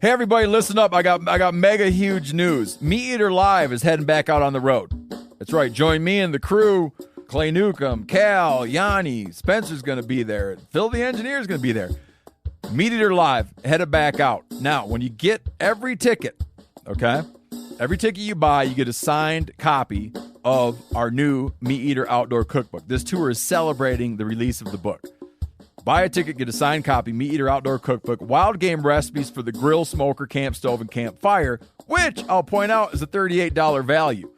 Hey everybody, listen up. I got mega huge news. Meat Eater Live is heading back out on the road. That's right. Join me and the crew. Clay Newcomb, Cal, Yanni, Spencer's going to be there. Phil the Engineer's going to be there. Meat Eater Live headed back out. Now, when you get every ticket, okay? Every ticket you buy, you get a signed copy of our new Meat Eater Outdoor Cookbook. This tour is celebrating the release of the book. Buy a ticket, get a signed copy, Meat Eater Outdoor Cookbook, wild game recipes for the grill, smoker, camp stove, and campfire, which I'll point out is a $38 value.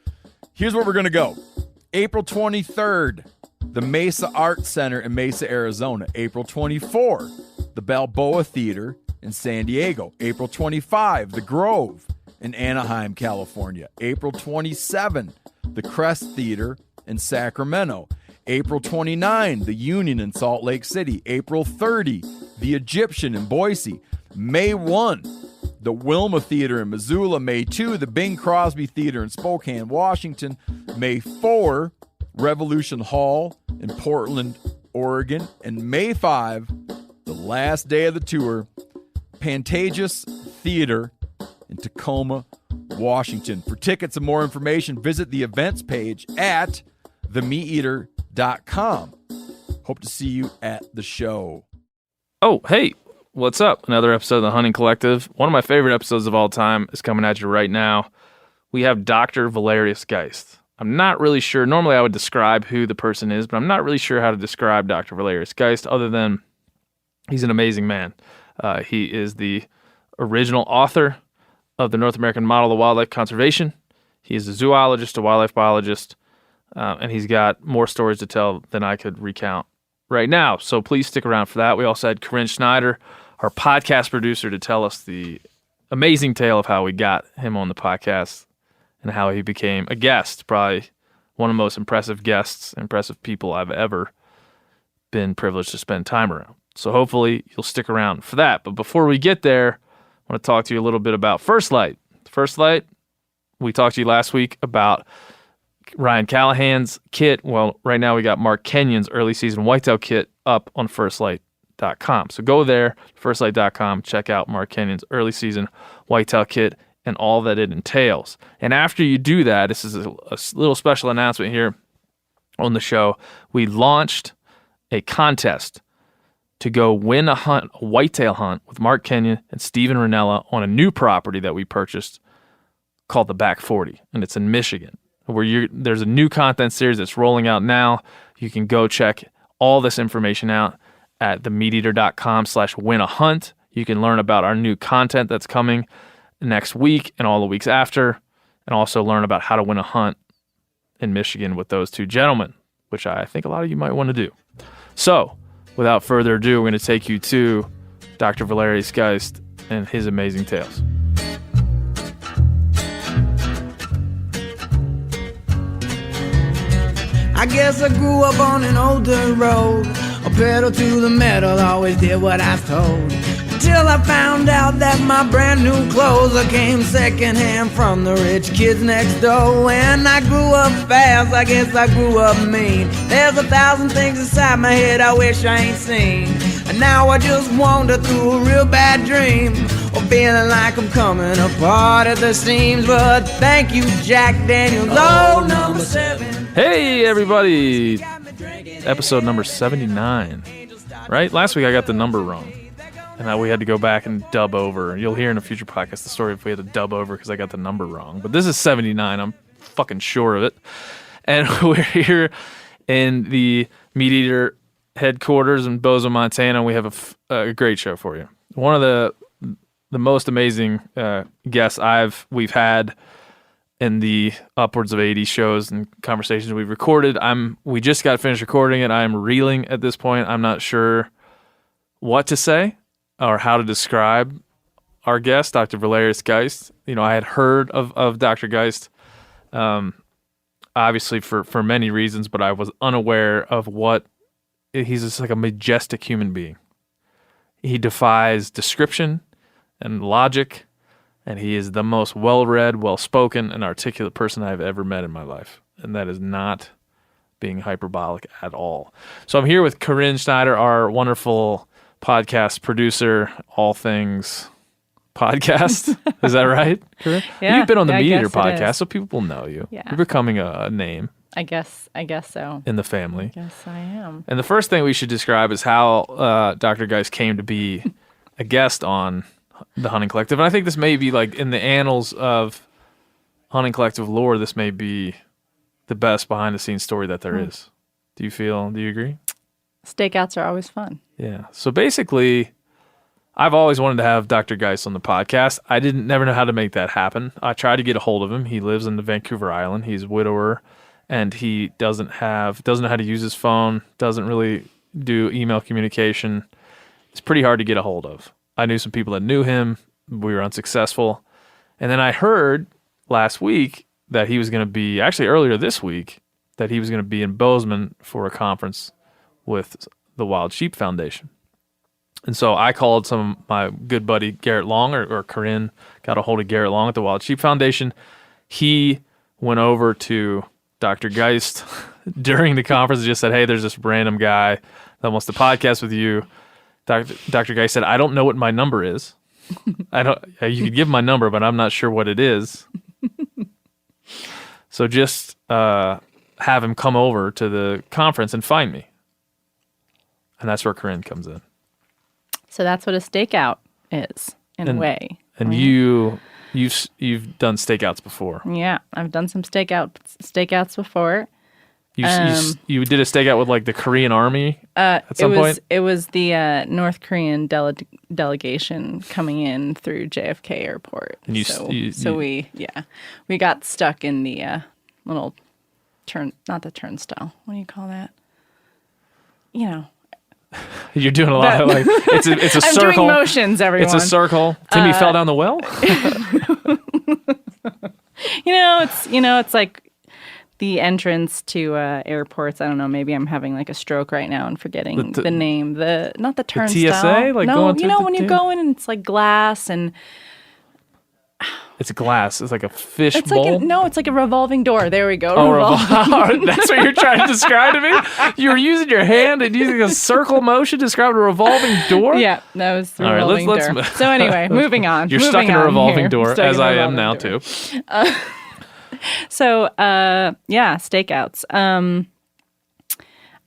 Here's where we're going to go. April 23rd, the Mesa Art Center in Mesa, Arizona. April 24, the Balboa Theater in San Diego. April 25, the Grove in Anaheim, California. April 27, the Crest Theater in Sacramento. April 29, the Union in Salt Lake City. April 30, the Egyptian in Boise. May 1, the Wilma Theater in Missoula. May 2, the Bing Crosby Theater in Spokane, Washington. May 4, Revolution Hall in Portland, Oregon. And May 5, the last day of the tour, Pantages Theater in Tacoma, Washington. For tickets and more information, visit the events page at themeateater.com. Hope to see you at the show. Oh, hey, what's up? Another episode of the Hunting Collective. One of my favorite episodes of all time is coming at you right now. We have Dr. Valerius Geist. I'm not really sure. Normally I would describe who the person is, but I'm not really sure how to describe Dr. Valerius Geist other than he's an amazing man. He is the original author of the North American Model of Wildlife Conservation. He is a zoologist, a wildlife biologist, and he's got more stories to tell than I could recount right now. So please stick around for that. We also had Corinne Schneider, our podcast producer, to tell us the amazing tale of how we got him on the podcast and how he became a guest. Probably one of the most impressive people I've ever been privileged to spend time around. So hopefully you'll stick around for that. But before we get there, I want to talk to you a little bit about First Light. First Light, we talked to you last week about Ryan Callahan's kit. Well, right now we got Mark Kenyon's early season whitetail kit up on firstlight.com. So go there, firstlight.com, check out Mark Kenyon's early season whitetail kit and all that it entails. And after you do that, this is a little special announcement here on the show. We launched a contest to go win a whitetail hunt with Mark Kenyon and Steven Ranella on a new property that we purchased called the Back 40, and it's in Michigan. There's a new content series that's rolling out now. You can go check all this information out at themeateater.com/winahunt. You can learn about our new content that's coming next week and all the weeks after, and also learn about how to win a hunt in Michigan with those two gentlemen, which I think a lot of you might want to do. So, without further ado, we're going to take you to Dr. Valerius Geist and his amazing tales. I guess I grew up on an older road, a pedal to the metal, always did what I was told. Until I found out that my brand new clothes came secondhand from the rich kids next door. When I grew up fast, I guess I grew up mean. There's 1,000 things inside my head I wish I ain't seen. And now I just wander through a real bad dream, or feeling like I'm coming apart at the seams. But thank you, Jack Daniels, oh, number 7. Hey, everybody. Episode number 79. Right? Last week I got the number wrong. And we had to go back and dub over. You'll hear in a future podcast the story if we had to dub over because I got the number wrong. But this is 79. I'm fucking sure of it. And we're here in the Meat Eater headquarters in Bozeman, Montana. We have a great show for you. One of the most amazing guests we've had in the upwards of 80 shows and conversations we've recorded. We just got finished recording it. I'm reeling at this point. I'm not sure what to say or how to describe our guest, Dr. Valerius Geist. You know, I had heard of Dr. Geist, obviously for many reasons, but I was unaware of he's just like a majestic human being. He defies description and logic, and he is the most well-read, well-spoken, and articulate person I've ever met in my life. And that is not being hyperbolic at all. So I'm here with Corinne Schneider, our wonderful podcast producer, all things podcast. Is that right? Correct? Yeah, You've been on the I Meat Eater guess it podcast, is. so people know you. Yeah. You're becoming a name I guess so. in the family. Yes, I am. And the first thing we should describe is how Dr. Geist came to be a guest on the Hunting Collective. And I think this may be like in the annals of Hunting Collective lore, this may be the best behind the scenes story that there is. Do you agree? Stakeouts are always fun. Yeah. So basically, I've always wanted to have Dr. Geist on the podcast. I never know how to make that happen. I tried to get a hold of him. He lives in the Vancouver Island. He's a widower, and he doesn't know how to use his phone, doesn't really do email communication. It's pretty hard to get a hold of. I knew some people that knew him. We were unsuccessful. And then I heard last week that he was going to be, actually earlier this week, that he was going to be in Bozeman for a conference with the Wild Sheep Foundation. And so I called my good buddy Garrett Long, or Corinne got a hold of Garrett Long at the Wild Sheep Foundation. He went over to Dr. Geist during the conference and just said, hey, there's this random guy that wants to podcast with you. Dr. Geist said, I don't know what my number is. You could give my number, but I'm not sure what it is. So just have him come over to the conference and find me. And that's where Corinne comes in. So that's what a stakeout is, in a way. And right? you've done stakeouts before. Yeah, I've done some stakeouts before. You did a stakeout with like the Korean Army at some point? It was the North Korean delegation coming in through JFK Airport. And we got stuck in the little not the turnstile. What do you call that? You know. You're doing a lot of like it's a circle. I'm doing motions, everyone. It's a circle. Timmy fell down the well. It's like the entrance to airports. I don't know. Maybe I'm having like a stroke right now and forgetting the name. Not the turnstile. The TSA, like no, going through when you go in and it's like glass and. It's glass. It's like a fish It's bowl. It's like a revolving door. There we go. That's what you're trying to describe to me? You were using your hand and using a circle motion to describe a revolving door? Yeah, that was the All right, revolving door. So anyway, moving on. You're stuck in a revolving door, as I am now too. Stakeouts.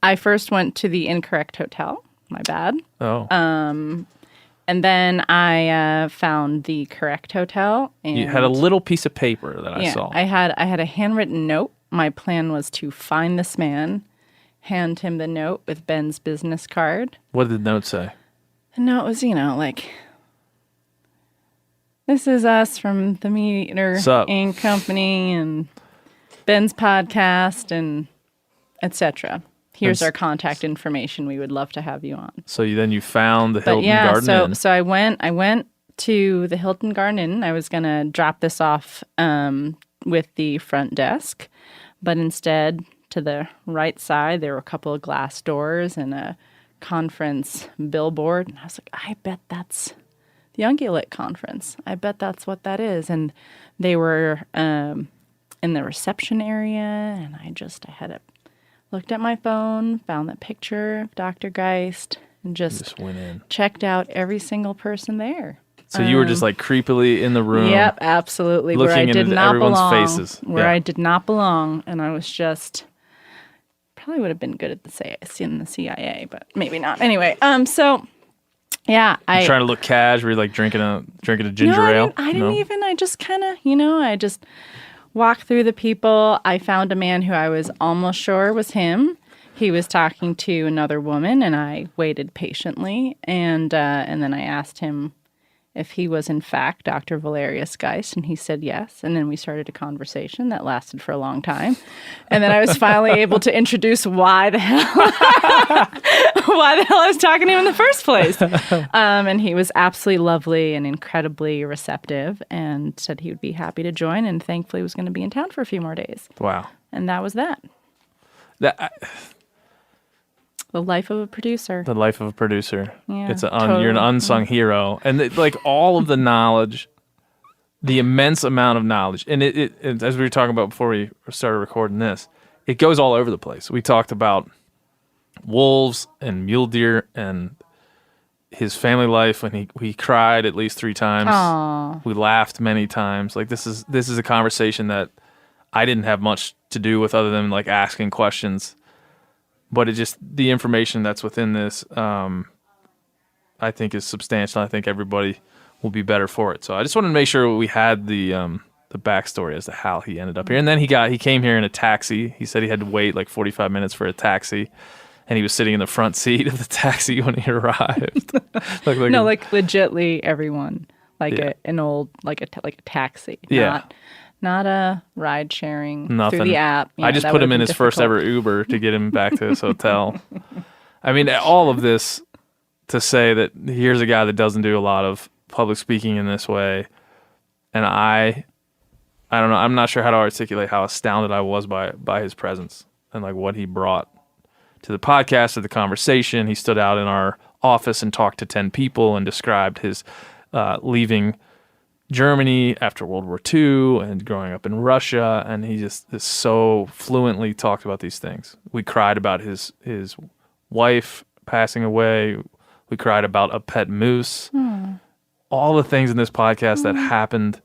I first went to the incorrect hotel. My bad. Oh. And then I found the correct hotel. And you had a little piece of paper that I saw. I had a handwritten note. My plan was to find this man, hand him the note with Ben's business card. What did the note say? The note was, like, this is us from the Meat Eater Inc. company and Ben's podcast and etc. Here's our contact information. We would love to have you on. So you found the Hilton Garden Inn. So I went to the Hilton Garden Inn. I was gonna drop this off with the front desk, but instead, to the right side, there were a couple of glass doors and a conference billboard. And I was like, I bet that's the Ungulate conference. I bet that's what that is. And they were in the reception area, and I looked at my phone, found that picture of Dr. Geist, and just went in. Checked out every single person there. So you were just like creepily in the room. Yep, absolutely. Looking where I did into not everyone's belong, faces. Where I did not belong, and I was just probably would have been good at in the CIA, but maybe not. Anyway, I trying to look cash. Were you like drinking a ginger ale? I didn't even. I just kind of, I just walked through the people. I found a man who I was almost sure was him. He was talking to another woman, and I waited patiently. And then I asked him if he was in fact Dr. Valerius Geist, and he said yes. And then we started a conversation that lasted for a long time. And then I was finally able to introduce why the hell I was talking to him in the first place. And he was absolutely lovely and incredibly receptive, and said he would be happy to join, and thankfully was going to be in town for a few more days. Wow. And that was that. The life of a producer. The life of a producer. Yeah, you're an unsung hero, and all of the knowledge, the immense amount of knowledge, and it as we were talking about before we started recording this, it goes all over the place. We talked about wolves and mule deer and his family life, and he cried at least 3 times. Aww. We laughed many times. Like this is a conversation that I didn't have much to do with other than like asking questions. But it just, the information that's within this, I think is substantial. I think everybody will be better for it. So I just wanted to make sure we had the backstory as to how he ended up here. And then he came here in a taxi. He said he had to wait like 45 minutes for a taxi, and he was sitting in the front seat of the taxi when he arrived. like legitly everyone, like Yeah. an old like a taxi. Yeah. Not a ride sharing Nothing. through the app. I just put him in his first ever Uber to get him back to his hotel. I mean, all of this to say that here's a guy that doesn't do a lot of public speaking in this way, and I don't know. I'm not sure how to articulate how astounded I was by his presence and like what he brought to the podcast, to the conversation. He stood out in our office and talked to 10 people and described his leaving Germany after World War II and growing up in Russia, and he just so fluently talked about these things. We cried about his wife passing away. We cried about a pet moose. All the things in this podcast that happened,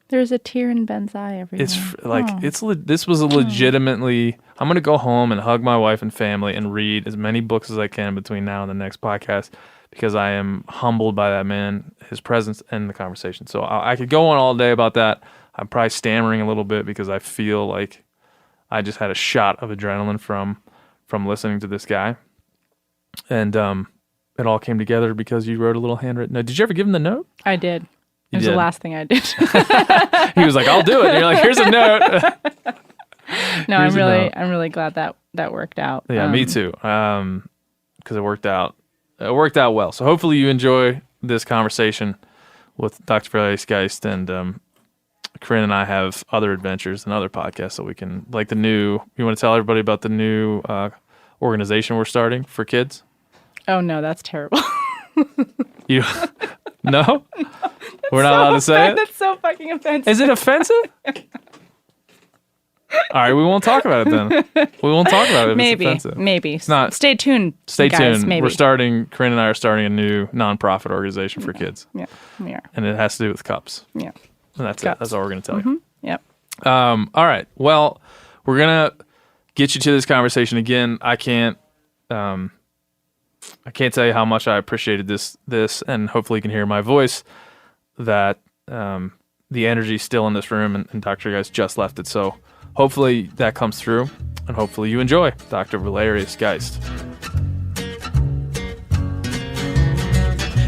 There's a tear in Ben's eye every it's day. like this was a legitimately. I'm gonna go home and hug my wife and family and read as many books as I can between now and the next podcast, because I am humbled by that man, his presence, and the conversation. So I could go on all day about that. I'm probably stammering a little bit because I feel like I just had a shot of adrenaline from listening to this guy. And it all came together because you wrote a little handwritten note. Did you ever give him the note? I did. It was did? the last thing I did. He was like, "I'll do it." And you're like, "Here's a note." No, Here's a note. I'm really glad that worked out. Yeah, me too. Because it worked out. It worked out well. So hopefully you enjoy this conversation with Dr. Valerius Geist, and Corinne and I have other adventures and other podcasts that we can, like the new. You want to tell everybody about the new organization we're starting for kids? Oh no, that's terrible. You no? We're not allowed to say it? That's so fucking offensive. Is it offensive? All right, we won't talk about it then. We won't talk about it if Maybe, it's offensive. maybe. It's not. Stay tuned. Stay guys, tuned. Maybe. Corinne and I are starting a new nonprofit organization for kids. Yeah, we are. And it has to do with cups. Yeah. And that's Cups. it. That's all we're going to tell you. Yep. All right. Well, we're going to get you to this conversation again. I can't tell you how much I appreciated this, and hopefully you can hear my voice, that the energy's still in this room, and Dr. Geist just left it. So hopefully that comes through, and hopefully you enjoy Dr. Valerius Geist.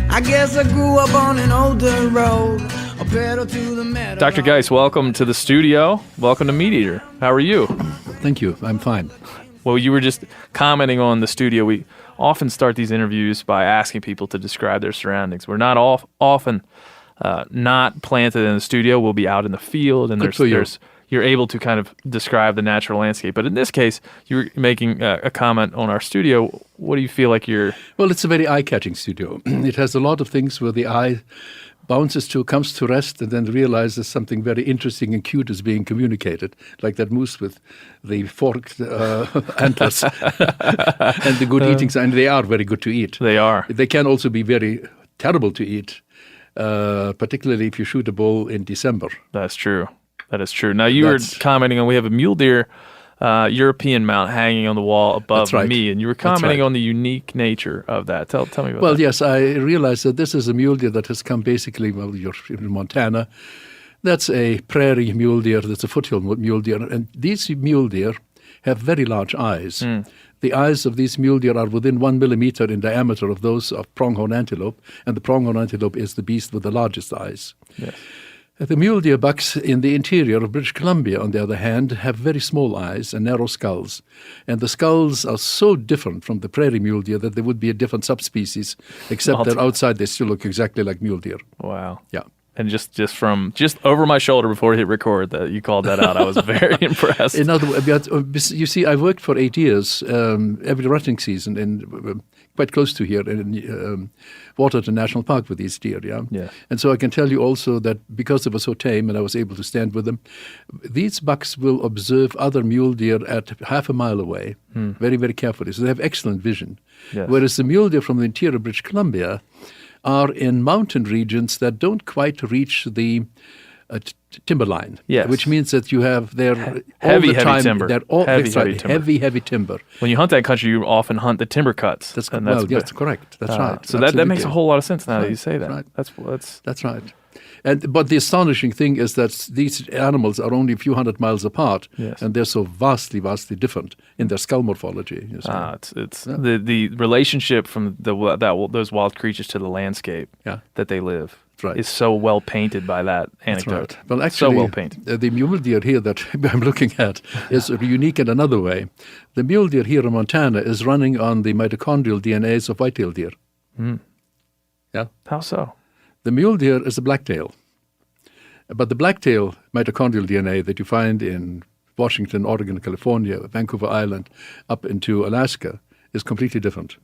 I guess I grew up on an older road, a pedal to the metal. Dr. Geist, welcome to the studio. Welcome to Meat Eater. How are you? Thank you. I'm fine. Well, you were just commenting on the studio. We often start these interviews by asking people to describe their surroundings. We're not often not planted in the studio. We'll be out in the field, and you're able to kind of describe the natural landscape. But in this case, you were making a comment on our studio. What do you feel like you're... Well, it's a very eye-catching studio. It has a lot of things where the eye bounces to, comes to rest, and then realizes something very interesting and cute is being communicated, like that moose with the forked antlers and the good eating sign. They are very good to eat. They are. They can also be very terrible to eat, particularly if you shoot a bull in December. That's true. That is true. Now, you were commenting on, we have a mule deer European mount hanging on the wall above me, and you were commenting on the unique nature of that. Tell me about that. Well, yes, I realize that this is a mule deer that has come basically, you're in Montana. That's a prairie mule deer, that's a foothill mule deer, and these mule deer have very large eyes. The eyes of these mule deer are within 1 millimeter in diameter of those of pronghorn antelope, and the pronghorn antelope is the beast with the largest eyes. Yes. The mule deer bucks in the interior of British Columbia, on the other hand, have very small eyes and narrow skulls. And the skulls are so different from the prairie mule deer that they would be a different subspecies, except that outside they still look exactly like mule deer. Wow. Yeah. And just over my shoulder before we hit record, that you called that out, I was very impressed. In other words, you see, I worked for 8 years, every rutting season in quite close to here in Waterton National Park with these deer, yeah? Yeah. And so I can tell you also that because they were so tame and I was able to stand with them, these bucks will observe other mule deer at half a mile away, very, very carefully. So they have excellent vision. Yes. Whereas the mule deer from the interior of British Columbia are in mountain regions that don't quite reach the timberline, Yes. which means that you have their Heavy, all the heavy time, timber. they're all, Heavy, that's right, heavy timber. heavy timber. When you hunt that country, you often hunt the timber cuts. That's and well, yes, correct. That's right. So that makes a Absolutely. whole lot of sense now that Right, you say that. right. That's That's right. But the astonishing thing is that these animals are only a few hundred miles apart, Yes. and they're so vastly, vastly different in their skull morphology. You see. it's the relationship from those wild creatures to the landscape Yeah. that they live Right. is so well painted by that That's anecdote. right. Well, actually, so well painted. The mule deer here that I'm looking at is unique in another way. The mule deer here in Montana is running on the mitochondrial DNAs of whitetail deer. Yeah. How so? The mule deer is a blacktail. But the blacktail mitochondrial DNA that you find in Washington, Oregon, California, Vancouver Island, up into Alaska is completely different.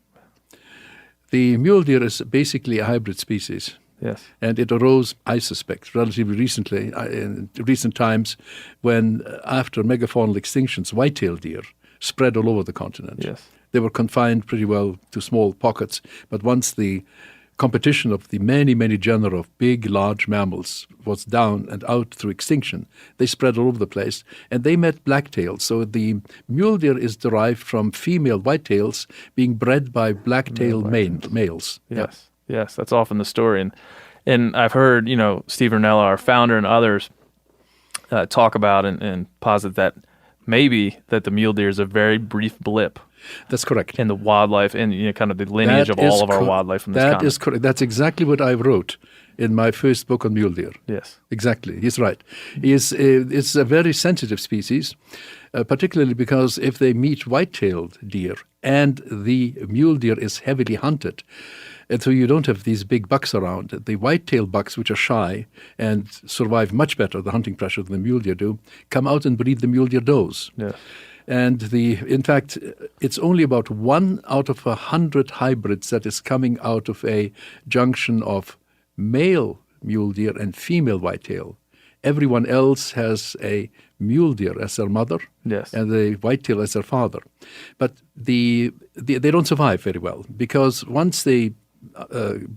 The mule deer is basically a hybrid species. Yes. And it arose, I suspect, relatively recently, in recent times, when after megafaunal extinctions, whitetail deer spread all over the continent. Yes. They were confined pretty well to small pockets, but once the competition of the many, many genera of big, large mammals was down and out through extinction, they spread all over the place, and they met blacktails. So the mule deer is derived from female whitetails being bred by blacktail males. Yes. Yes, that's often the story. And I've heard, Steve Rinella, our founder, and others talk about and posit that maybe that the mule deer is a very brief blip That's correct. in the wildlife and kind of the lineage of all of our wildlife from this That continent. is correct. That's exactly what I wrote in my first book on mule deer. Yes. Exactly. He's right. It's a very sensitive species, particularly because if they meet white-tailed deer and the mule deer is heavily hunted, and so you don't have these big bucks around. The white-tailed bucks, which are shy and survive much better the hunting pressure than the mule deer do, come out and breed the mule deer does. Yeah. And in fact, it's only about 1 out of 100 hybrids that is coming out of a junction of male mule deer and female whitetail. Everyone else has a mule deer as their mother, Yes. and the whitetail as their father. But they don't survive very well because once they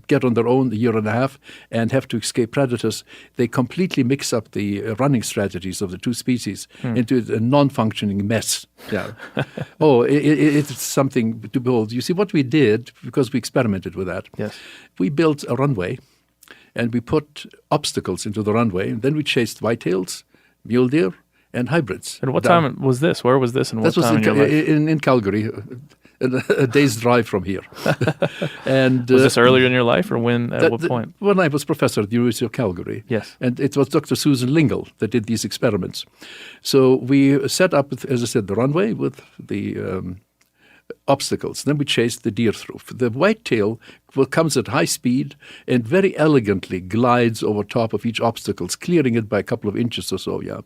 get on their own a year and a half and have to escape predators, they completely mix up the running strategies of the two species into a non-functioning mess. Yeah. It's something to behold. You see, what we did, because we experimented with that, Yes. we built a runway and we put obstacles into the runway, and then we chased whitetails, mule deer, and hybrids. And what time was this? Where was this and what That was time in your life? in Calgary, a day's drive from here. And Was this earlier in your life or when? At what point? When I was professor at the University of Calgary. Yes. And it was Dr. Susan Lingle that did these experiments. So we set up, as I said, the runway with the obstacles. Then we chased the deer through. The whitetail comes at high speed and very elegantly glides over top of each obstacle, clearing it by a couple of inches or so, yeah.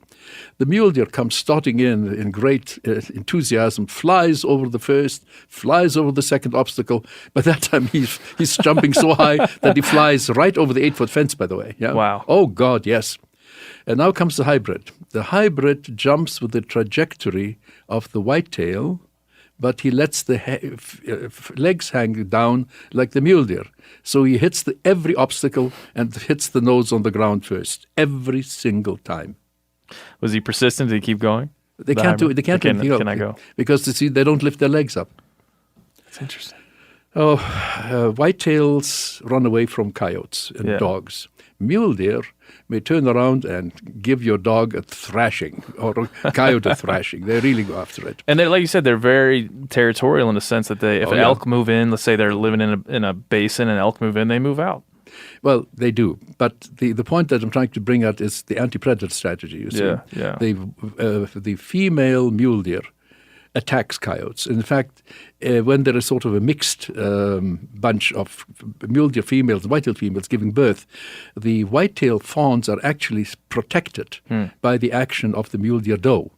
The mule deer comes starting in great enthusiasm, flies over the first, flies over the second obstacle. By that time, he's jumping so high that he flies right over the 8-foot fence, by the way. Yeah? Wow. Oh, God, yes. And now comes the hybrid. The hybrid jumps with the trajectory of the whitetail, but he lets the legs hang down like the mule deer. So he hits every obstacle and hits the nose on the ground first, every single time. Was he persistent? Did he keep going? They can't do it. They can't do anything else. Can I go? Because they don't lift their legs up. That's interesting. Whitetails run away from coyotes and dogs. Mule deer may turn around and give your dog a thrashing or a coyote a thrashing. They really go after it. And like you said, they're very territorial in the sense that if an elk move in, let's say they're living in a basin and elk move in, they move out. Well, they do. But the point that I'm trying to bring out is the anti-predator strategy. You see. Yeah. The female mule deer attacks coyotes. In fact, when there is sort of a mixed bunch of mule deer females, whitetail females giving birth, the whitetail fawns are actually protected by the action of the mule deer doe,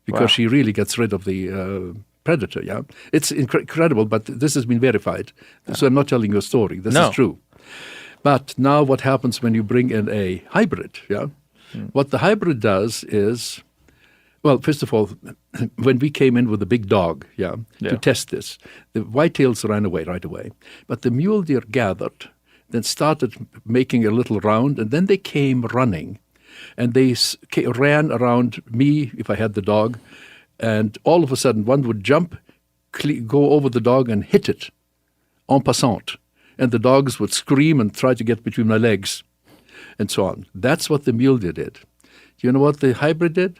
because she really gets rid of the predator. Yeah, it's incredible, but this has been verified. So I'm not telling you a story. This No. is true. But now what happens when you bring in a hybrid? Yeah, what the hybrid does is, well, first of all, when we came in with a big dog, to test this, the whitetails ran away right away. But the mule deer gathered, then started making a little round, and then they came running. And they ran around me, if I had the dog, and all of a sudden one would jump, go over the dog and hit it en passant. And the dogs would scream and try to get between my legs and so on. That's what the mule deer did. Do you know what the hybrid did?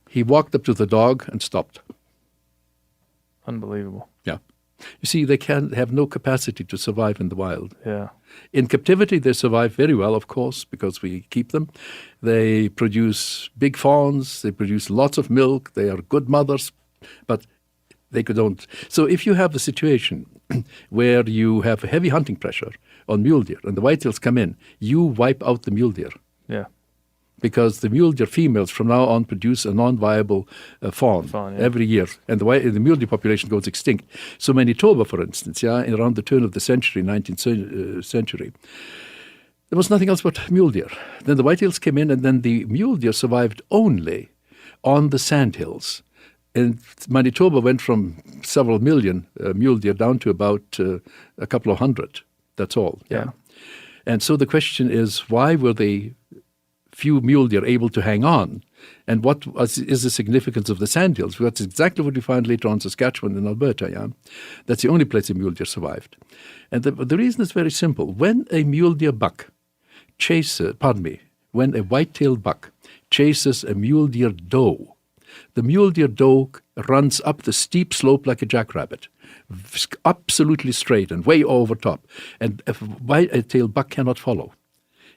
He walked up to the dog and stopped. Unbelievable. Yeah. You see, they have no capacity to survive in the wild. Yeah. In captivity, they survive very well, of course, because we keep them. They produce big fawns. They produce lots of milk. They are good mothers, but they don't. So if you have a situation where you have a heavy hunting pressure on mule deer and the whitetails come in, you wipe out the mule deer. Yeah. Because the mule deer females from now on produce a non-viable fawn every year, and the mule deer population goes extinct. So Manitoba, for instance, around the turn of the century, 19th century, there was nothing else but mule deer. Then the whitetails came in, and then the mule deer survived only on the sandhills. And Manitoba went from several million mule deer down to about a couple of hundred. That's all. Yeah. And so the question is, why were they few mule deer able to hang on? And what is the significance of the sandhills? That's exactly what we find later on in Saskatchewan and Alberta. Yeah, that's the only place a mule deer survived. And the reason is very simple. When a mule deer buck when a white-tailed buck chases a mule deer doe, the mule deer doe runs up the steep slope like a jackrabbit, absolutely straight and way over top. And a white-tailed buck cannot follow.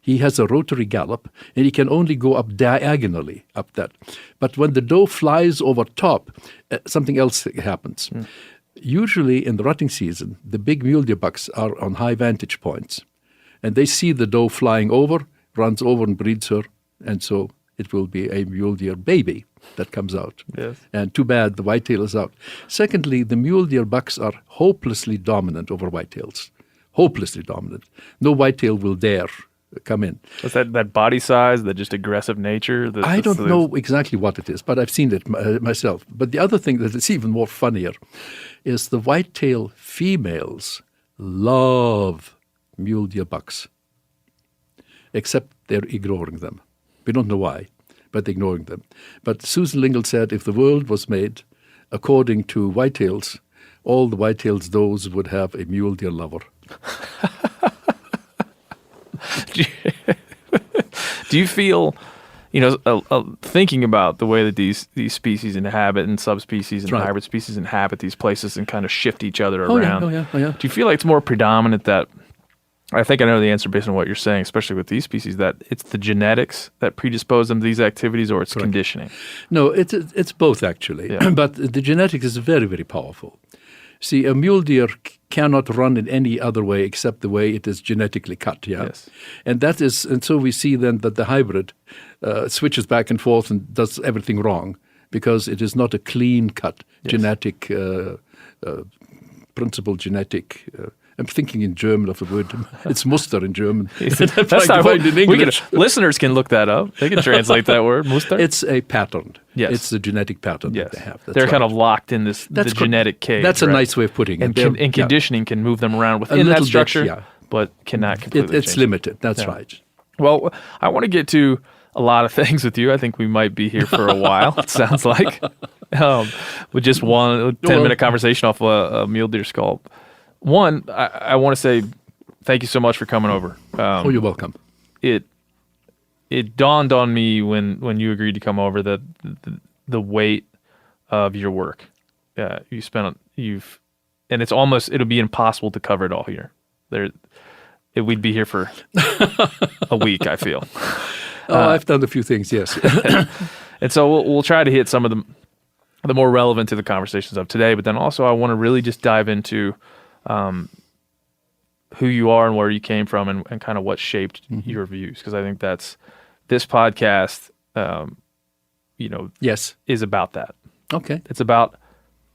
He has a rotary gallop, and he can only go up diagonally up that. But when the doe flies over top, something else happens. Usually in the rutting season, the big mule deer bucks are on high vantage points, and they see the doe flying over, runs over and breeds her, and so it will be a mule deer baby that comes out. Yes. And too bad the whitetail is out. Secondly, the mule deer bucks are hopelessly dominant over whitetails. Hopelessly dominant. No whitetail will dare come in. What's that body size, that just aggressive nature? I don't know exactly what it is, but I've seen it myself. But the other thing that is even more funnier is the whitetail females love mule deer bucks, except they're ignoring them. We don't know why, but they're ignoring them. But Susan Lingle said if the world was made according to whitetails, all the whitetails does would have a mule deer lover. Do you feel, thinking about the way that these species inhabit and subspecies and hybrid species inhabit these places and kind of shift each other around? Oh, yeah. Do you feel like it's more predominant that, I think I know the answer based on what you're saying, especially with these species, that it's the genetics that predispose them to these activities, or it's conditioning? No, it's both actually. Yeah. But the genetics is very, very powerful. See, a mule deer cannot run in any other way except the way it is genetically cut. Yeah, Yes. and so we see then that the hybrid switches back and forth and does everything wrong because it is not a clean cut genetic principle. I'm thinking in German of the word. It's Muster in German. That's not what, in English. Listeners can look that up. They can translate that word, muster. It's a pattern. Yes. It's the genetic pattern that they have. They're kind of locked in the genetic cage. That's a nice way of putting it. And conditioning can move them around within that structure, but cannot completely change It's limited. That's right. Well, I want to get to a lot of things with you. I think we might be here for a while, it sounds like. With just one 10-minute conversation off a mule deer skull. One, I want to say thank you so much for coming over. You're welcome. It dawned on me when you agreed to come over that the weight of your work and it's almost, it'll be impossible to cover it all here. We'd be here for a week, I feel. I've done a few things, yes. And so we'll try to hit some of the more relevant to the conversations of today, but then also I want to really just dive into who you are and where you came from and kind of what shaped your views. Because I think this podcast, yes, is about that. Okay. It's about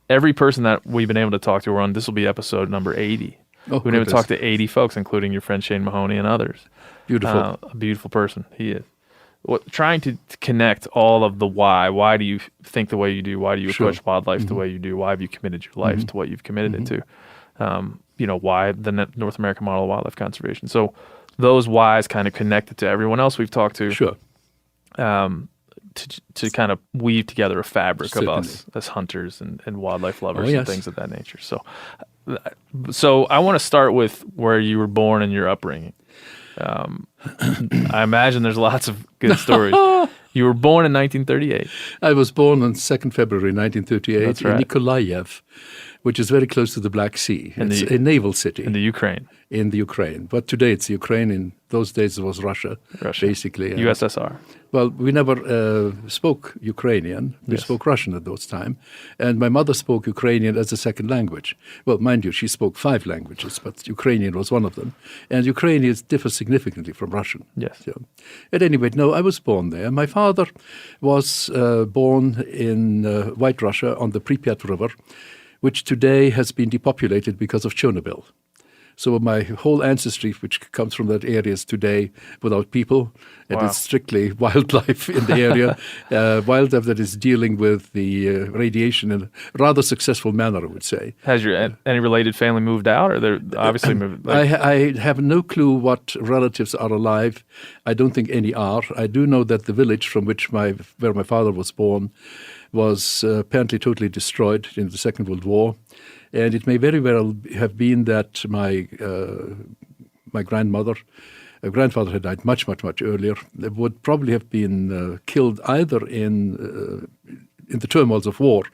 every person that we've been able to talk to, this will be episode number 80. Oh, We've been able to goodness. talk to 80 folks, including your friend Shane Mahoney and others. Beautiful. A beautiful person he is. Trying to connect all of the why. Why do you think the way you do? Why do you Sure. approach wildlife the way you do? Why have you committed your life to what you've committed it to? Why the North American model of wildlife conservation? So those whys kind of connected to everyone else we've talked to. Sure. To kind of weave together a fabric Certainly. of us as hunters and wildlife lovers Oh, yes. and things of that nature. So I want to start with where you were born and your upbringing. I imagine there's lots of good stories. You were born in 1938. I was born on 2nd February 1938 That's right. in Nikolaev, which is very close to the Black Sea. In It's the- a naval city In the Ukraine, in the Ukraine. But today it's Ukraine. In those days it was Russia, basically. And- USSR. Well, we never spoke Ukrainian. We Yes. spoke Russian at those time. And my mother spoke Ukrainian as a second language. Well, mind you, she spoke 5 languages, but Ukrainian was one of them. And Ukrainian differs significantly from Russian. Yes. So, at any rate, no, I was born there. My father was born in White Russia on the Pripyat River, which today has been depopulated because of Chernobyl. So my whole ancestry, which comes from that area, is today without people, and Wow. it's strictly wildlife in the area. Wildlife that is dealing with the radiation in a rather successful manner, I would say. Has your any related family moved out, or they're obviously moved? I have no clue what relatives are alive. I don't think any are. I do know that the village from where my father was born was apparently totally destroyed in the Second World War. And it may very well have been that my grandfather had died much earlier. They would probably have been killed either in the turmoils of war.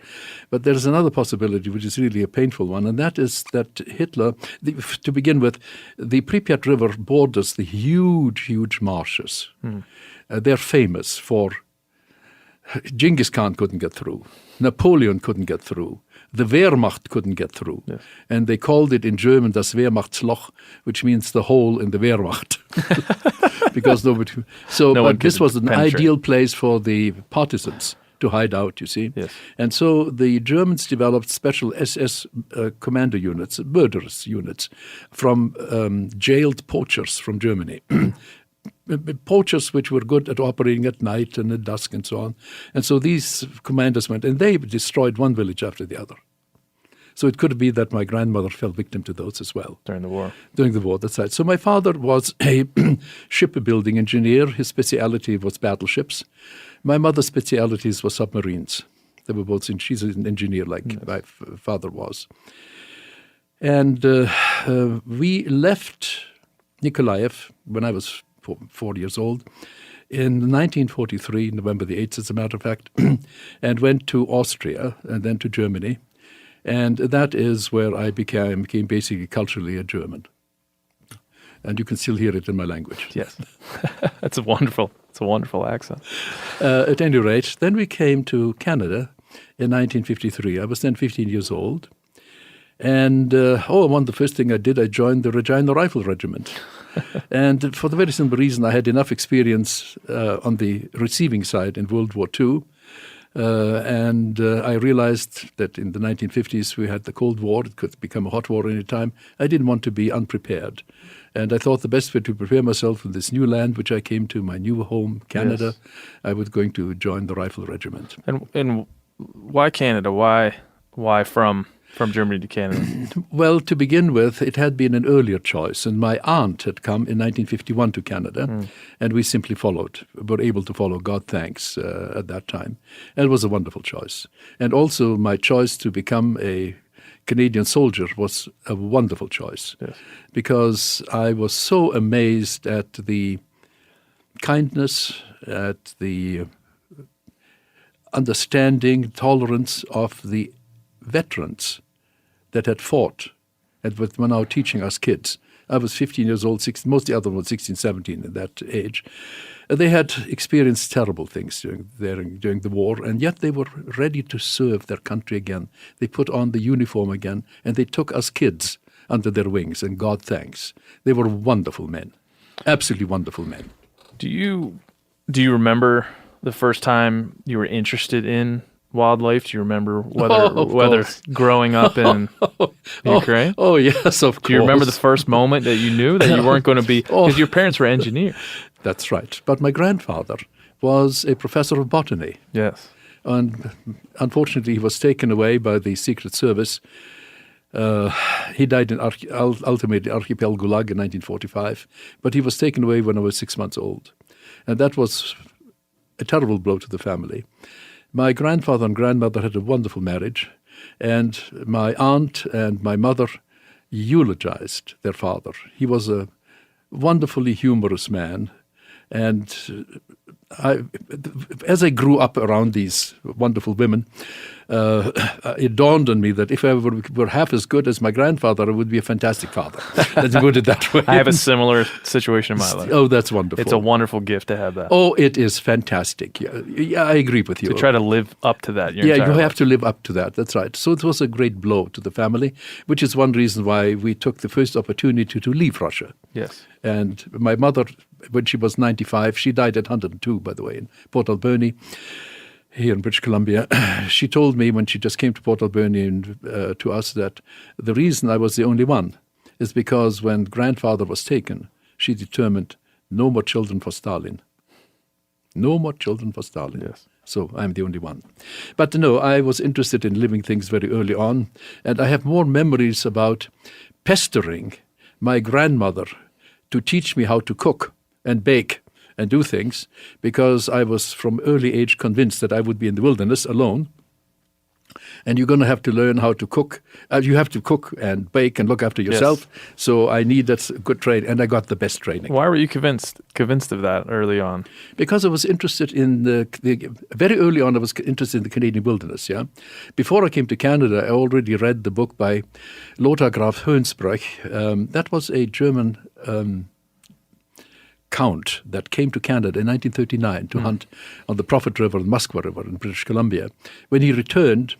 But there is another possibility, which is really a painful one, and that is that Hitler, to begin with, the Pripyat River borders the huge marshes. They're famous for Genghis Khan couldn't get through. Napoleon couldn't get through. The Wehrmacht couldn't get through. Yes. And they called it in German das Wehrmachtsloch, which means the hole in the Wehrmacht. Because nobody. So, No one but this could was an penetrate. ideal place for the partisans to hide out, you see. Yes. And so the Germans developed special SS commando units, murderous units, from jailed poachers from Germany. Poachers which were good at operating at night and at dusk and so on. And so these commanders went, and they destroyed one village after the other. So it could be that my grandmother fell victim to those as well. during the war. During the war, that's right. So my father was a shipbuilding engineer. His speciality was battleships. My mother's specialities were submarines. They were both, she's an engineer like my father was. And we left Nikolaev when I was 4 years old in 1943, November the 8th, as a matter of fact, and went to Austria and then to Germany. And that is where I became basically culturally a German. And you can still hear it in my language. Yes, it's a wonderful accent. At any rate, then we came to Canada in 1953. I was then 15 years old. And, the first thing I did, I joined the Regina Rifle Regiment. And for the very simple reason, I had enough experience on the receiving side in World War II. I realized that in the 1950s we had the Cold War. It could become a hot war any time. I didn't want to be unprepared. And I thought the best way to prepare myself for this new land, which I came to, my new home, Canada, Yes. I was going to join the Rifle Regiment. And why Canada? Why from Germany to Canada? Well, to begin with, it had been an earlier choice, and my aunt had come in 1951 to Canada, and we simply were able to follow, God thanks, at that time. And it was a wonderful choice. And also my choice to become a Canadian soldier was a wonderful choice, Yes. because I was so amazed at the kindness, at the understanding, tolerance of the veterans that had fought and were now teaching us kids. I was 15 years old, most of the other ones 16, 17 at that age. They had experienced terrible things during the war, and yet they were ready to serve their country again. They put on the uniform again, and they took us kids under their wings, and God thanks. They were wonderful men, absolutely wonderful men. Do you remember the first time you were interested in wildlife? Do you remember Of whether course. growing up in Ukraine? Oh, yes, of course. Do you remember the first moment that you knew that you weren't going to be, because your parents were engineers? That's right. But my grandfather was a professor of botany. Yes. And unfortunately, he was taken away by the Secret Service. He died in ultimately Archipel Gulag in 1945, but he was taken away when I was 6 months old. And that was a terrible blow to the family. My grandfather and grandmother had a wonderful marriage, and my aunt and my mother eulogized their father. He was a wonderfully humorous man, and as I grew up around these wonderful women, it dawned on me that if I were half as good as my grandfather, I would be a fantastic father. Let's put it that way. I have a similar situation in my life. Oh, that's wonderful. It's a wonderful gift to have that. Oh, it is fantastic. Yeah, I agree with you. To try to live up to that. You have to live up to that. That's right. So it was a great blow to the family, which is one reason why we took the first opportunity to leave Russia. Yes. And my mother, when she was 95, she died at 102, by the way, in Port Alberni, here in British Columbia. She told me when she just came to Port Alberni to us that the reason I was the only one is because when grandfather was taken, she determined no more children for Stalin. No more children for Stalin. Yes. So I'm the only one. But no, I was interested in living things very early on, and I have more memories about pestering my grandmother to teach me how to cook and bake and do things, because I was from early age convinced that I would be in the wilderness alone. And you're going to have to learn how to cook. You have to cook and bake and look after yourself. Yes. So I needed good training, and I got the best training. Why were you convinced of that early on? Because I was interested in very early on. I was interested in the Canadian wilderness. Yeah, before I came to Canada, I already read the book by Lothar Graf Hönsbruch. That was a German count that came to Canada in 1939 to hunt on the Prophet River and Muskwa River in British Columbia. When he returned,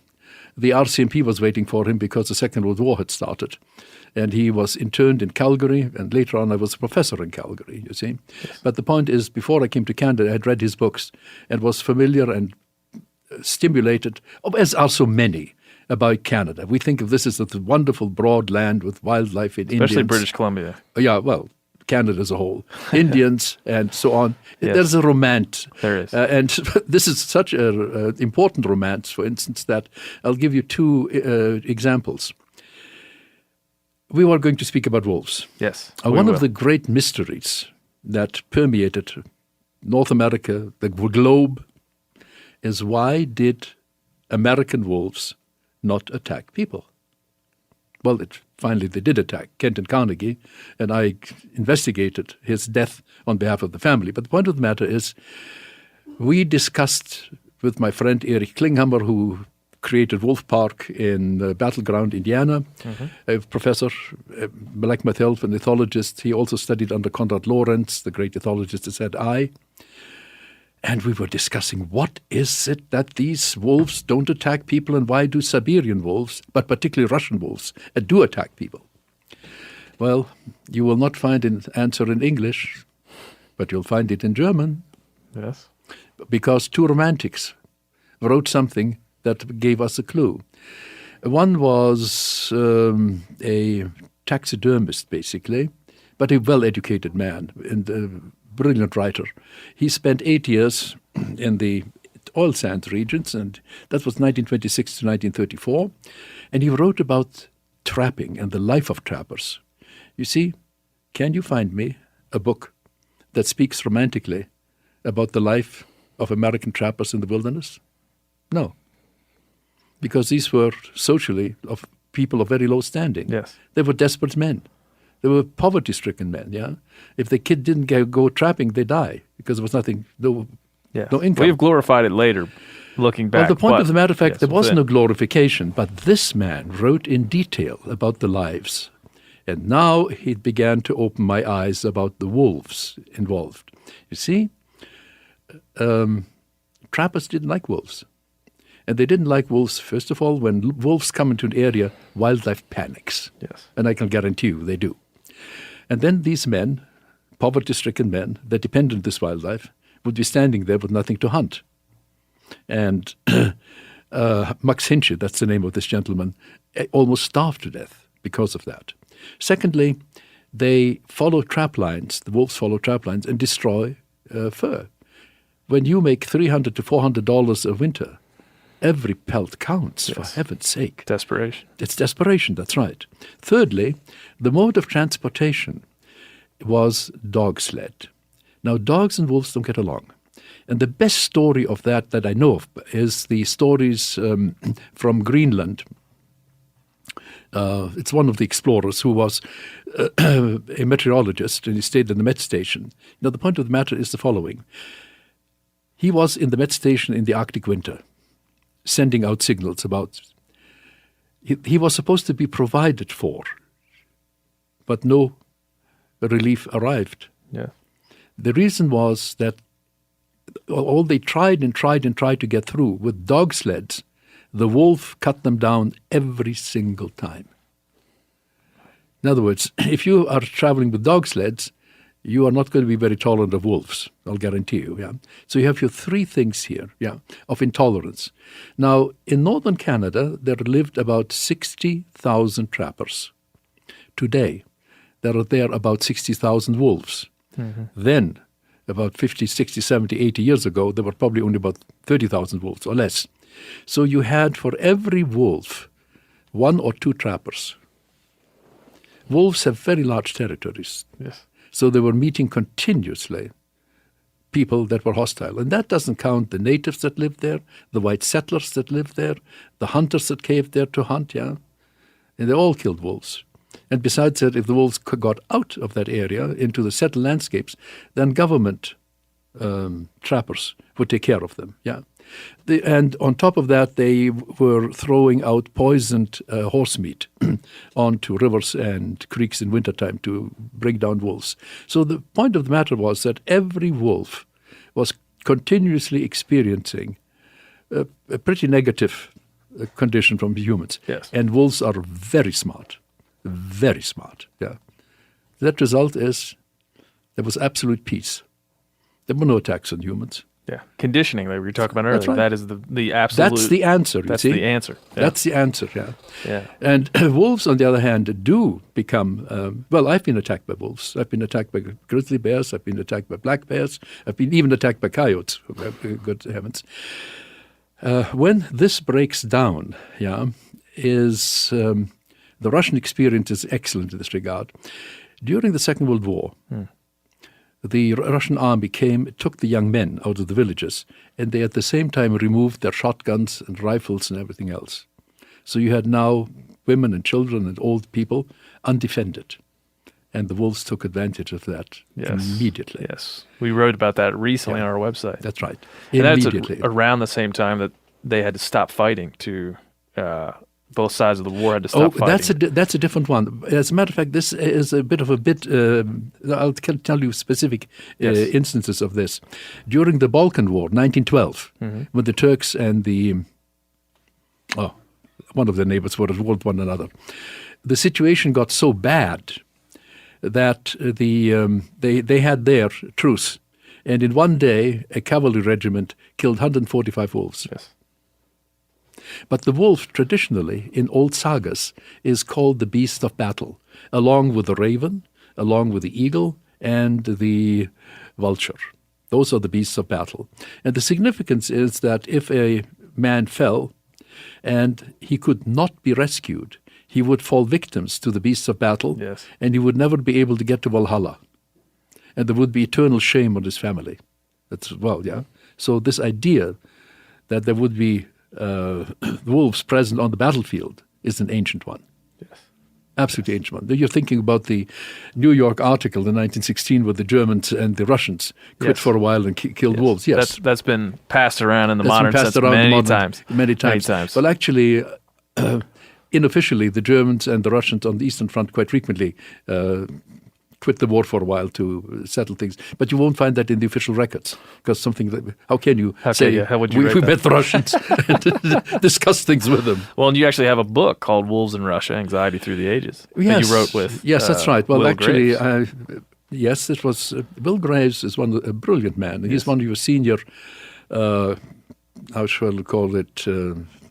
the RCMP was waiting for him because the Second World War had started. And he was interned in Calgary, and later on I was a professor in Calgary, you see. Yes. But the point is, before I came to Canada, I had read his books and was familiar and stimulated, as are so many, about Canada. We think of this as the wonderful broad land with wildlife in Indians. Especially British Columbia. Yeah, well, Canada as a whole, Indians and so on. Yes. There's a romance. There is. And this is such an important romance, for instance, that I'll give you two examples. We were going to speak about wolves. Yes. One of the great mysteries that permeated North America, the globe, is why did American wolves not attack people? Well, finally they did attack Kenton Carnegie, and I investigated his death on behalf of the family. But the point of the matter is, we discussed with my friend Erich Klinghammer, who created Wolf Park in Battleground, Indiana, a professor, like myself, an ethologist. He also studied under Konrad Lorenz, the great ethologist that said I. And we were discussing, what is it that these wolves don't attack people, and why do Siberian wolves, but particularly Russian wolves, do attack people? Well, you will not find an answer in English, but you'll find it in German. Yes. Because two romantics wrote something that gave us a clue. One was a taxidermist, basically, but a well-educated man and a brilliant writer. He spent 8 years in the oil sands regions, and that was 1926 to 1934. And he wrote about trapping and the life of trappers. You see, can you find me a book that speaks romantically about the life of American trappers in the wilderness? No. Because these were socially of people of very low standing. Yes. They were desperate men. They were poverty-stricken men, yeah? If the kid didn't go trapping, they die because there was nothing, no income. We've glorified it later, looking back. Well, the point of the matter of fact, yes, there was no glorification, but this man wrote in detail about the lives. And now he began to open my eyes about the wolves involved. You see, trappers didn't like wolves. And they didn't like wolves, first of all, when wolves come into an area, wildlife panics. Yes. And I can guarantee you they do. And then these men, poverty-stricken men that depend on this wildlife, would be standing there with nothing to hunt. And Max Hinche, that's the name of this gentleman, almost starved to death because of that. Secondly, they follow trap lines, the wolves follow trap lines and destroy fur. When you make $300 to $400 a winter, every pelt counts, for heaven's sake. Desperation. It's desperation, that's right. Thirdly, the mode of transportation was dog sled. Now, dogs and wolves don't get along. And the best story of that I know of is the stories from Greenland. It's one of the explorers who was a meteorologist, and he stayed in the Met Station. Now, the point of the matter is the following. He was in the Met Station in the Arctic winter, sending out signals about. He was supposed to be provided for, but no relief arrived. Yeah. The reason was that all they tried to get through with dog sleds, the wolf cut them down every single time. In other words, if you are traveling with dog sleds, you are not going to be very tolerant of wolves, I'll guarantee you. Yeah. So you have your three things here, of intolerance. Now, in northern Canada, there lived about 60,000 trappers. Today, there are about 60,000 wolves. Mm-hmm. Then, about 50, 60, 70, 80 years ago, there were probably only about 30,000 wolves or less. So you had for every wolf, 1 or 2 trappers. Wolves have very large territories. Yes. So they were meeting continuously people that were hostile. And that doesn't count the natives that lived there, the white settlers that lived there, the hunters that came there to hunt, And they all killed wolves. And besides that, if the wolves got out of that area into the settled landscapes, then government trappers would take care of them, and on top of that, they were throwing out poisoned horse meat onto rivers and creeks in wintertime to bring down wolves. So the point of the matter was that every wolf was continuously experiencing a pretty negative condition from the humans. Yes. And wolves are very smart. Very smart, That result is there was absolute peace. There were no attacks on humans. Yeah, conditioning that we were talking about earlier. That's right. That is the absolute. That's the answer, That's you see? the answer. Yeah. That's the answer, Yeah. And wolves, on the other hand, do become, I've been attacked by wolves. I've been attacked by grizzly bears. I've been attacked by black bears. I've been even attacked by coyotes, good heavens. When this breaks down, is... the Russian experience is excellent in this regard. During the Second World War, the Russian army took the young men out of the villages, and they at the same time removed their shotguns and rifles and everything else. So you had now women and children and old people undefended. And the wolves took advantage of that immediately. Yes. We wrote about that recently on our website. That's right. And Immediately. that's around the same time that they had to stop fighting to... both sides of the war had to stop fighting. That's a different one. As a matter of fact, this is a bit of I'll tell you specific instances of this. During the Balkan War, 1912, when the Turks and one of their neighbors were at war with one another, the situation got so bad that they had their truce. And in one day, a cavalry regiment killed 145 wolves. Yes. But the wolf, traditionally, in old sagas, is called the beast of battle, along with the raven, along with the eagle, and the vulture. Those are the beasts of battle. And the significance is that if a man fell and he could not be rescued, he would fall victims to the beasts of battle, and he would never be able to get to Valhalla. And there would be eternal shame on his family. So this idea that there would be wolves present on the battlefield is an ancient one. Yes. Absolutely ancient one. You're thinking about the New York article in 1916 where the Germans and the Russians quit for a while and killed wolves. Yes. That's been passed around in the modern sense many times. Many times. Well, actually, unofficially, the Germans and the Russians on the Eastern Front quite frequently quit the war for a while to settle things. But you won't find that in the official records, because how can you say we met the Russians and discuss things with them? Well, and you actually have a book called Wolves in Russia, Anxiety Through the Ages that you wrote with Yes, that's right. Well, Will actually, Graves. It was Will Graves is a brilliant man. He's one of your senior, how shall I call it,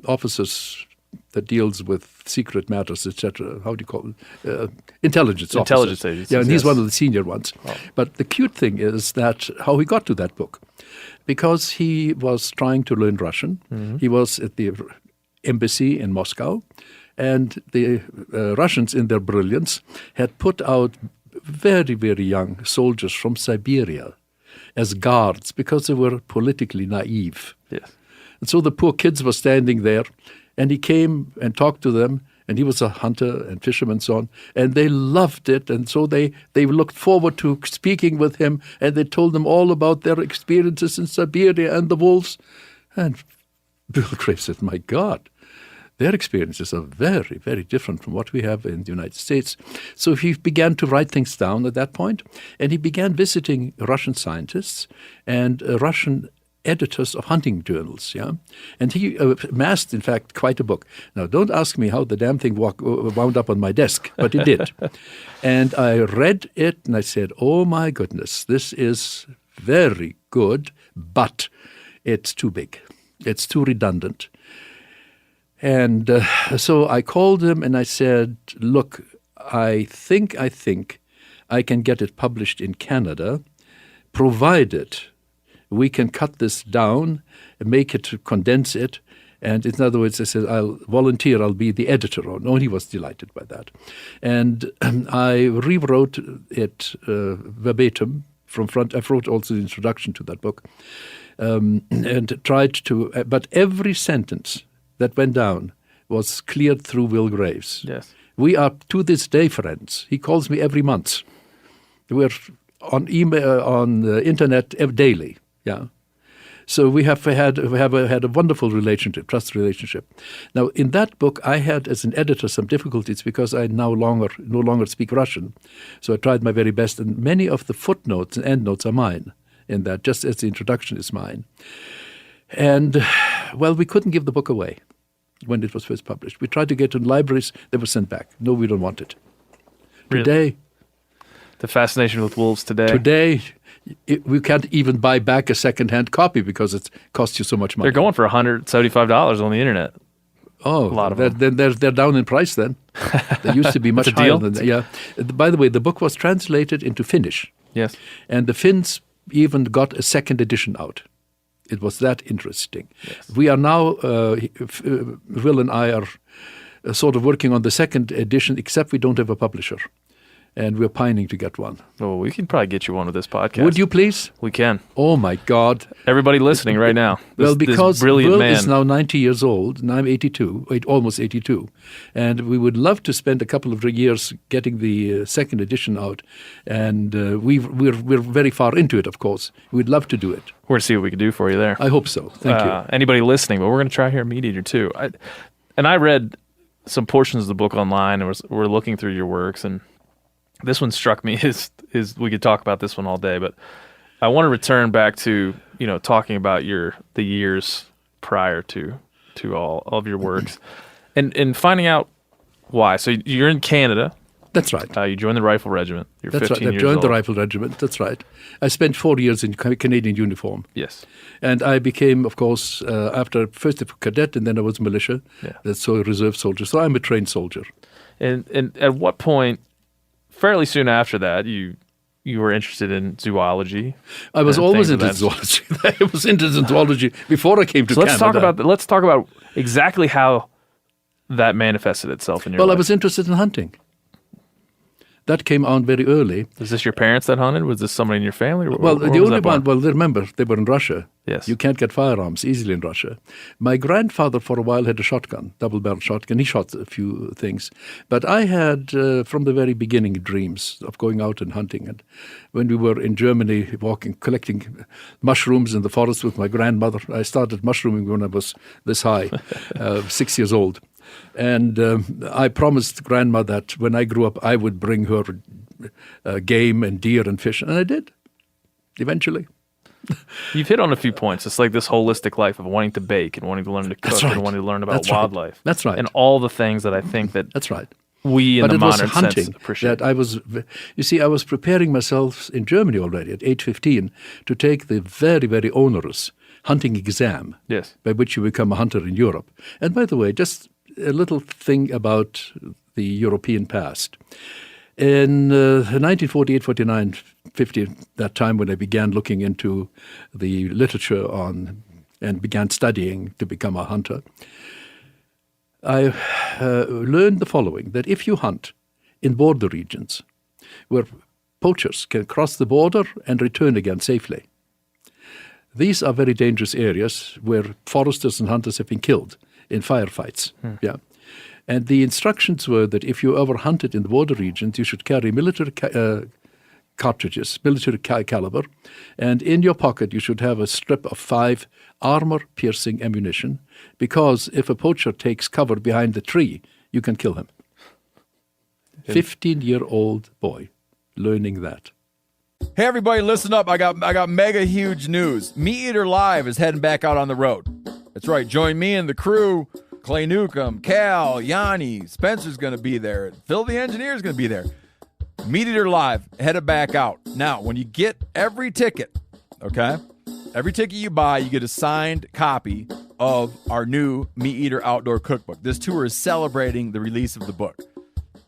officers that deals with secret matters, etc. How do you call it? Intelligence officer. Intelligence agencies, Yeah, and he's yes. one of the senior ones. Oh. But the cute thing is that how he got to that book, because he was trying to learn Russian. He was at the embassy in Moscow, and the Russians, in their brilliance, had put out very, very young soldiers from Siberia as guards because they were politically naive. Yes. And so the poor kids were standing there, and he came and talked to them, and he was a hunter and fisherman and so on, and they loved it, and so they looked forward to speaking with him, and they told him all about their experiences in Siberia and the wolves. And Bill Gray said, my God, their experiences are very, very different from what we have in the United States. So he began to write things down at that point, and he began visiting Russian scientists and Russian editors of hunting journals, yeah? And he amassed, in fact, quite a book. Now, don't ask me how the damn thing wound up on my desk, but it did. And I read it, and I said, oh, my goodness, this is very good, but it's too big. It's too redundant. And so I called him, and I said, look, I think I can get it published in Canada, provided we can cut this down, make it, condense it. And in other words, I said, I'll volunteer, I'll be the editor. Oh, he was delighted by that. And I rewrote it verbatim from front. I wrote also the introduction to that book and tried to, but every sentence that went down was cleared through Will Graves. Yes. We are to this day friends. He calls me every month. We're on email, on the internet daily. Yeah, so we have had a wonderful relationship, trust relationship. Now, in that book, I had as an editor some difficulties because I no longer speak Russian. So I tried my very best, and many of the footnotes and endnotes are mine in that, just as the introduction is mine. And well, we couldn't give the book away when it was first published. We tried to get it in libraries; they were sent back. No, we don't want it. Really? Today, The fascination with wolves today. We can't even buy back a second-hand copy because it costs you so much money. They're going for $175 on the internet. Oh, a lot of them. Then they're down in price then. They used to be much That's a higher deal? than that. Yeah. By the way, the book was translated into Finnish, Yes. and the Finns even got a second edition out. It was that interesting. Yes. We are now, Will and I are sort of working on the second edition, except we don't have a publisher. And we're pining to get one. Well, we can probably get you one with this podcast. Would you please? We can. Oh, my God. Everybody listening right now. Well, this because brilliant Will man. is now 90 years old, and I'm 82, almost 82. And we would love to spend a couple of years getting the second edition out. And we're very far into it, of course. We'd love to do it. We're going to see what we can do for you there. I hope so. Thank you. Anybody listening, but we're going to try here at Meat Eater too. I read some portions of the book online, and we're looking through your works, and this one struck me is we could talk about this one all day, but I want to return back to, talking about the years prior to all of your works and finding out why. So you're in Canada. That's right. You joined the Rifle Regiment. You're That's 15 right. I years joined old. the Rifle Regiment. That's right. I spent 4 years in Canadian uniform. Yes. And I became, of course, after first a cadet, and then I was militia. Yeah. That's so a reserve soldier. So I'm a trained soldier. And at what point, fairly soon after that, you were interested in zoology? I was and always things of into that zoology. I was into zoology before I came to So Canada. let's talk about exactly how that manifested itself in your Well, life. I was interested in hunting. That came on very early. Was this your parents that hunted? Was this somebody in your family? Well, the only one, remember, they were in Russia. Yes. You can't get firearms easily in Russia. My grandfather, for a while, had a shotgun, double-barrel shotgun. He shot a few things. But I had, from the very beginning, dreams of going out and hunting. And when we were in Germany, collecting mushrooms in the forest with my grandmother, I started mushrooming when I was this high, 6 years old. And I promised Grandma that when I grew up, I would bring her game and deer and fish. And I did, eventually. You've hit on a few points. It's like this holistic life of wanting to bake and wanting to learn to cook That's right. and wanting to learn about That's right. wildlife. That's right. And all the things that I think that That's right. we in But the it was modern hunting sense appreciate. that I was, you see, I was preparing myself in Germany already at age 15 to take the very, very onerous hunting exam Yes. by which you become a hunter in Europe. And by the way, just a little thing about the European past. In 1948, 49, 50, that time when I began looking into the literature on and began studying to become a hunter, I learned the following, that if you hunt in border regions where poachers can cross the border and return again safely, these are very dangerous areas where foresters and hunters have been killed in firefights. Yeah. And the instructions were that if you ever hunted in the border regions, you should carry military cartridges, military caliber, and in your pocket you should have a strip of 5 armor-piercing ammunition, because if a poacher takes cover behind the tree, you can kill him. 15-year-old boy learning that. Hey everybody, listen up. I got mega huge news. Meat Eater Live is heading back out on the road. That's right. Join me and the crew. Clay Newcomb, Cal, Yanni, Spencer's going to be there. Phil the engineer's going to be there. Meat Eater Live headed back out. Now, when you get every ticket, okay, every ticket you buy, you get a signed copy of our new Meat Eater Outdoor Cookbook. This tour is celebrating the release of the book.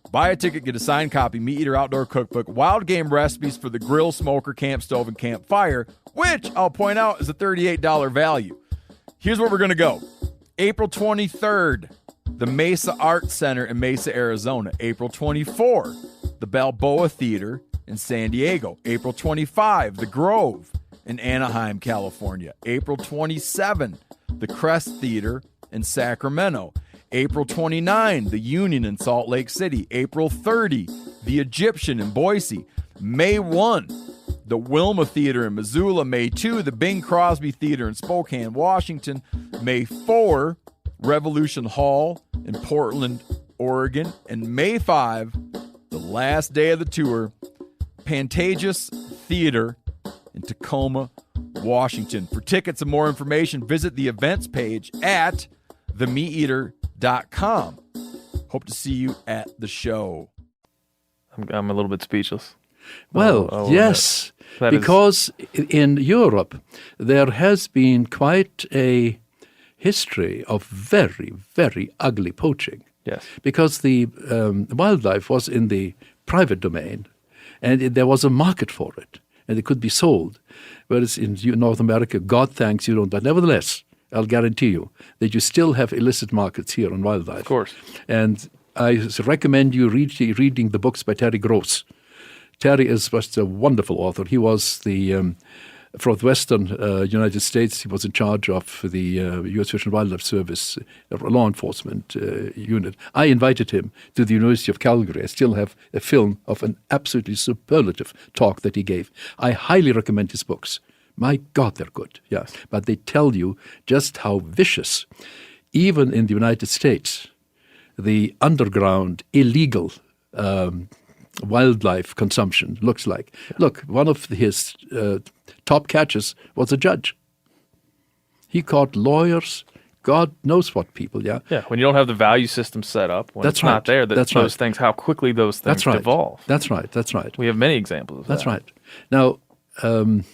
Buy a ticket, get a signed copy, Meat Eater Outdoor Cookbook, wild game recipes for the grill, smoker, camp stove, and campfire, which I'll point out is a $38 value. Here's where we're going to go. April 23rd, the Mesa Arts Center in Mesa, Arizona. April 24, the Balboa Theater in San Diego. April 25, the Grove in Anaheim, California. April 27, the Crest Theater in Sacramento. April 29, the Union in Salt Lake City. April 30, the Egyptian in Boise. May 1, the Wilma Theater in Missoula. May 2, the Bing Crosby Theater in Spokane, Washington. May 4, Revolution Hall in Portland, Oregon. And May 5, the last day of the tour, Pantages Theater in Tacoma, Washington. For tickets and more information, visit the events page at themeateater.com. Hope to see you at the show. I'm a little bit speechless. Well, yes, because in Europe there has been quite a history of very, very ugly poaching. Yes. Because the wildlife was in the private domain, and there was a market for it, and it could be sold. Whereas in North America, God thanks you don't. But nevertheless, I'll guarantee you that you still have illicit markets here on wildlife. Of course. And I recommend you reading the books by Terry Gross. Terry was a wonderful author. He was the from the Western United States. He was in charge of the U.S. Fish and Wildlife Service law enforcement unit. I invited him to the University of Calgary. I still have a film of an absolutely superlative talk that he gave. I highly recommend his books. My God, they're good. Yeah, but they tell you just how vicious, even in the United States, the underground illegal wildlife consumption looks like. Look, one of his top catches was a judge. He caught lawyers, God knows what people, yeah. Yeah, when you don't have the value system set up, when That's it's right. not there, That's those right. things, how quickly those things That's right. devolve. That's right. We have many examples of That's that. right. Now, I'm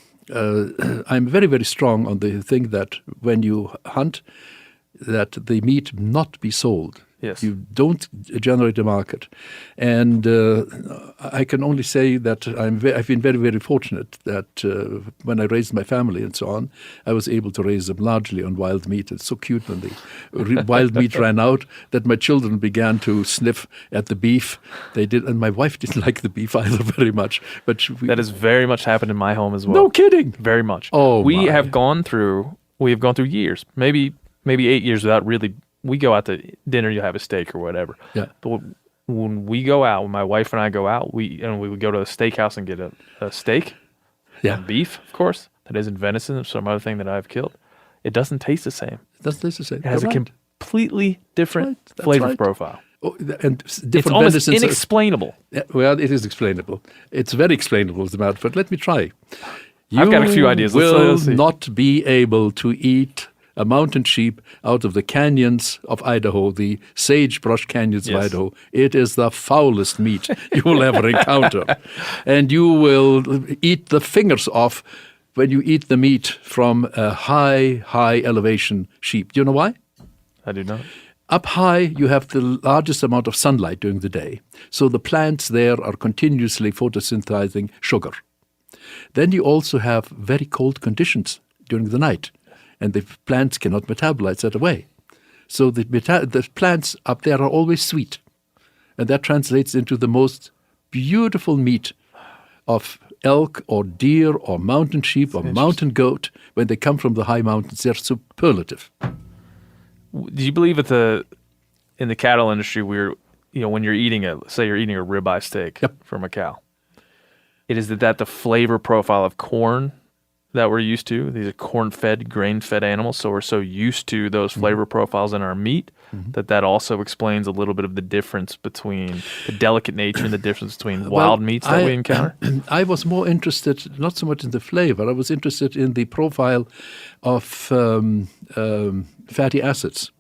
very, very strong on the thing that when you hunt, that the meat not be sold. Yes. You don't generate a market. And I can only say that I've been very, very fortunate that when I raised my family and so on, I was able to raise them largely on wild meat. It's so cute when the wild meat ran out that my children began to sniff at the beef. They did, and my wife didn't like the beef either very much. But That has very much happened in my home as well. No kidding. Very much. Oh, we my. have gone through years, maybe 8 years without really. We go out to dinner, you have a steak or whatever. Yeah. But when we go out, when my wife and I go out, we would go to a steakhouse and get a steak, Yeah. beef, of course, that isn't venison or some other thing that I've killed. It doesn't taste the same. That's to say. It has a You're right. completely different That's flavor right. profile. Oh, and different It's almost venison. inexplainable. Well, it is explainable. It's very explainable, as a matter of fact. Let me try. I've got a few ideas. You Let's will see. not be able to eat a mountain sheep out of the canyons of Idaho, the sagebrush canyons of Yes. Idaho. It is the foulest meat you will ever encounter. And you will eat the fingers off when you eat the meat from a high elevation sheep. Do you know why? I do not. Up high, you have the largest amount of sunlight during the day. So the plants there are continuously photosynthesizing sugar. Then you also have very cold conditions during the night, and the plants cannot metabolize that away. So the plants up there are always sweet. And that translates into the most beautiful meat of elk or deer or mountain sheep or mountain goat. When they come from the high mountains, they're superlative. Do you believe in the cattle industry, when you're eating say you're eating a ribeye steak from a cow, it is that the flavor profile of corn that we're used to? These are corn-fed, grain-fed animals, so we're so used to those flavor profiles in our meat that also explains a little bit of the difference between the delicate nature and the difference between wild meats that we encounter? I was more interested, not so much in the flavor, I was interested in the profile of fatty acids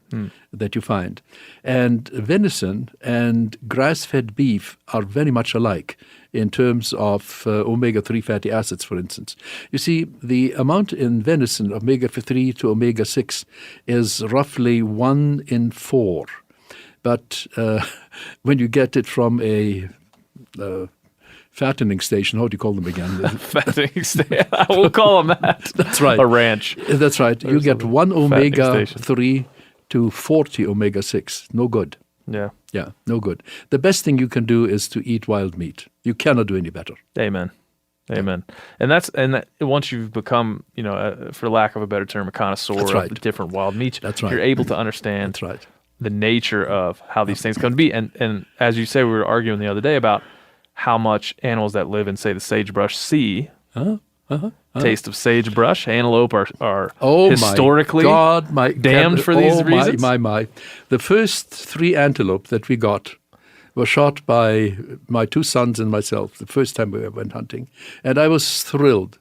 that you find. And venison and grass-fed beef are very much alike in terms of omega-3 fatty acids, for instance. You see, the amount in venison of omega-3 to omega-6 is roughly 1 in 4. But when you get it from a fattening station, how do you call them again? Fattening station. We'll call them that. That's right. A ranch. That's right. You get 1 omega-3 to 40 omega-6. No good. Yeah. Yeah, no good. The best thing you can do is to eat wild meat. You cannot do any better. Amen. Amen. And once you've become, for lack of a better term, a connoisseur of the different wild meats, you're able to understand the nature of how these things come to be. And as you say, we were arguing the other day about how much animals that live in, say, the sagebrush sea taste of sagebrush. Antelope are historically damned for these reasons. My. The first 3 antelope that we got were shot by my 2 sons and myself the first time we went hunting. And I was thrilled.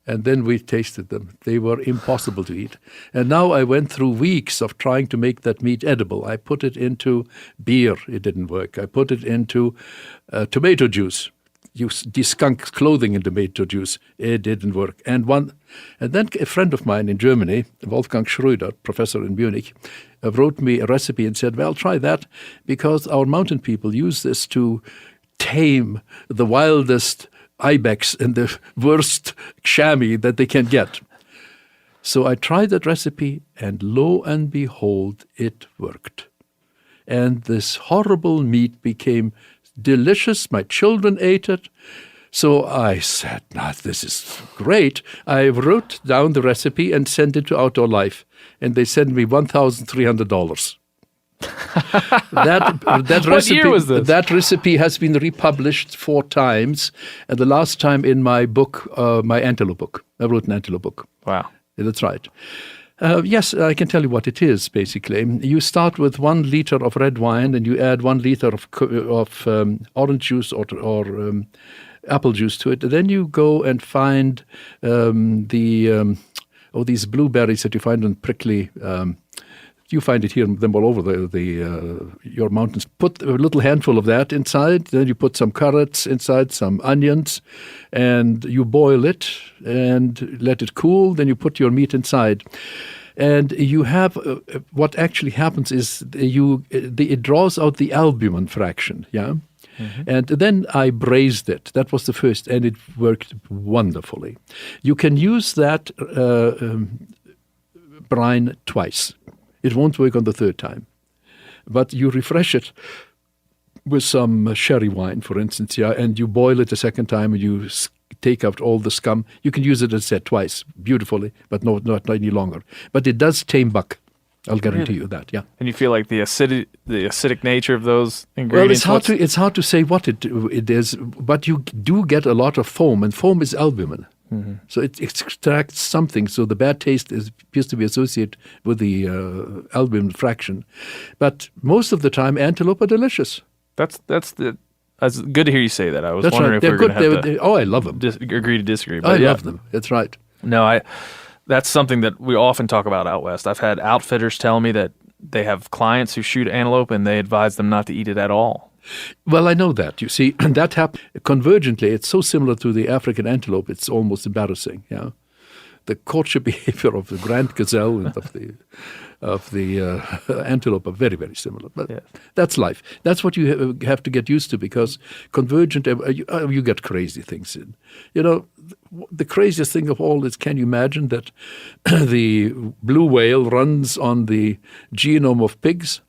And then we tasted them. They were impossible to eat. And now I went through weeks of trying to make that meat edible. I put it into beer. It didn't work. I put it into tomato juice. You de-skunk clothing in tomato juice. It didn't work. And then a friend of mine in Germany, Wolfgang Schröder, professor in Munich, wrote me a recipe and said, well, try that because our mountain people use this to tame the wildest ibex and the worst chamois that they can get. So I tried that recipe, and lo and behold, it worked. And this horrible meat became delicious. My children ate it. So I said, this is great. I wrote down the recipe and sent it to Outdoor Life, and they sent me $1,300. That What year was this? That recipe has been republished 4 times, and the last time in my book, my antelope book. I wrote an antelope book. Wow. That's right. Yes, I can tell you what it is, basically. You start with 1 liter of red wine, and you add 1 liter of orange juice or apple juice to it. Then you go and find these blueberries that you find on prickly. You find it here, them all over your mountains. Put a little handful of that inside. Then you put some carrots inside, some onions, and you boil it and let it cool. Then you put your meat inside. And you have what actually happens is it draws out the albumin fraction, yeah? Mm-hmm. And then I braised it. That was the first, and it worked wonderfully. You can use that brine twice. It won't work on the 3rd time. But you refresh it with some sherry wine, for instance, yeah, and you boil it a 2nd time, and you take out all the scum. You can use it, as I said, twice, beautifully, but not any longer. But it does tame buck. I'll guarantee you that, yeah. And you feel like the acidic nature of those ingredients? Well, it's hard to say what it is, but you do get a lot of foam, and foam is albumin. Mm-hmm. So it extracts something. So the bad taste appears to be associated with the albumin fraction. But most of the time, antelope are delicious. That's good to hear you say that. I was wondering if we were going to have to I love them. Agree to disagree. But I love them. That's right. No, that's something that we often talk about out west. I've had outfitters tell me that they have clients who shoot antelope, and they advise them not to eat it at all. Well, I know that. You see, that happens convergently. It's so similar to the African antelope, it's almost embarrassing. Yeah, the courtship behavior of the grand gazelle and of the antelope are very, very similar. But that's life. That's what you have to get used to, because convergent, you get crazy things in. The craziest thing of all is, can you imagine that the blue whale runs on the genome of pigs?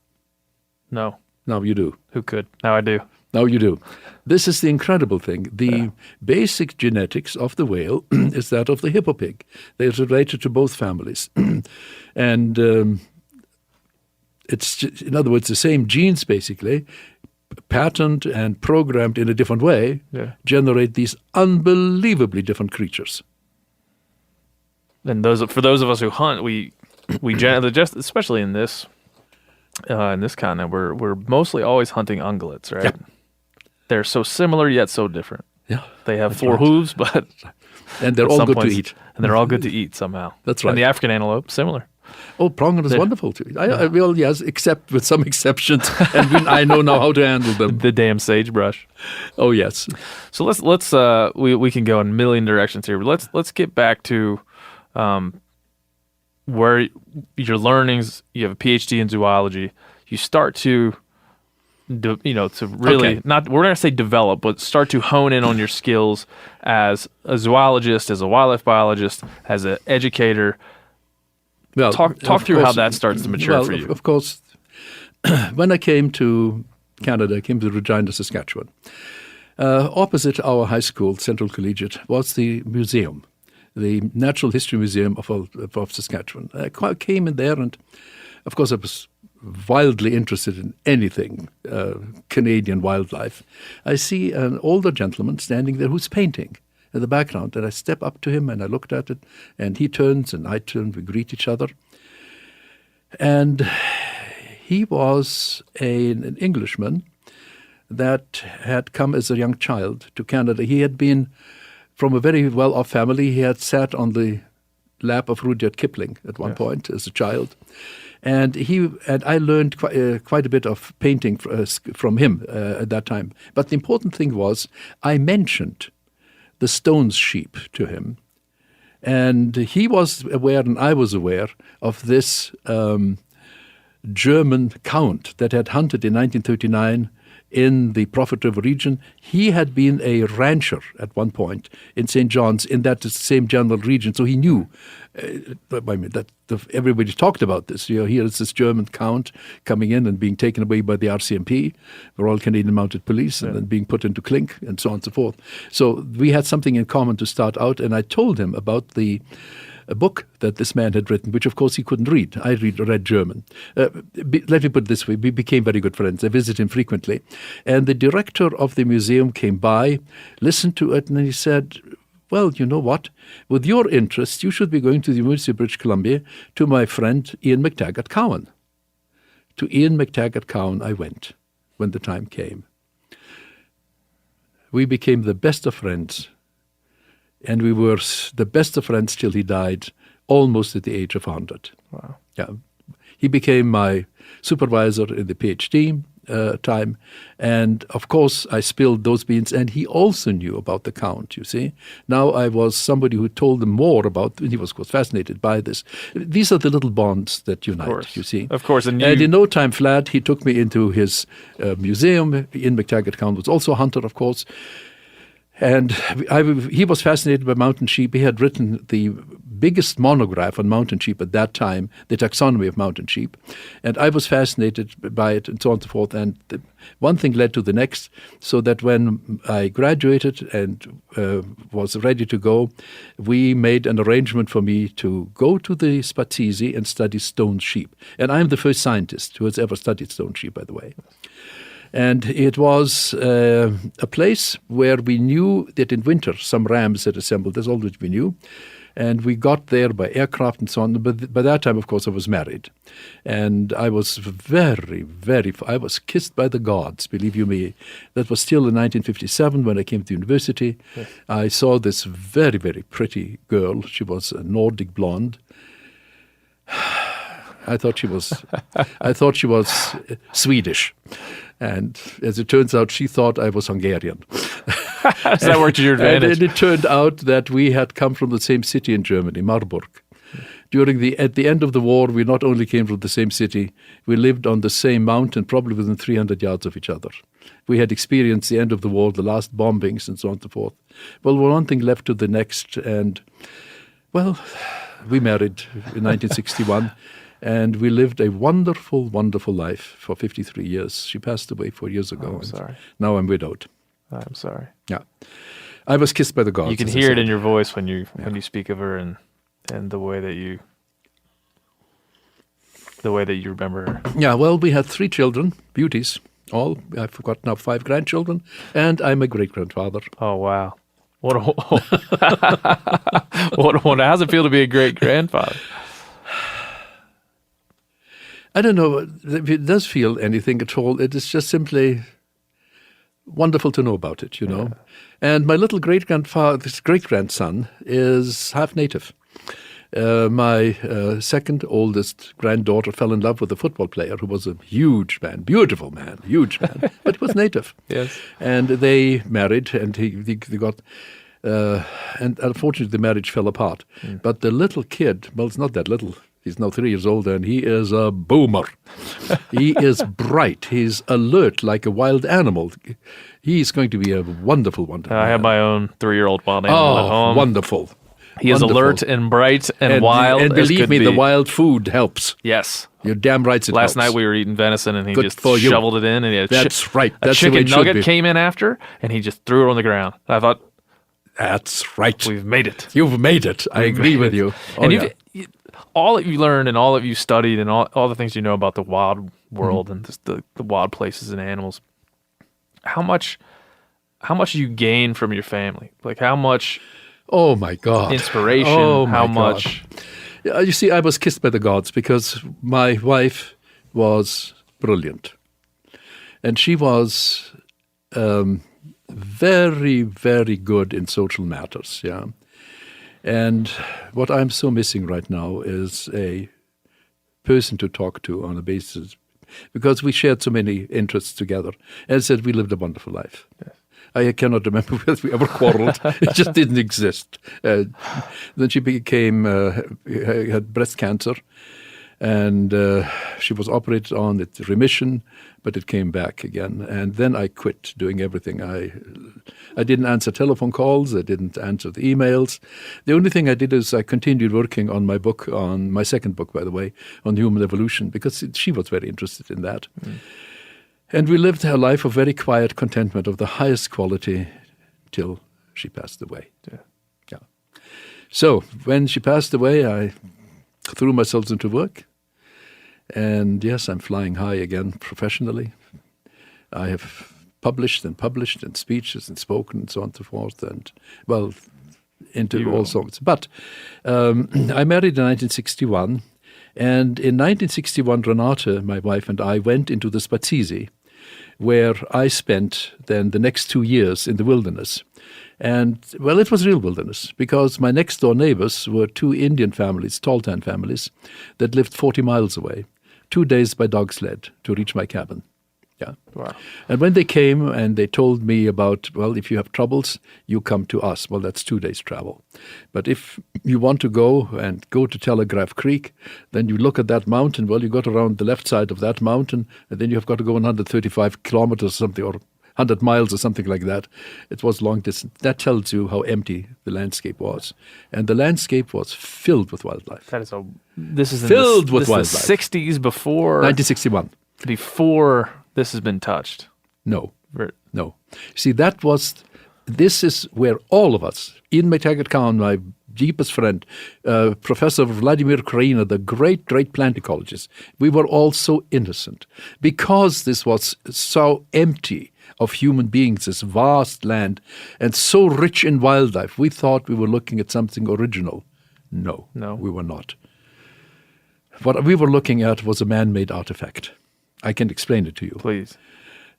No. Now you do. Who could? Now I do. Now you do. This is the incredible thing. The basic genetics of the whale is that of the hippo pig. They're related to both families. And it's, in other words, the same genes, basically, patterned and programmed in a different way, generate these unbelievably different creatures. And for those of us who hunt, we generally, just especially in this continent, we're mostly always hunting ungulates, right? Yeah. They're so similar yet so different. Yeah, they have four hooves, but and they're all good to eat. And they're all good to eat somehow. That's right. And the African antelope, similar. Oh, pronghorn is wonderful to eat. Well, yes, except with some exceptions, and I know now how to handle them. The damn sagebrush. Oh yes. So let's we can go in a million directions here, but let's get back to where your learnings. You have a PhD in zoology. You start to really not, we're not going to say develop, but start to hone in on your skills as a zoologist, as a wildlife biologist, as an educator. Well, talk through how that starts to mature for you. Of course, when I came to Canada, I came to Regina, Saskatchewan. Opposite our high school, Central Collegiate, was the museum, the Natural History Museum of Saskatchewan. I came in there, and of course I was wildly interested in anything Canadian wildlife. I see an older gentleman standing there who's painting in the background, and I step up to him and I looked at it, and he turns and I turn, we greet each other. And he was an Englishman that had come as a young child to Canada. He had been from a very well-off family. He had sat on the lap of Rudyard Kipling at one point as a child. And I learned quite a bit of painting from him at that time. But the important thing was, I mentioned the Stones sheep to him. And he was aware, and I was aware, of this German count that had hunted in 1939 in the Prophet River region. He had been a rancher at one point in St. John's in that same general region, so he knew. Everybody talked about this. Here is this German count coming in and being taken away by the RCMP, the Royal Canadian Mounted Police, and then being put into clink and so on and so forth. So we had something in common to start out, and I told him about a book that this man had written, which of course he couldn't read. I read German. Let me put it this way, we became very good friends. I visit him frequently. And the director of the museum came by, listened to it, and he said, well, you know what? With your interest, you should be going to the University of British Columbia to my friend Ian McTaggart Cowan. To Ian McTaggart Cowan I went when the time came. We became the best of friends. And we were the best of friends till he died, almost at the age of 100. Wow. Yeah. He became my supervisor in the PhD time. And, of course, I spilled those beans. And he also knew about the count, you see. Now I was somebody who told him more about, he was, of course, fascinated by this. These are the little bonds that unite, you see. Of course. And in no time flat, he took me into his museum. Ian McTaggart Cowan was also a hunter, of course. And he was fascinated by mountain sheep. He had written the biggest monograph on mountain sheep at that time, the taxonomy of mountain sheep. And I was fascinated by it and so on and so forth. And one thing led to the next, so that when I graduated and was ready to go, we made an arrangement for me to go to the Spazisi and study stone sheep. And I'm the first scientist who has ever studied stone sheep, by the way. And it was a place where we knew that in winter some rams had assembled. That's all that we knew. And we got there by aircraft and so on. But by that time, of course, I was married. And I was I was kissed by the gods, believe you me. That was still in 1957 when I came to university. Yes. I saw this very, very pretty girl. She was a Nordic blonde. I thought she was Swedish. And as it turns out, she thought I was Hungarian. So that worked to your advantage. And it turned out that we had come from the same city in Germany, Marburg. At the end of the war, we not only came from the same city, we lived on the same mountain, probably within 300 yards of each other. We had experienced the end of the war, the last bombings, and so on and so forth. Well, one thing led to the next, and, well, we married in 1961, and we lived a wonderful, wonderful life for 53 years. She passed away 4 years ago. I'm sorry. Now I'm widowed. I'm sorry. Yeah. I was kissed by the gods. You can hear it in your voice when you speak of her and the way that you remember her. Yeah, well, we had 3 children, beauties, all. I've forgotten now 5 grandchildren, and I'm a great-grandfather. Oh, wow. What a wonder. How does it feel to be a great-grandfather? I don't know if it does feel anything at all. It is just simply wonderful to know about it, you know. Yeah. And my little great-grandson is half native. My second oldest granddaughter fell in love with a football player who was a huge man, beautiful man, huge man, but he was native. Yes. And they married, and they got, and unfortunately the marriage fell apart. But the little kid, well, it's not that little. He's now 3 years older, and he is a boomer. He is bright. He's alert like a wild animal. He's going to be a wonderful, wonderful I have my own 3-year-old wild animal at home. Wonderful. He is alert and bright and wild. And believe me, the wild food helps. Yes. You're damn right it helps. Last night we were eating venison, and he Good just for you. shoveled it in. And That's right. A That's the way chicken it should nugget be. came in after, and he just threw it on the ground. I thought, that's right. we've made it. You've made it. I agree with you. Oh, And all that you learned and all that you studied and all the things you know about the wild world and just the wild places and animals, how much do you gain from your family? Like how much oh my God. Inspiration, oh how my much God. You see, I was kissed by the gods because my wife was brilliant. And she was very, very good in social matters, yeah. And what I'm so missing right now is a person to talk to on a basis, because we shared so many interests together. As I said, we lived a wonderful life. Yes. I cannot remember whether we ever quarreled. It just didn't exist. Then she had breast cancer, and she was operated on, it remission, but it came back again. And then I quit doing everything. I didn't answer telephone calls. I didn't answer the emails. The only thing I did is I continued working on my book, on my second book, by the way, on human evolution, because she was very interested in that. And we lived a life of very quiet contentment of the highest quality till she passed away. Yeah. So when she passed away, I threw myself into work. And yes, I'm flying high again professionally. I have published and speeches and spoken and so on and so forth, and well, into all sorts. But I married in 1961, and in 1961, Renate, my wife, and I went into the Spazizi, where I spent then the next 2 years in the wilderness. And, well, it was real wilderness, because my next-door neighbors were 2 Indian families, Toltan families, that lived 40 miles away, 2 days by dog sled to reach my cabin. Yeah. Wow. And when they came and they told me about, well, if you have troubles, you come to us. Well, that's 2 days' travel. But if you want to go to Telegraph Creek, then you look at that mountain. Well, you got around the left side of that mountain, and then you have got to go 135 kilometers or something, or 100 miles or something like that. It was long distance. That tells you how empty the landscape was. And the landscape was filled with wildlife. This is filled with wildlife. The 60s before 1961. Before this has been touched. No. See, this is where all of us, Ian McTaggart Cowan, my deepest friend, Professor Vladimir Kraina, the great plant ecologist, we were all so innocent because this was so empty of human beings, this vast land, and so rich in wildlife. We thought we were looking at something original. No, we were not. What we were looking at was a man-made artifact. I can explain it to you. Please.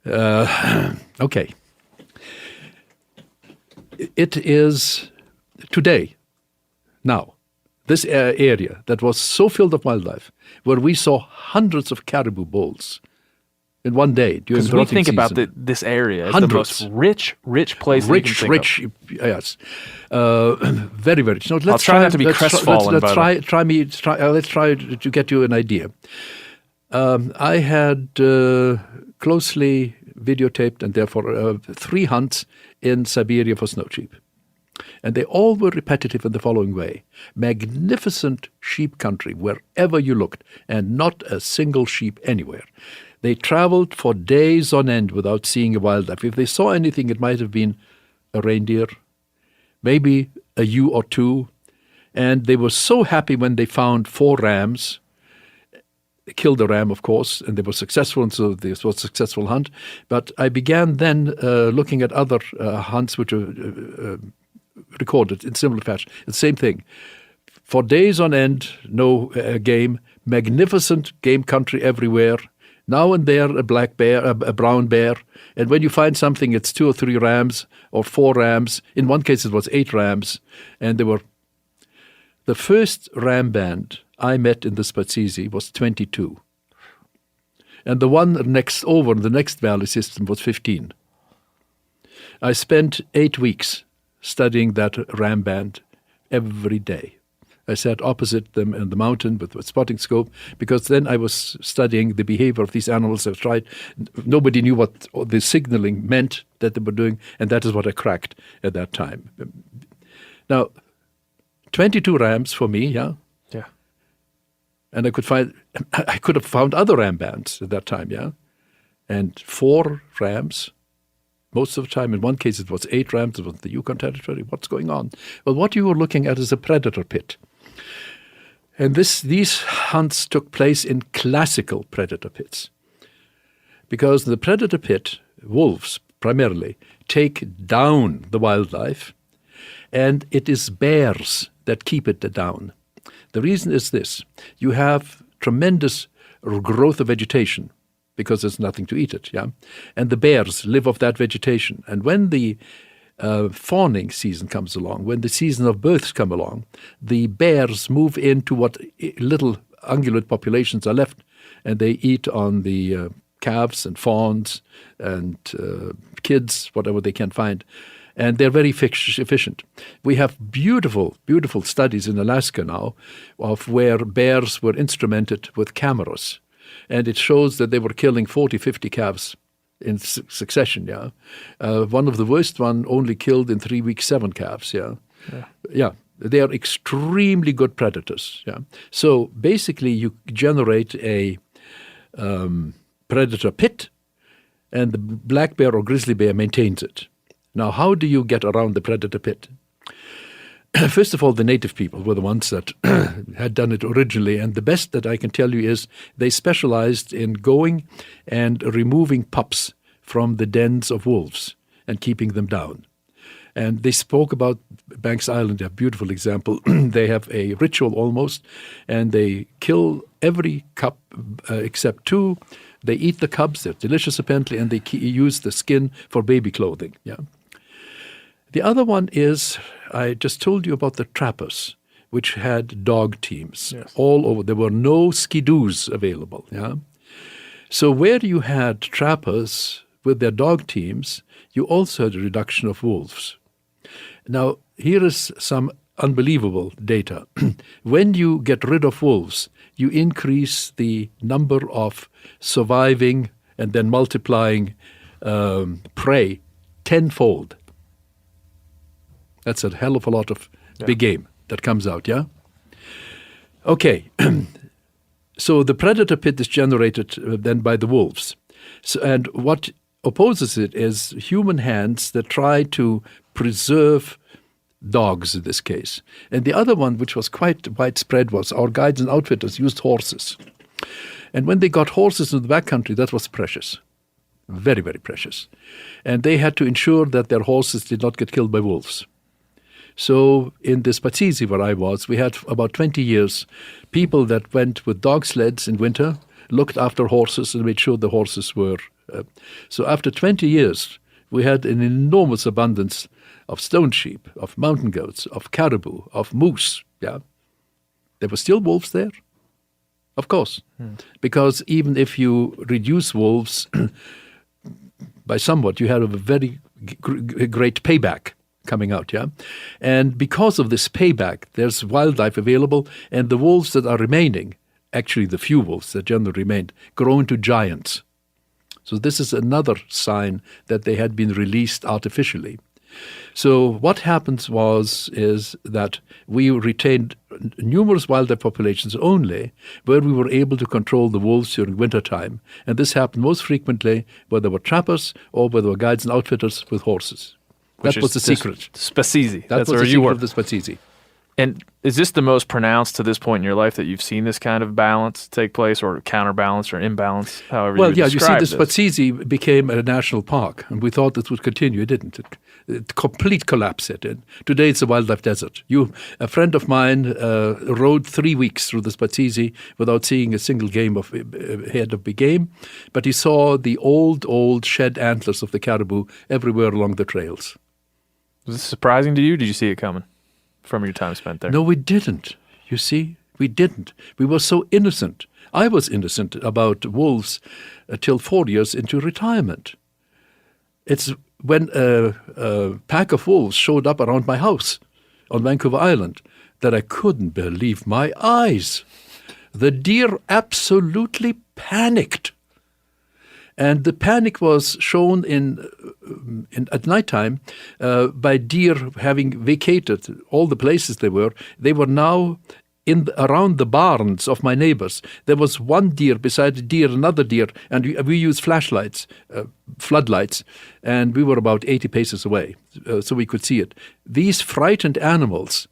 Okay. It is today, now, this area that was so filled of wildlife, where we saw hundreds of caribou bulls in one day during Because the we rutting think about season. this area as Hundreds. the most rich place. that you can think of. Yes, very, very rich. Now, let's try not to be crestfallen by let's try to get you an idea. I had closely videotaped and therefore 3 hunts in Siberia for snow sheep. And they all were repetitive in the following way. Magnificent sheep country wherever you looked, and not a single sheep anywhere. They traveled for days on end without seeing a wildlife. If they saw anything, it might have been a reindeer, maybe a ewe or two. And they were so happy when they found 4 rams. They killed a ram, of course, and they were successful, and so this was a successful hunt. But I began then looking at other hunts which were recorded in similar fashion. The same thing. For days on end, no game, magnificent game country everywhere. Now and there, a black bear, a brown bear. And when you find something, it's 2 or 3 rams or 4 rams. In one case, it was 8 rams. And they were... The first ram band I met in the Spazizi was 22. And the one next over in the next valley system was 15. I spent 8 weeks studying that ram band every day. I sat opposite them in the mountain with a spotting scope, because then I was studying the behavior of these animals. I tried. Nobody knew what the signaling meant that they were doing, and that is what I cracked at that time. Now, 22 rams for me, yeah? Yeah. And I could have found other ram bands at that time, yeah? And 4 rams, most of the time. In one case, it was 8 rams. It was the Yukon Territory. What's going on? Well, what you were looking at is a predator pit. And these hunts took place in classical predator pits. Because in the predator pit, wolves primarily take down the wildlife, and it is bears that keep it down. The reason is this. You have tremendous growth of vegetation, because there's nothing to eat it, yeah? And the bears live off that vegetation. And when the fawning season comes along, when the season of births come along, the bears move into what little ungulate populations are left, and they eat on the calves and fawns and kids, whatever they can find. And they're very efficient. We have beautiful, beautiful studies in Alaska now of where bears were instrumented with cameras. And it shows that they were killing 40, 50 calves in succession, yeah. One of the worst one only killed in 3 weeks 7 calves, yeah. Yeah. They are extremely good predators, yeah. So basically you generate a predator pit, and the black bear or grizzly bear maintains it. Now, how do you get around the predator pit? First of all, the native people were the ones that had done it originally, and the best that I can tell you is they specialized in going and removing pups from the dens of wolves and keeping them down. And they spoke about Banks Island, a beautiful example. They have a ritual almost, and they kill every cub except 2. They eat the cubs, they're delicious apparently, and they use the skin for baby clothing, yeah. The other one is, I just told you about the trappers, which had dog teams all over. There were no skidoos available. Yeah, so where you had trappers with their dog teams, you also had a reduction of wolves. Now, here is some unbelievable data. When you get rid of wolves, you increase the number of surviving and then multiplying prey tenfold. That's a hell of a lot of big game that comes out, yeah? Okay, so the predator pit is generated then by the wolves. So, and what opposes it is human hands that try to preserve dogs in this case. And the other one, which was quite widespread, was our guides and outfitters used horses. And when they got horses in the backcountry, that was precious. Very, very precious. And they had to ensure that their horses did not get killed by wolves. So in the Spazizi where I was, we had about 20 years people that went with dog sleds in winter, looked after horses and made sure the horses were. So after 20 years, we had an enormous abundance of stone sheep, of mountain goats, of caribou, of moose. Yeah, there were still wolves there, Of course. Because even if you reduce wolves by somewhat, you have a very great payback coming out, yeah? And because of this payback, there's wildlife available, and the wolves that are remaining, actually the few wolves that generally remained, grow into giants. So this is another sign that they had been released artificially. So what happens is that we retained numerous wildlife populations only where we were able to control the wolves during wintertime. And this happened most frequently where there were trappers or where there were guides and outfitters with horses. That was the secret. Spazisi. That's where the you secret were. of the Spazisi. And is this the most pronounced to this point in your life that you've seen this kind of balance take place, or counterbalance or imbalance, however Well, you would yeah, you see, describe the this? Spazisi became a national park, and we thought it would continue. It didn't. It complete collapse set in. Today it's a wildlife desert. A friend of mine rode 3 weeks through the Spazisi without seeing a single head of big game, but he saw the old shed antlers of the caribou everywhere along the trails. Was this surprising to you? Did you see it coming from your time spent there? No, we didn't. You see, we didn't. We were so innocent. I was innocent about wolves till 4 years into retirement. It's when a pack of wolves showed up around my house on Vancouver Island that I couldn't believe my eyes. The deer absolutely panicked. And the panic was shown at nighttime by deer having vacated all the places they were. They were now around the barns of my neighbors. There was one deer beside a deer, another deer, and we used flashlights, floodlights, and we were about 80 paces away, so we could see it. These frightened animals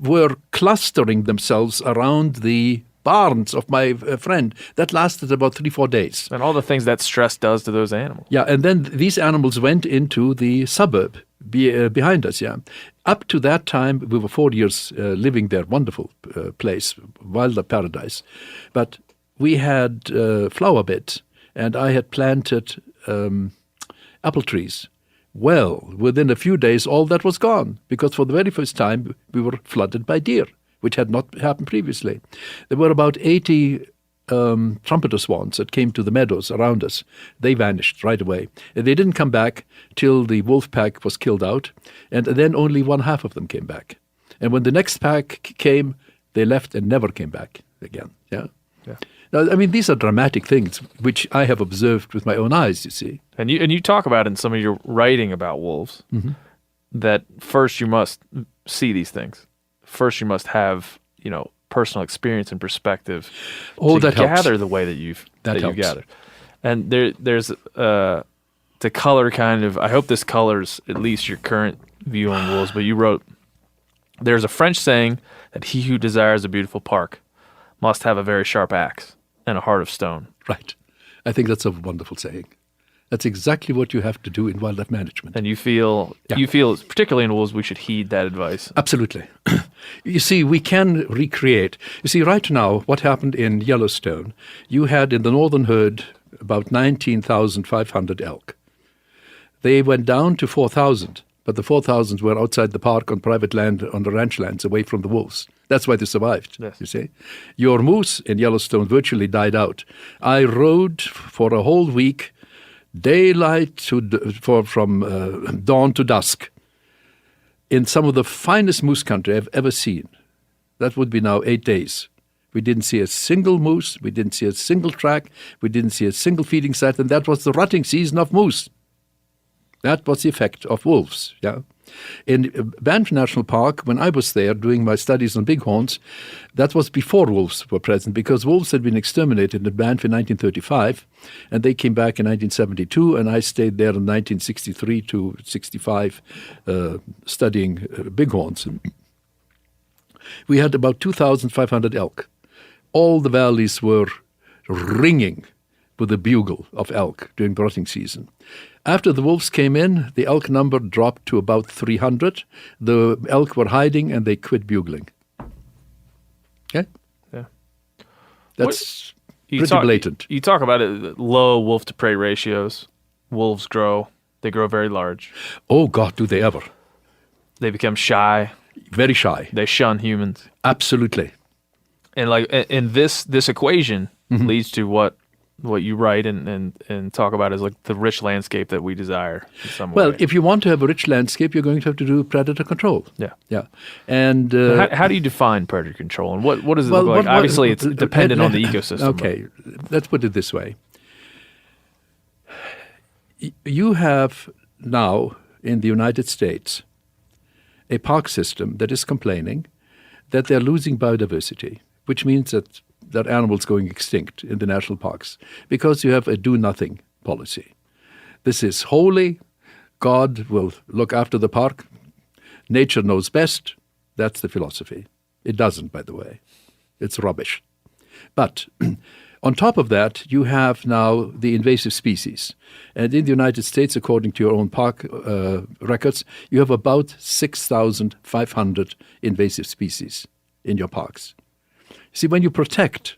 were clustering themselves around the barns of my friend. That lasted about 3-4 days. And all the things that stress does to those animals. Yeah, and then these animals went into the suburb behind us, yeah. Up to that time, we were 4 years living there, wonderful place, wildlife paradise. But we had flower beds, and I had planted apple trees. Well, within a few days, all that was gone, because for the very first time, we were flooded by deer, which had not happened previously. There were about 80 trumpeter swans that came to the meadows around us. They vanished right away. And they didn't come back till the wolf pack was killed out, and then only one half of them came back. And when the next pack came, they left and never came back again. Yeah. Now, I mean, these are dramatic things which I have observed with my own eyes, you see. And you talk about in some of your writing about wolves that first you must see these things. First you must have, personal experience and perspective to that gather helps. the way that you've helps. gathered. And there's to color kind of, I hope this colors at least your current view on wolves, but you wrote, there's a French saying that he who desires a beautiful park must have a very sharp axe and a heart of stone. Right. I think that's a wonderful saying. That's exactly what you have to do in wildlife management. And you feel, particularly in wolves, we should heed that advice. Absolutely. You see, we can recreate. You see, right now, what happened in Yellowstone, you had in the northern herd about 19,500 elk. They went down to 4,000, but the 4,000 were outside the park on private land, on the ranch lands, away from the wolves. That's why they survived, You see. Your moose in Yellowstone virtually died out. I rode for a whole week, daylight from dawn to dusk, in some of the finest moose country I've ever seen. That would be now 8 days. We didn't see a single moose. We didn't see a single track. We didn't see a single feeding site, and that was the rutting season of moose. That was the effect of wolves, yeah. In Banff National Park, when I was there doing my studies on bighorns, that was before wolves were present, because wolves had been exterminated in Banff in 1935, and they came back in 1972, and I stayed there in 1963 to 65 studying bighorns. We had about 2,500 elk. All the valleys were ringing with the bugle of elk during the rutting season. After the wolves came in, the elk number dropped to about 300. The elk were hiding, and they quit bugling. Okay? Yeah. That's pretty blatant. You talk about it, low wolf-to-prey ratios. Wolves grow. They grow very large. Oh, God, do they ever. They become shy. Very shy. They shun humans. Absolutely. And like in this equation Mm-hmm. leads to what you write and talk about as like the rich landscape that we desire in some Well, way. if you want to have a rich landscape, you're going to have to do predator control. Yeah. Yeah. And How do you define predator control, and what does it well, look like? what- Obviously, it's dependent on the ecosystem. Okay, let's put it this way. You have now in the United States a park system that is complaining that they're losing biodiversity, which means that there are animals going extinct in the national parks because you have a do-nothing policy. This is holy. God will look after the park. Nature knows best. That's the philosophy. It doesn't, by the way. It's rubbish. But on top of that, you have now the invasive species. And in the United States, according to your own park records, you have about 6,500 invasive species in your parks. See, when you protect,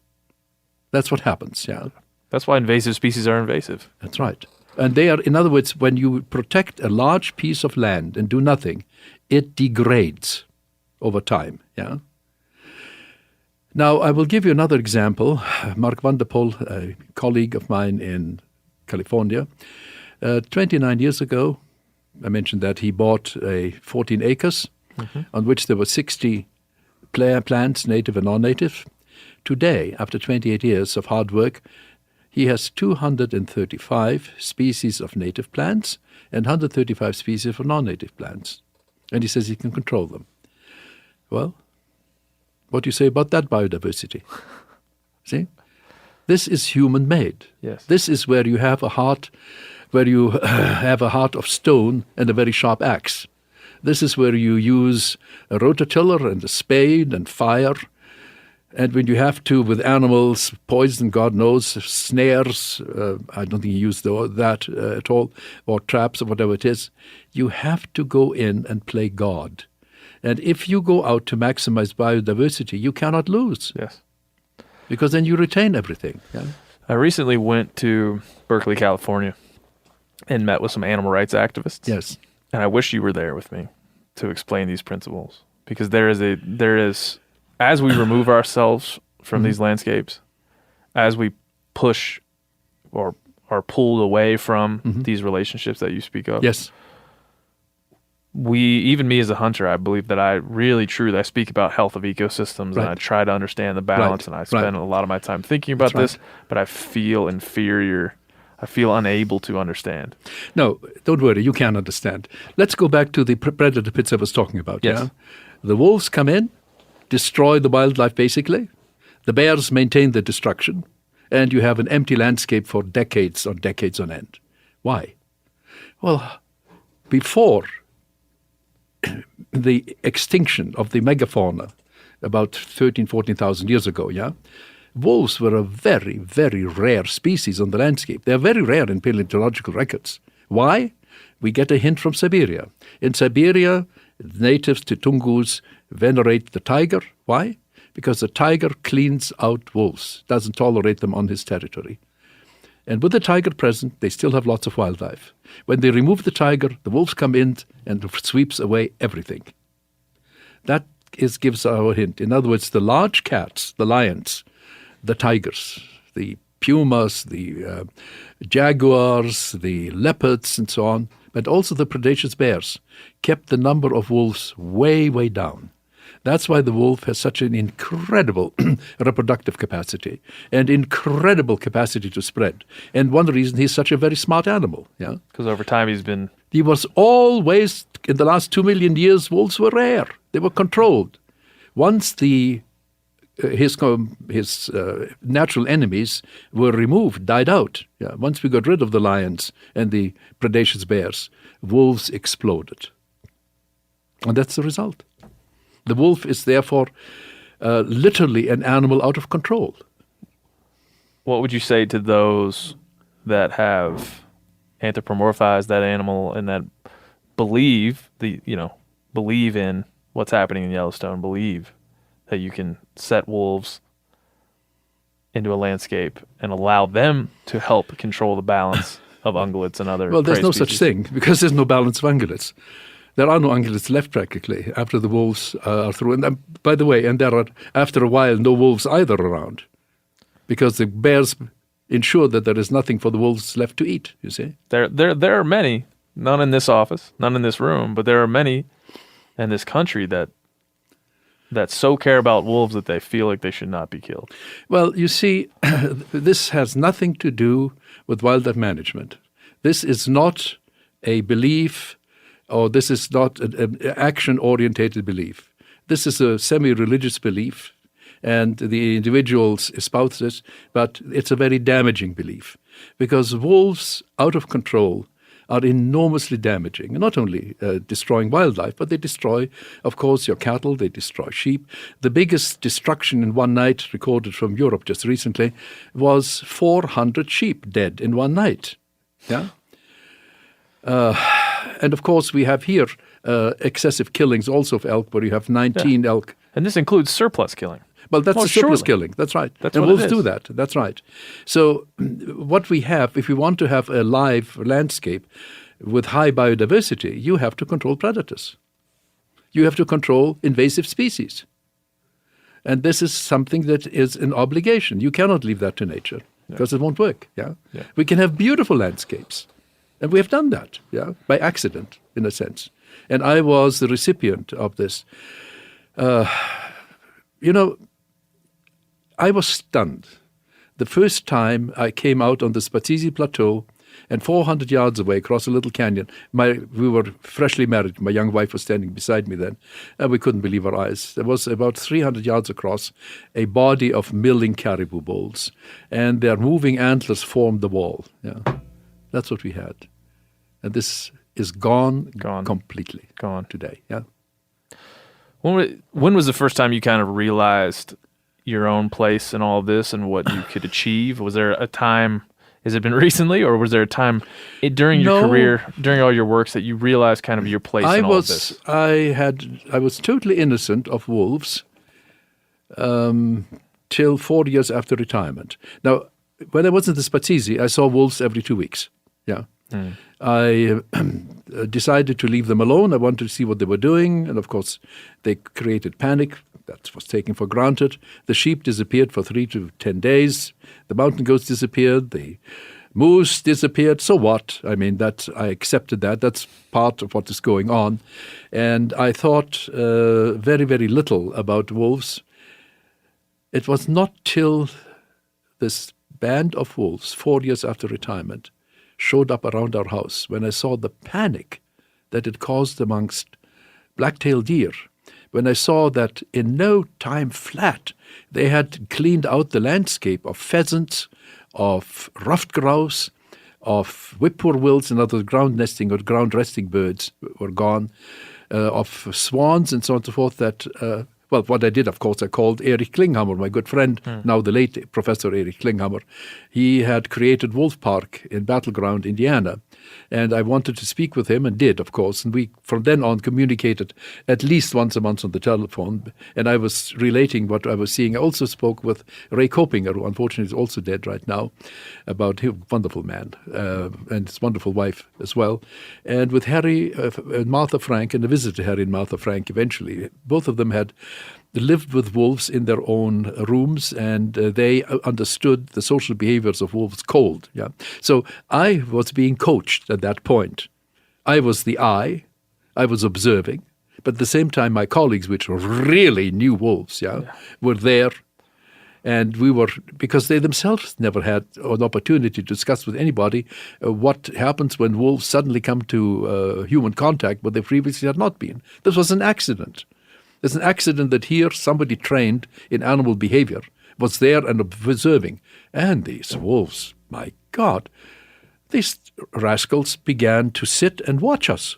that's what happens, yeah. That's why invasive species are invasive. That's right. And they are, in other words, when you protect a large piece of land and do nothing, it degrades over time, yeah. Now, I will give you another example. Mark van der Poel, a colleague of mine in California, 29 years ago, I mentioned that he bought 14 acres on which there were 60 plants, native and non-native. Today, after 28 years of hard work, he has 235 species of native plants and 135 species of non-native plants. And he says he can control them. Well, what do you say about that biodiversity? See? This is human-made. Yes. This is where you have a heart, where you have a heart of stone and a very sharp axe. This is where you use a rototiller and a spade and fire. And when you have to, with animals, poison, God knows, snares, I don't think you use that at all, or traps or whatever it is, you have to go in and play God. And if you go out to maximize biodiversity, you cannot lose. Yes. Because then you retain everything. Yeah? I recently went to Berkeley, California, and met with some animal rights activists. Yes. And I wish you were there with me to explain these principles, because there is as we remove ourselves from these landscapes, as we push or are pulled away from these relationships that you speak of. Yes. Even me as a hunter, I believe that I speak about health of ecosystems, and I try to understand the balance, and I spend a lot of my time thinking about this, but I feel inferior. I feel unable to understand. No, don't worry, you can understand. Let's go back to the predator pits I was talking about. Yes. Yeah? The wolves come in, destroy the wildlife basically. The bears maintain the destruction, and you have an empty landscape for decades on end. Why? Well, before the extinction of the megafauna about 14,000 years ago, yeah, wolves were a very, very rare species on the landscape. They're very rare in paleontological records. Why? We get a hint from Siberia. In Siberia, natives to Tungus venerate the tiger. Why? Because the tiger cleans out wolves, doesn't tolerate them on his territory. And with the tiger present, they still have lots of wildlife. When they remove the tiger, the wolves come in and sweeps away everything. That gives our hint. In other words, the large cats, the lions, the tigers, the pumas, the jaguars, the leopards, and so on, but also the predaceous bears, kept the number of wolves way, way down. That's why the wolf has such an incredible reproductive capacity and incredible capacity to spread. And one reason he's such a very smart animal. Yeah, Because over time he was always, in the last 2 million years, wolves were rare. They were controlled. Once his natural enemies were removed, died out. Yeah, once we got rid of the lions and the predaceous bears, wolves exploded. And that's the result. The wolf is therefore literally an animal out of control. What would you say to those that have anthropomorphized that animal and that believe in what's happening in Yellowstone, believe that you can set wolves into a landscape and allow them to help control the balance of ungulates and other Well, there's prey no species? such thing because there's no balance of ungulates. There are no ungulates left practically after the wolves are through. And by the way, and there are, after a while, no wolves either around because the bears ensure that there is nothing for the wolves left to eat, you see. There are many, none in this office, none in this room, but there are many in this country that so care about wolves that they feel like they should not be killed. Well, you see, this has nothing to do with wildlife management. This is not a belief, or this is not an action-orientated belief. This is a semi-religious belief, and the individuals espouse it, but it's a very damaging belief because wolves out of control are enormously damaging, not only destroying wildlife, but they destroy, of course, your cattle, they destroy sheep. The biggest destruction in one night recorded from Europe just recently was 400 sheep dead in one night. Yeah. And of course, we have here excessive killings also of elk, where you have 19 elk. And this includes surplus killing. Well, that's a surplus killing. That's right. That's and what it wolves is. do that. That's right. So what we have, if we want to have a live landscape with high biodiversity, you have to control predators. You have to control invasive species. And this is something that is an obligation. You cannot leave that to nature because it won't work. Yeah? We can have beautiful landscapes. And we have done that, by accident, in a sense. And I was the recipient of this. I was stunned the first time I came out on the Spazisi Plateau and 400 yards away across a little canyon. We were freshly married. My young wife was standing beside me then, and we couldn't believe our eyes. There was about 300 yards across a body of milling caribou bulls, and their moving antlers formed the wall. Yeah, that's what we had. And this is gone completely. Gone today, yeah. When was the first time you kind of realized your own place in all of this and what you could achieve? Was there a time, has it been recently, or was there a time during your career, during all your works, that you realized kind of your place in all of this? I was totally innocent of wolves till 4 years after retirement. Now, when I was in the Spazisi, I saw wolves every 2 weeks, yeah. I decided to leave them alone. I wanted to see what they were doing. And of course, they created panic. That was taken for granted. The sheep disappeared for 3 to 10 days. The mountain goats disappeared. The moose disappeared. So what? I mean, I accepted that. That's part of what is going on. And I thought very, very little about wolves. It was not till this band of wolves, 4 years after retirement, showed up around our house when I saw the panic that it caused amongst black-tailed deer, when I saw that in no time flat they had cleaned out the landscape of pheasants, of ruffed grouse, of whippoorwills and other ground nesting or ground resting birds were gone, of swans and so on and so forth, that what I did, of course, I called Erich Klinghammer, my good friend, now the late Professor Erich Klinghammer. He had created Wolf Park in Battleground, Indiana, and I wanted to speak with him and did, of course. And we, from then on, communicated at least once a month on the telephone. And I was relating what I was seeing. I also spoke with Ray Copinger, who unfortunately is also dead right now, about him, wonderful man, and his wonderful wife as well. And with Harry and Martha Frank, and I visited Harry and Martha Frank eventually. Both of them had lived with wolves in their own rooms, and they understood the social behaviors of wolves cold. Yeah, so I was being coached at that point. I was the eye. I was observing, but at the same time, my colleagues, which really knew wolves, were there, and we were, because they themselves never had an opportunity to discuss with anybody what happens when wolves suddenly come to human contact where they previously had not been. This was an accident. It's an accident that here somebody trained in animal behavior was there and observing. And these wolves, my God, these rascals began to sit and watch us.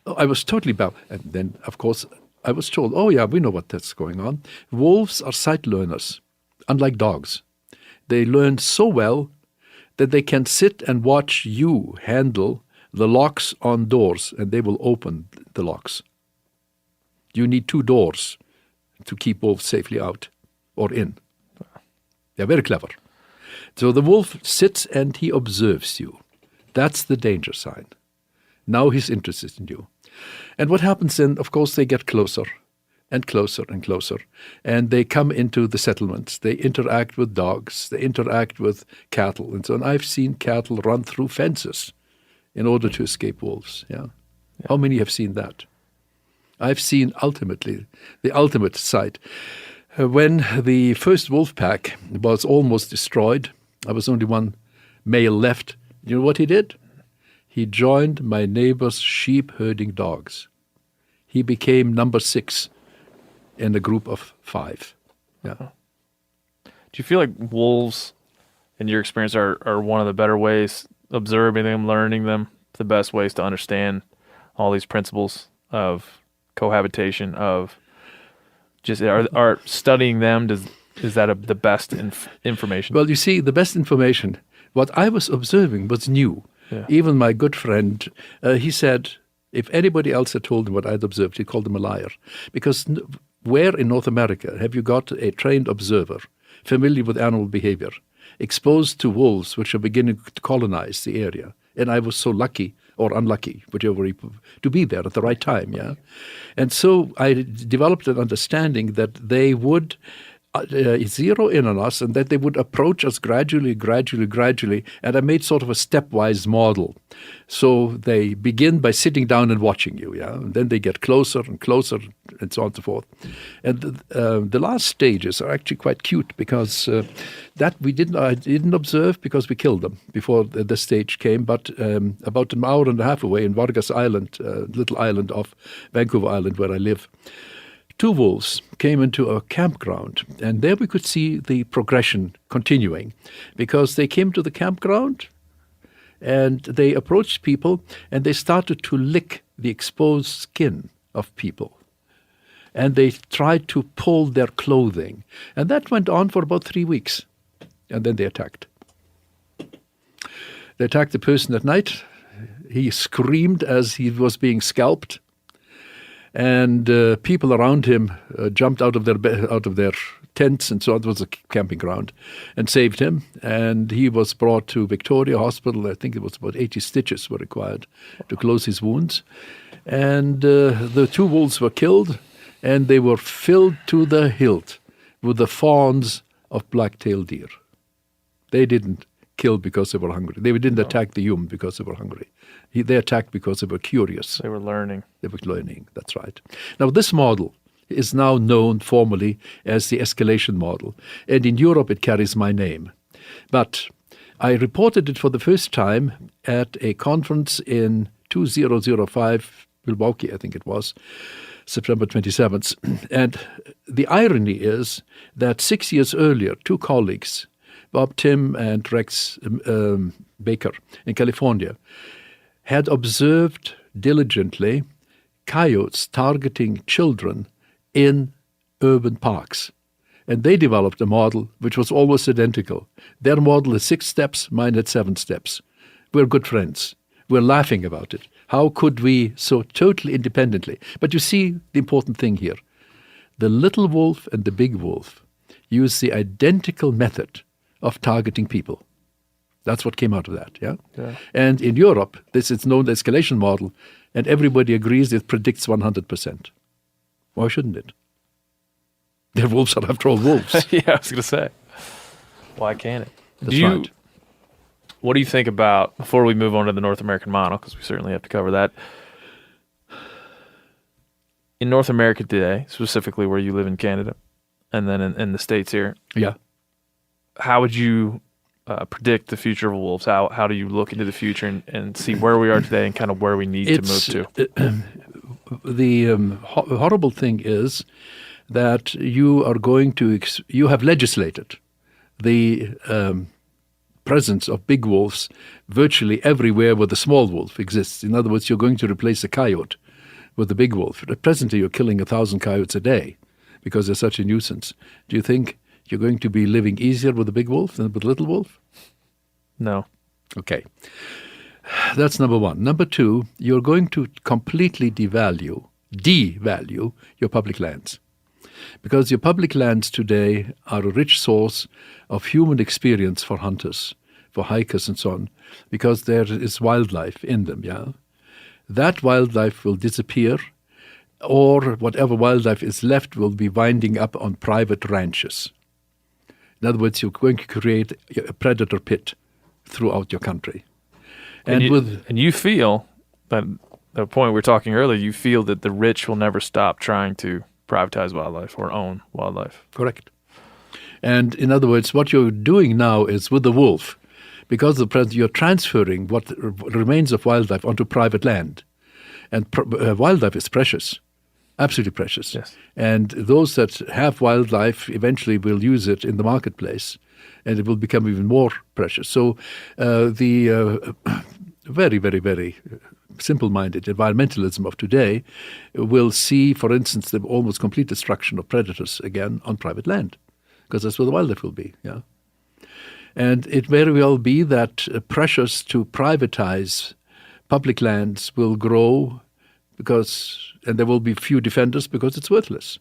I was totally bound. And then, of course, I was told, oh yeah, we know what that's going on. Wolves are sight learners, unlike dogs. They learn so well that they can sit and watch you handle the locks on doors, and they will open the locks. You need 2 doors to keep wolves safely out or in. They're very clever. So the wolf sits and he observes you. That's the danger sign. Now he's interested in you. And what happens then, of course, they get closer and closer and closer. And they come into the settlements. They interact with dogs. They interact with cattle and so on. I've seen cattle run through fences in order to escape wolves. Yeah. How many have seen that? I've seen ultimately the ultimate sight. When the first wolf pack was almost destroyed, there was only one male left. You know what he did? He joined my neighbor's sheep herding dogs. He became number 6 in a group of 5. Yeah. Do you feel like wolves, in your experience, are one of the better ways, observing them, learning them, the best ways to understand all these principles of cohabitation, of just are studying them? Is that the best information? Well, you see, the best information, what I was observing was new. Yeah. Even my good friend, he said, if anybody else had told him what I'd observed, he called him a liar. Because where in North America have you got a trained observer, familiar with animal behavior, exposed to wolves which are beginning to colonize the area? And I was so lucky, or unlucky, whichever, to be there at the right time, yeah? And so I developed an understanding that they would zero in on us and that they would approach us gradually, and I made sort of a stepwise model. So they begin by sitting down and watching you, yeah, and then they get closer and closer and so on and so forth. And the last stages are actually quite cute because that I didn't observe because we killed them before the stage came, but about an hour and a half away in Vargas Island, little island off Vancouver Island where I live, 2 wolves came into a campground, and there we could see the progression continuing because they came to the campground and they approached people and they started to lick the exposed skin of people. And they tried to pull their clothing. And that went on for about 3 weeks. And then they attacked. They attacked the person at night. He screamed as he was being scalped. And people around him jumped out of their tents and so on. It was a camping ground, and saved him. And he was brought to Victoria Hospital. I think it was about 80 stitches were required to close his wounds. And the 2 wolves were killed, and they were filled to the hilt with the fawns of black-tailed deer. They didn't kill because they were hungry. They didn't attack the human because they were hungry. They attacked because they were curious. They were learning. They were learning, that's right. Now, this model is now known formally as the escalation model, and in Europe it carries my name. But I reported it for the first time at a conference in 2005, Milwaukee, I think it was, September 27th. And the irony is that 6 years earlier, 2 colleagues, Bob Tim and Rex Baker in California, had observed diligently coyotes targeting children in urban parks. And they developed a model which was almost identical. Their model is 6 steps, mine had 7 steps. We're good friends. We're laughing about it. How could we so totally independently? But you see the important thing here. The little wolf and the big wolf use the identical method of targeting people. That's what came out of that, yeah? And in Europe, this is known as escalation model, and everybody agrees it predicts 100%. Why shouldn't it? They're wolves are after all wolves. Yeah, I was going to say. Why can't it? That's right. What do you think about, before we move on to the North American model, because we certainly have to cover that, in North America today, specifically where you live in Canada, and then in the States here, Yeah. how would you predict the future of wolves? How do you look into the future and see where we are today and kind of where we need to move to? The horrible thing is that you are going to, you have legislated the presence of big wolves virtually everywhere where the small wolf exists. In other words, you're going to replace the coyote with the big wolf. Presently, you're killing 1,000 coyotes a day because they're such a nuisance. Do you think you're going to be living easier with the big wolf than with the little wolf? No. Okay. That's number 1. Number 2, you're going to completely devalue your public lands. Because your public lands today are a rich source of human experience for hunters, for hikers and so on, because there is wildlife in them, yeah? that wildlife will disappear, or whatever wildlife is left will be winding up on private ranches. In other words, you're going to create a predator pit throughout your country. And you feel that the point we were talking earlier, you feel that the rich will never stop trying to privatize wildlife or own wildlife. Correct. And in other words, what you're doing now is with the wolf, because of the present, you're transferring what remains of wildlife onto private land. And wildlife is precious, absolutely precious. Yes. And those that have wildlife eventually will use it in the marketplace, and it will become even more precious. So the very, very, very simple-minded environmentalism of today will see, for instance, the almost complete destruction of predators again on private land, because that's where the wildlife will be. Yeah, and it may well be that pressures to privatize public lands will grow and there will be few defenders because it's worthless.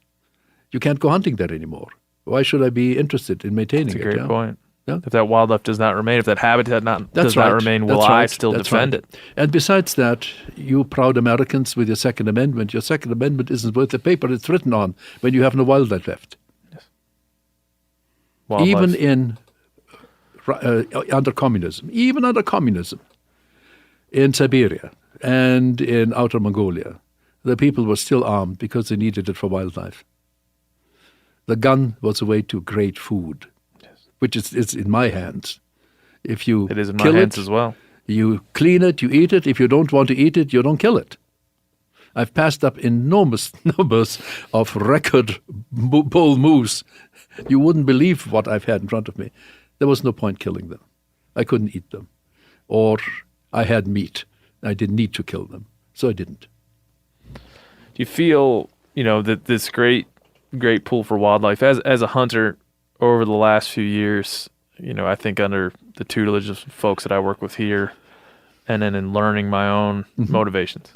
You can't go hunting there anymore. Why should I be interested in maintaining it? That's a great point. Yeah. If that wildlife does not remain, if that habitat does not remain, will I still defend it? And besides that, you proud Americans with your Second Amendment, your Second Amendment isn't worth the paper it's written on when you have no wildlife left. Yes. Wildlife. Even under communism, in Siberia and in Outer Mongolia, the people were still armed because they needed it for wildlife. The gun was a way to create food, which is in my hands. If you it is in my kill hands it, as well. You clean it, you eat it. If you don't want to eat it, you don't kill it. I've passed up enormous numbers of record bull moose. You wouldn't believe what I've had in front of me. There was no point killing them. I couldn't eat them. Or I had meat. I didn't need to kill them, so I didn't. Do you feel, that this great pull for wildlife as a hunter over the last few years, I think under the tutelage of folks that I work with here, and then in learning my own motivations,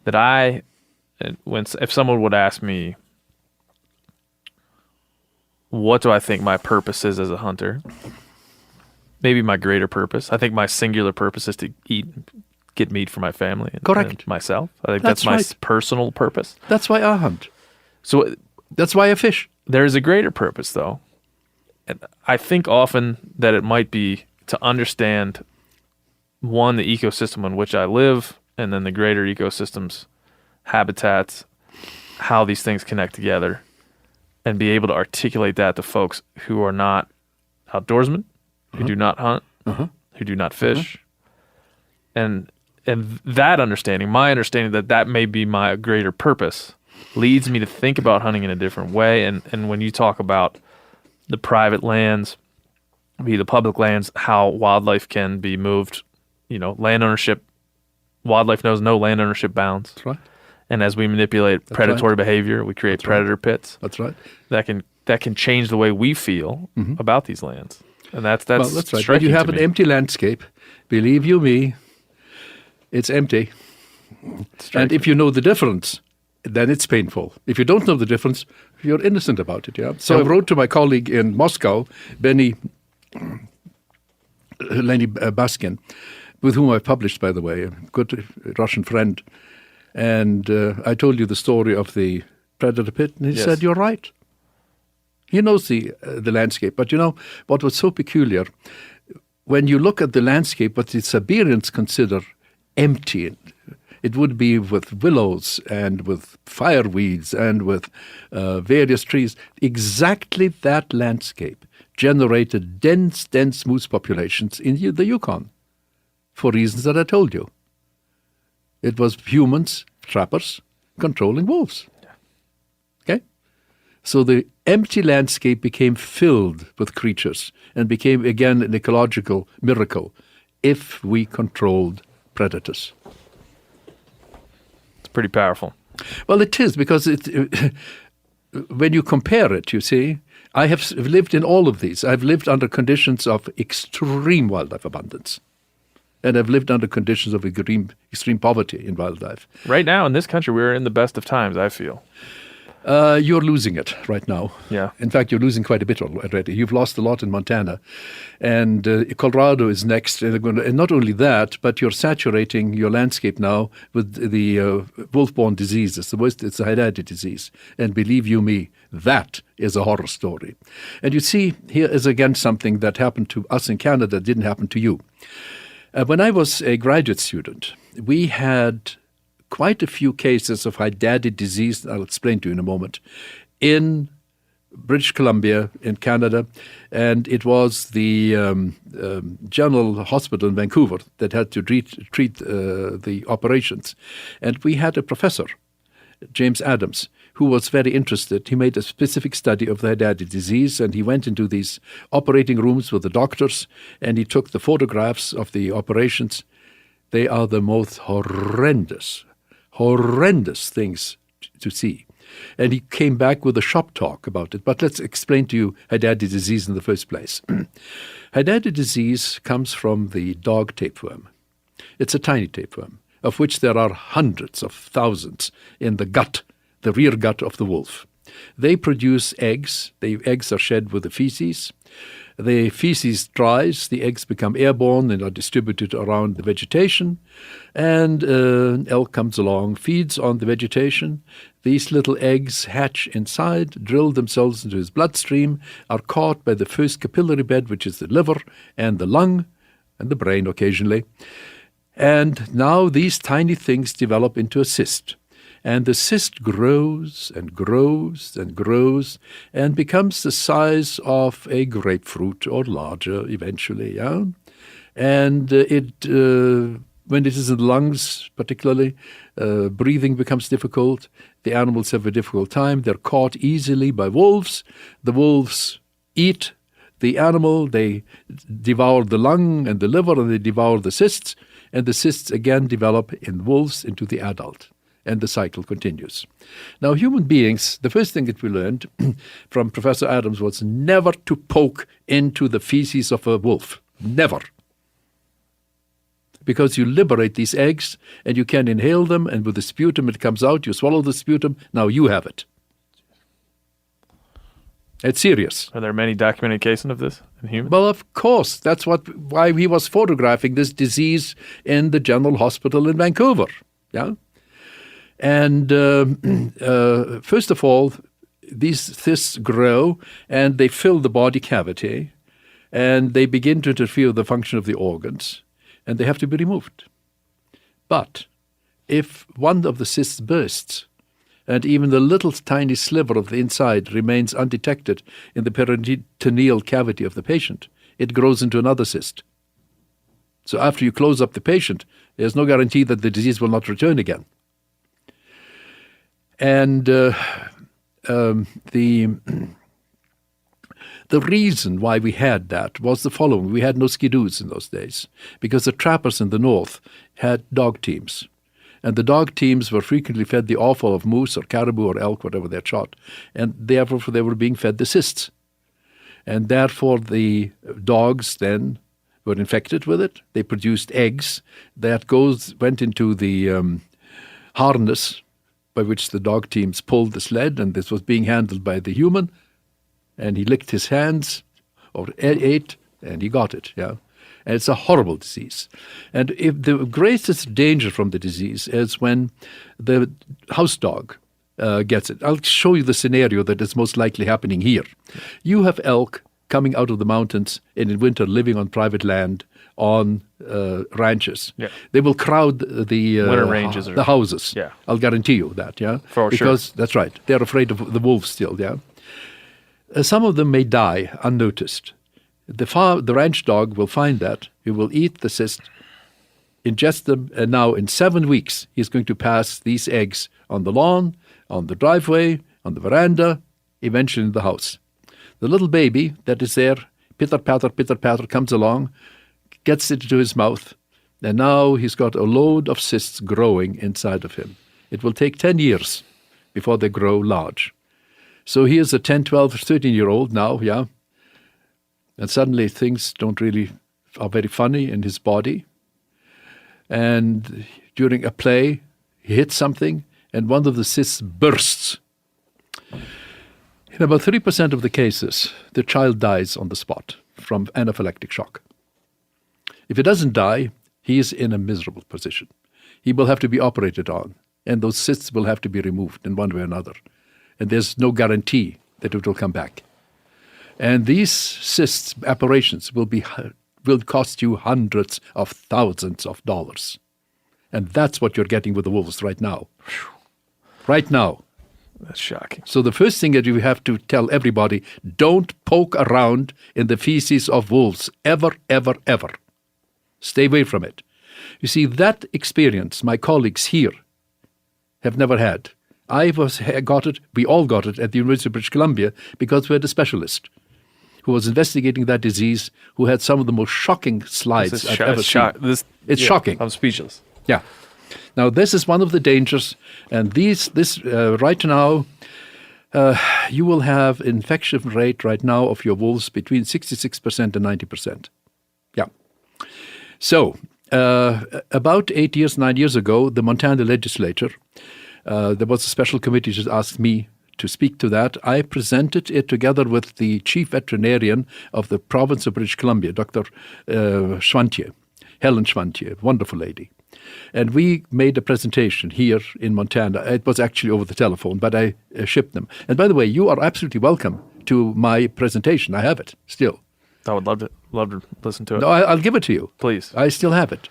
that if someone would ask me, what do I think my purpose is as a hunter? Maybe my greater purpose. I think my singular purpose is to get meat for my family and myself. I think that's my personal purpose. That's why I hunt. So that's why I fish. There is a greater purpose, though. And I think often that it might be to understand, one, the ecosystem in which I live, and then the greater ecosystems, habitats, how these things connect together, and be able to articulate that to folks who are not outdoorsmen, who do not hunt, who do not fish. And that understanding, my understanding that may be my greater purpose, leads me to think about hunting in a different way. And when you talk about the private lands, be the public lands, how wildlife can be moved, land ownership, wildlife knows no land ownership bounds. That's right. And as we manipulate predatory behavior, we create predator pits. That's right. That can change the way we feel about these lands. And that's well, that's right. striking When you have to an me. empty landscape, believe you me, it's empty. And if you know the difference, then it's painful. If you don't know the difference, you're innocent about it. Yeah. So I wrote to my colleague in Moscow, Lenny Baskin, with whom I published, by the way, a good Russian friend. And I told you the story of the predator pit, and he said, "You're right." He knows the landscape. But what was so peculiar, when you look at the landscape, what the Siberians consider empty, it would be with willows and with fireweeds and with various trees. Exactly that landscape generated dense moose populations in the Yukon for reasons that I told you. It was humans, trappers, controlling wolves. Okay? So the empty landscape became filled with creatures and became, again, an ecological miracle if we controlled predators. It's pretty powerful. Well, it is, because when you compare it, you see, I have lived in all of these. I've lived under conditions of extreme wildlife abundance. And I've lived under conditions of extreme poverty in wildlife. Right now in this country, we're in the best of times, I feel. You're losing it right now. Yeah. In fact, you're losing quite a bit already. You've lost a lot in Montana. And Colorado is next. And not only that, but you're saturating your landscape now with the wolf-borne diseases. The worst, it's the Haidadi disease. And believe you me, that is a horror story. And you see, here is again something that happened to us in Canada didn't happen to you. When I was a graduate student, we had quite a few cases of Haidadi disease, I'll explain to you in a moment, in British Columbia, in Canada, and it was the General Hospital in Vancouver that had to treat the operations. And we had a professor, James Adams, who was very interested. He made a specific study of the Haidadi disease, and he went into these operating rooms with the doctors, and he took the photographs of the operations. They are the most horrendous things to see. And he came back with a shop talk about it. But let's explain to you Haidadi disease in the first place. Haidadi disease comes from the dog tapeworm. It's a tiny tapeworm, of which there are hundreds of thousands in the gut, the rear gut of the wolf. They produce eggs. The eggs are shed with the feces. The feces dries, the eggs become airborne and are distributed around the vegetation, and an elk comes along, feeds on the vegetation. These little eggs hatch inside, drill themselves into his bloodstream, are caught by the first capillary bed, which is the liver and the lung and the brain occasionally. And now these tiny things develop into a cyst. And the cyst grows and grows and grows and becomes the size of a grapefruit or larger eventually. Yeah? And when it is in the lungs particularly, breathing becomes difficult. The animals have a difficult time. They're caught easily by wolves. The wolves eat the animal. They devour the lung and the liver, and they devour the cysts. And the cysts again develop in wolves into the adult. And the cycle continues. Now, human beings, the first thing that we learned from Professor Adams was never to poke into the feces of a wolf. Never. Because you liberate these eggs and you can inhale them, and with the sputum it comes out, you swallow the sputum, now you have it. It's serious. Are there many documented cases of this in humans? Well, of course. That's why he was photographing this disease in the General Hospital in Vancouver. Yeah. And first of all, these cysts grow and they fill the body cavity and they begin to interfere with the function of the organs and they have to be removed. But if one of the cysts bursts and even the little tiny sliver of the inside remains undetected in the peritoneal cavity of the patient, it grows into another cyst. So after you close up the patient, there's no guarantee that the disease will not return again. And the reason why we had that was the following. We had no skidoos in those days because the trappers in the north had dog teams. And the dog teams were frequently fed the offal of moose or caribou or elk, whatever they shot. And therefore they were being fed the cysts. And therefore the dogs then were infected with it. They produced eggs. That went into the harness by which the dog teams pulled the sled, and this was being handled by the human, and he licked his hands or ate, and he got it. Yeah, and it's a horrible disease. And if the greatest danger from the disease is when the house dog gets it. I'll show you the scenario that is most likely happening here. You have elk coming out of the mountains and in winter living on private land on ranches. Yeah. They will crowd the winter ranges the houses. Yeah. I'll guarantee you that. Yeah, because that's right. They're afraid of the wolves still. Yeah, some of them may die unnoticed. The ranch dog will find that. He will eat the cyst, ingest them, and now in 7 weeks he's going to pass these eggs on the lawn, on the driveway, on the veranda, eventually in the house. The little baby that is there, pitter patter, comes along, gets it into his mouth, and now he's got a load of cysts growing inside of him. It will take 10 years before they grow large. So here's a 10, 12, 13-year-old now, yeah, and suddenly things are very funny in his body. And during a play, he hits something, and one of the cysts bursts. In about 30% of the cases, the child dies on the spot from anaphylactic shock. If he doesn't die, he is in a miserable position. He will have to be operated on, and those cysts will have to be removed in one way or another. And there's no guarantee that it will come back. And these cysts, operations, will cost you hundreds of thousands of dollars. And that's what you're getting with the wolves right now. Right now. That's shocking. So the first thing that you have to tell everybody, don't poke around in the feces of wolves. Ever, ever, ever. Stay away from it. You see, that experience my colleagues here have never had. Got it, we all got it at the University of British Columbia because we had a specialist who was investigating that disease, who had some of the most shocking slides I've ever seen. It's shocking. I'm speechless. Yeah. Now, this is one of the dangers, and right now, you will have infection rate right now of your wolves between 66% and 90%. Yeah. So, about 9 years ago, the Montana legislature, there was a special committee that asked me to speak to that. I presented it together with the chief veterinarian of the province of British Columbia, Dr. Schwantier, Helen Schwantier, wonderful lady. And we made a presentation here in Montana. It was actually over the telephone, but I shipped them. And by the way, you are absolutely welcome to my presentation. I have it still. I would love to listen to it. No, I'll give it to you. Please. I still have it.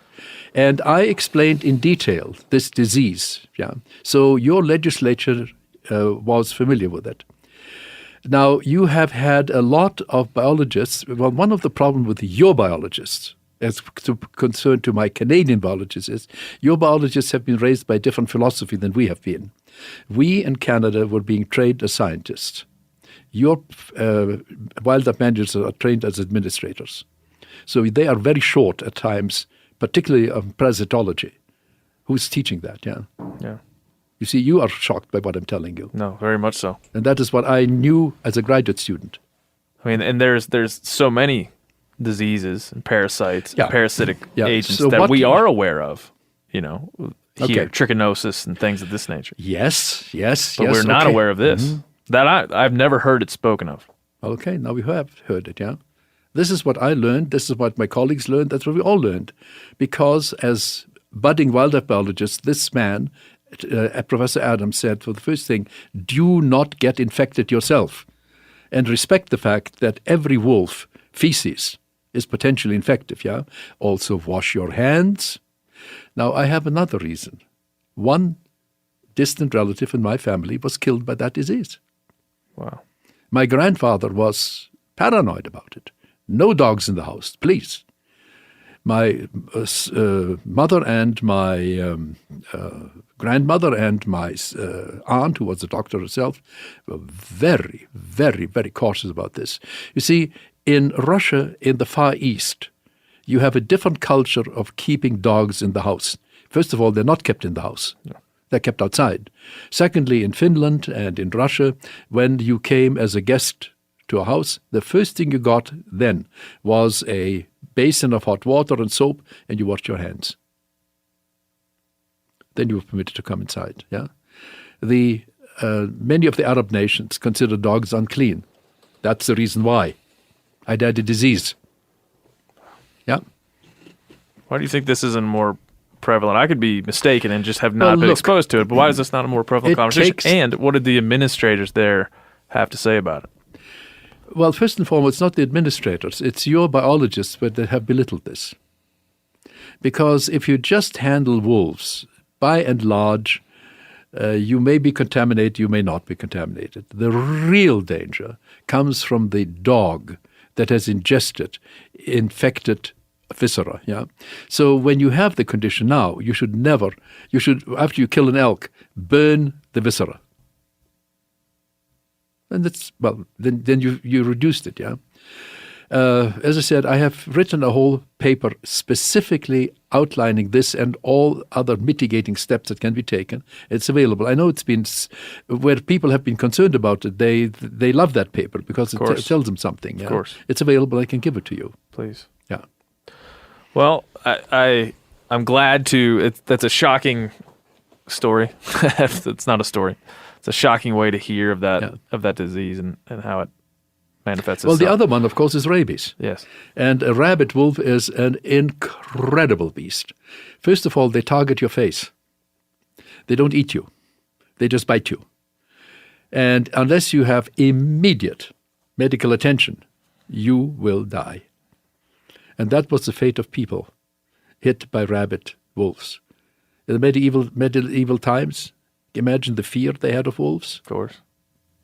And I explained in detail this disease. Yeah. So your legislature was familiar with it. Now, you have had a lot of biologists. Well, one of the problems with your biologists, as concerned to my Canadian biologists, is your biologists have been raised by a different philosophy than we have been. We in Canada were being trained as scientists. Your wildlife managers are trained as administrators. So they are very short at times, particularly on parasitology. Who's teaching that? Yeah. Yeah. You see, you are shocked by what I'm telling you. No, very much so. And that is what I knew as a graduate student. I mean, and there's so many diseases and parasites, and parasitic agents that we are aware of, here, trichinosis and things of this nature. Yes. But we're not aware of this. Mm-hmm. That I've never heard it spoken of. Okay, now we have heard it, yeah. This is what I learned. This is what my colleagues learned. That's what we all learned. Because as budding wildlife biologists, this man, Professor Adams, said for the first thing, do not get infected yourself. And respect the fact that every wolf feces is potentially infective, yeah? Also wash your hands. Now, I have another reason. One distant relative in my family was killed by that disease. Wow. My grandfather was paranoid about it. No dogs in the house, please. My mother and my grandmother and my aunt, who was a doctor herself, were very, very, very cautious about this. You see, in Russia, in the Far East, you have a different culture of keeping dogs in the house. First of all, they're not kept in the house. No. They're kept outside. Secondly, in Finland and in Russia, when you came as a guest to a house, the first thing you got then was a basin of hot water and soap, and you washed your hands. Then you were permitted to come inside. Yeah, many of the Arab nations consider dogs unclean. That's the reason why. I died of disease. Yeah. Why do you think this isn't more prevalent? I could be mistaken and just have not been exposed to it, but why is this not a more prevalent conversation? And what did the administrators there have to say about it? Well, first and foremost, it's not the administrators. It's your biologists that have belittled this. Because if you just handle wolves, by and large, you may be contaminated, you may not be contaminated. The real danger comes from the dog that has ingested infected viscera. Yeah. So when you have the condition now, you should after you kill an elk, burn the viscera. And then you reduced it. Yeah. As I said, I have written a whole paper specifically outlining this and all other mitigating steps that can be taken. It's available. I know it's been where people have been concerned about it. They love that paper because it tells them something. Yeah? Of course, it's available. I can give it to you. Please. Yeah. Well, I'm glad to. That's a shocking story. It's not a story. It's a shocking way to hear of that disease and how it manifests itself. Well, the other one, of course, is rabies. Yes. And a rabbit wolf is an incredible beast. First of all, they target your face. They don't eat you. They just bite you. And unless you have immediate medical attention, you will die. And that was the fate of people hit by rabbit wolves. In the medieval times, imagine the fear they had of wolves. Of course.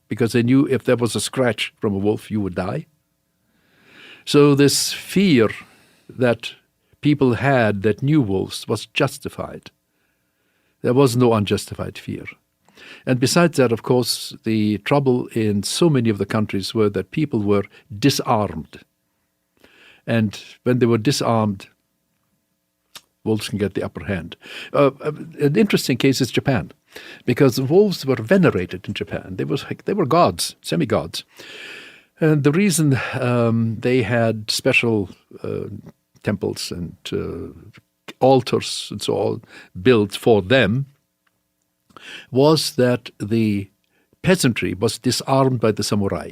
Because they knew if there was a scratch from a wolf, you would die. So this fear that people had that knew wolves was justified. There was no unjustified fear. And besides that, of course, the trouble in so many of the countries were that people were disarmed. And when they were disarmed, wolves can get the upper hand. An interesting case is Japan, because wolves were venerated in Japan. They were gods, semi-gods. And the reason they had special temples and altars and so on built for them was that the peasantry was disarmed by the samurai.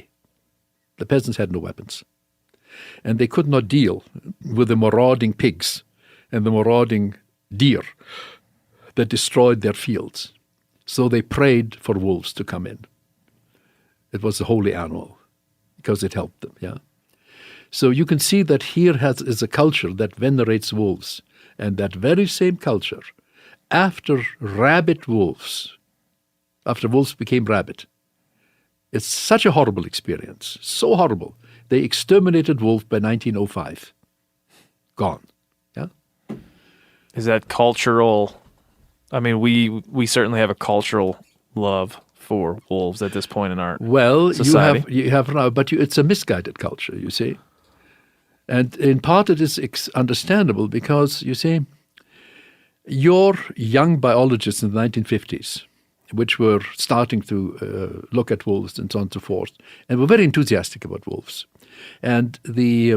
The peasants had no weapons. And they could not deal with the marauding pigs and the marauding deer that destroyed their fields. So they prayed for wolves to come in. It was a holy animal because it helped them, yeah. So you can see that here is a culture that venerates wolves. And that very same culture, after wolves became rabbit, it's such a horrible experience, so horrible. They exterminated wolf by 1905. Gone. Yeah. Is that cultural? I mean, we certainly have a cultural love for wolves at this point in our society. you have now, but it's a misguided culture, you see. And in part it is understandable because, you see, your young biologists in the 1950s, which were starting to look at wolves and so on and so forth, and were very enthusiastic about wolves. And the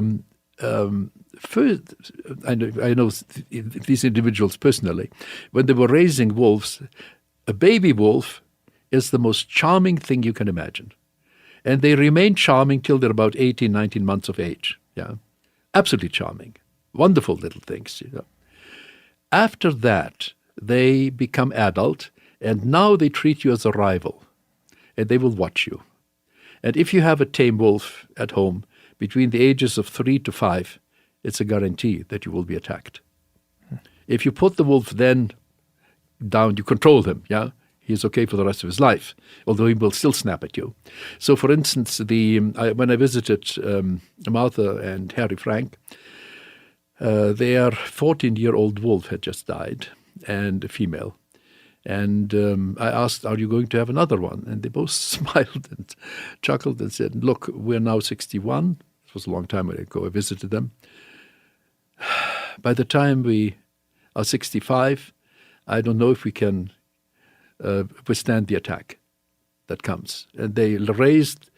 first, I know these individuals personally, when they were raising wolves, a baby wolf is the most charming thing you can imagine. And they remain charming till they're about 18, 19 months of age. Yeah. Absolutely charming, wonderful little things. You know. After that, they become adult, and now they treat you as a rival, and they will watch you. And if you have a tame wolf at home between the ages of 3 to 5, it's a guarantee that you will be attacked. If you put the wolf then down, you control him, yeah? He's okay for the rest of his life, although he will still snap at you. So, for instance, when I visited Martha and Harry Frank, their 14-year-old wolf had just died, and a female. And I asked, are you going to have another one? And they both smiled and chuckled and said, look, we're now 61. It was a long time ago. I visited them. By the time we are 65, I don't know if we can withstand the attack that comes. And they raised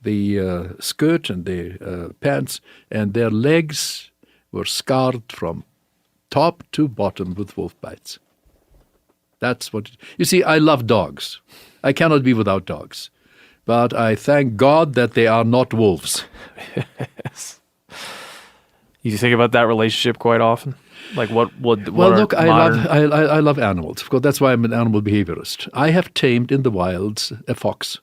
the skirt and the pants, and their legs were scarred from top to bottom with wolf bites. That's what... You see, I love dogs. I cannot be without dogs. But I thank God that they are not wolves. Yes. You think about that relationship quite often? Like what look, I love animals. Of course, that's why I'm an animal behaviorist. I have tamed in the wilds a fox.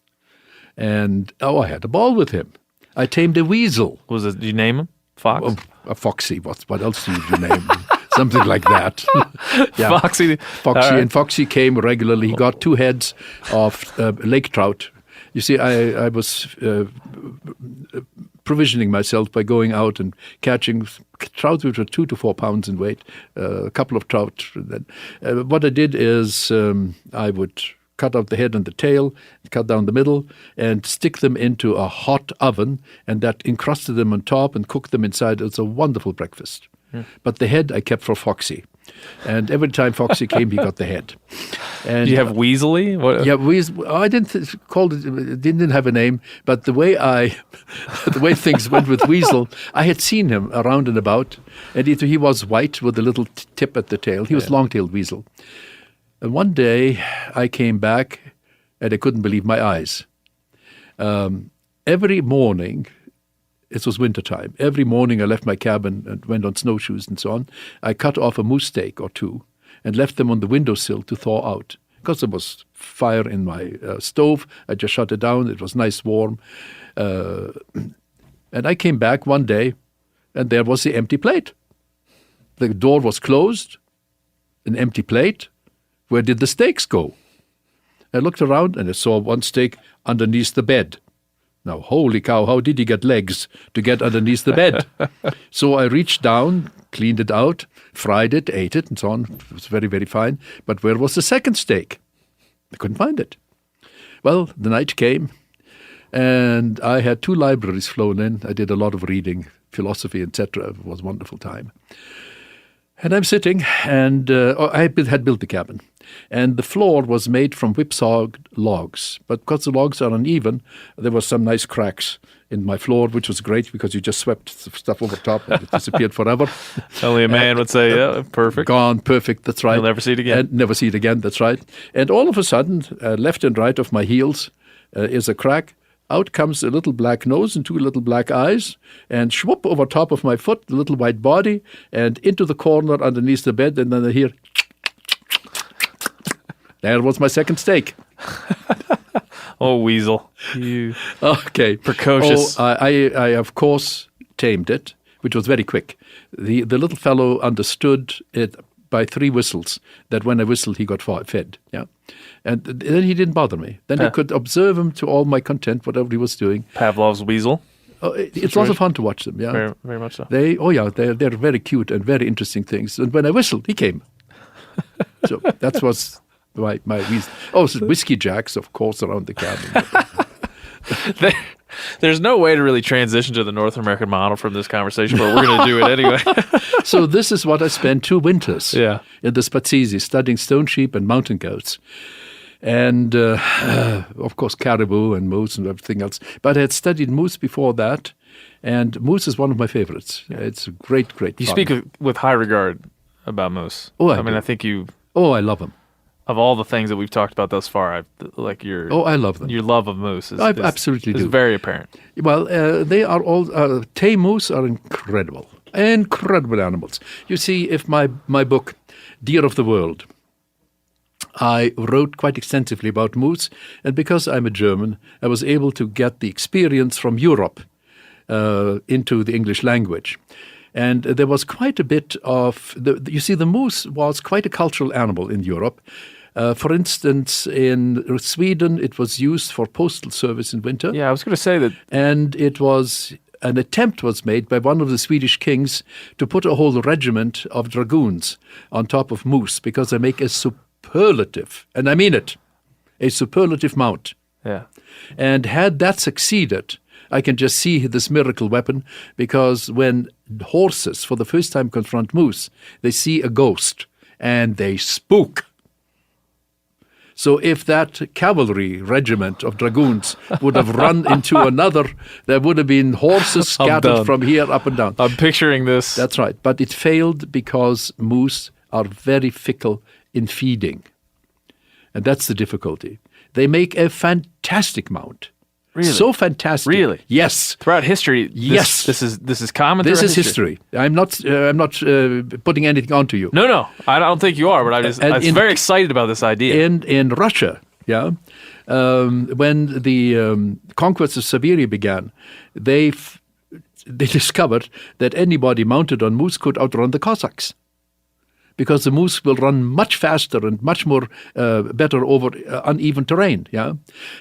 And, I had a ball with him. I tamed a weasel. Did you name him? Fox? Oh, a foxy. What else do you name him? Something like that. Yeah. Foxy. Right. And Foxy came regularly. He got 2 heads of lake trout. You see, I was provisioning myself by going out and catching trout which were 2 to 4 pounds in weight, a couple of trout. What I did is I would cut out the head and the tail, cut down the middle, and stick them into a hot oven, and that encrusted them on top and cooked them inside. It was a wonderful breakfast. Yeah. But the head I kept for Foxy. And every time Foxy came, he got the head. And do you have Weasley? What? Yeah, I didn't call it. It didn't have a name, but the way things went with Weasel, I had seen him around and about, and he was white with a little tip at the tail. He was long-tailed Weasel. And one day I came back and I couldn't believe my eyes. Every morning, it was wintertime, every morning I left my cabin and went on snowshoes and so on. I cut off a moose steak or two and left them on the windowsill to thaw out. Because there was fire in my stove, I just shut it down. It was nice warm. And I came back one day, and there was the empty plate. The door was closed, an empty plate. Where did the steaks go? I looked around, and I saw one steak underneath the bed. Now, holy cow, how did he get legs to get underneath the bed? So I reached down, cleaned it out, fried it, ate it, and so on. It was very, very fine. But where was the second steak? I couldn't find it. Well, the night came, and I had 2 libraries flown in. I did a lot of reading, philosophy, etc. It was a wonderful time. And I'm sitting, and I had built the cabin. And the floor was made from whipsawed logs. But because the logs are uneven, there were some nice cracks in my floor, which was great because you just swept stuff over top and it disappeared forever. Only a man would say, yeah, perfect. Gone, perfect, that's right. You'll never see it again. And never see it again, that's right. And all of a sudden, left and right of my heels is a crack. Out comes a little black nose and 2 little black eyes, and swoop over top of my foot, the little white body, and into the corner underneath the bed, and then I hear... There was my second steak. Oh, weasel. You Okay. precocious. Oh, I of course, tamed it, which was very quick. The little fellow understood it by 3 whistles, that when I whistled, he got fed. Yeah, and then he didn't bother me. Then I could observe him to all my content, whatever he was doing. Pavlov's weasel. It's lots of fun to watch them. Yeah, Very, very much so. They're very cute and very interesting things. And when I whistled, he came. So that was my reason. Oh, so whiskey jacks, of course, around the cabin. There's no way to really transition to the North American model from this conversation, but we're going to do it anyway. So this is what I spent 2 winters Yeah. in the Spazizi, studying stone sheep and mountain goats. And, of course, caribou and moose and everything else. But I had studied moose before that, and moose is one of my favorites. It's a great, great You fun. speak with high regard about moose. Oh, I mean, do. I think you, Oh, I love them. of all the things that we've talked about thus far, Oh, I love them. your love of moose is, I absolutely is do. very apparent. Well, they are all tame moose are incredible animals. You see, if my book, Deer of the World, I wrote quite extensively about moose, and because I'm a German, I was able to get the experience from Europe into the English language. And there was quite a bit of, you see, the moose was quite a cultural animal in Europe. For instance, in Sweden, it was used for postal service in winter. Yeah, I was going to say that. And an attempt was made by one of the Swedish kings to put a whole regiment of dragoons on top of moose because they make a superlative, and I mean it, a superlative mount. Yeah. And had that succeeded, I can just see this miracle weapon, because when horses for the first time confront moose, they see a ghost and they spook. So if that cavalry regiment of dragoons would have run into another, there would have been horses scattered from here up and down. I'm picturing this. That's right. But it failed because moose are very fickle in feeding. And that's the difficulty. They make a fantastic mount. Really? So fantastic. Really? Yes. Throughout history, Yes. this is common. This throughout is history. I'm not putting anything onto you. No, I don't think you are. But I was very excited about this idea. In Russia, when the conquest of Siberia began, they discovered that anybody mounted on moose could outrun the Cossacks, because the moose will run much faster and much more better over uneven terrain. Yeah.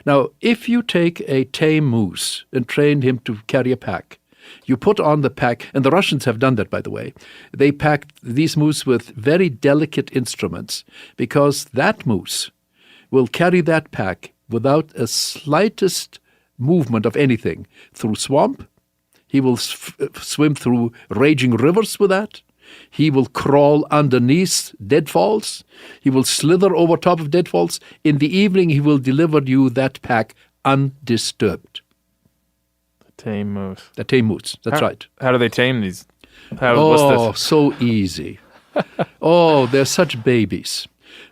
Now, if you take a tame moose and train him to carry a pack, you put on the pack, and the Russians have done that, by the way. They packed these moose with very delicate instruments, because that moose will carry that pack without a slightest movement of anything through swamp. He will swim through raging rivers with that. He will crawl underneath deadfalls. He will slither over top of deadfalls. In the evening, he will deliver you that pack undisturbed. Tame moose. The tame moose, that's right. How do they tame these? So easy. Oh, they're such babies.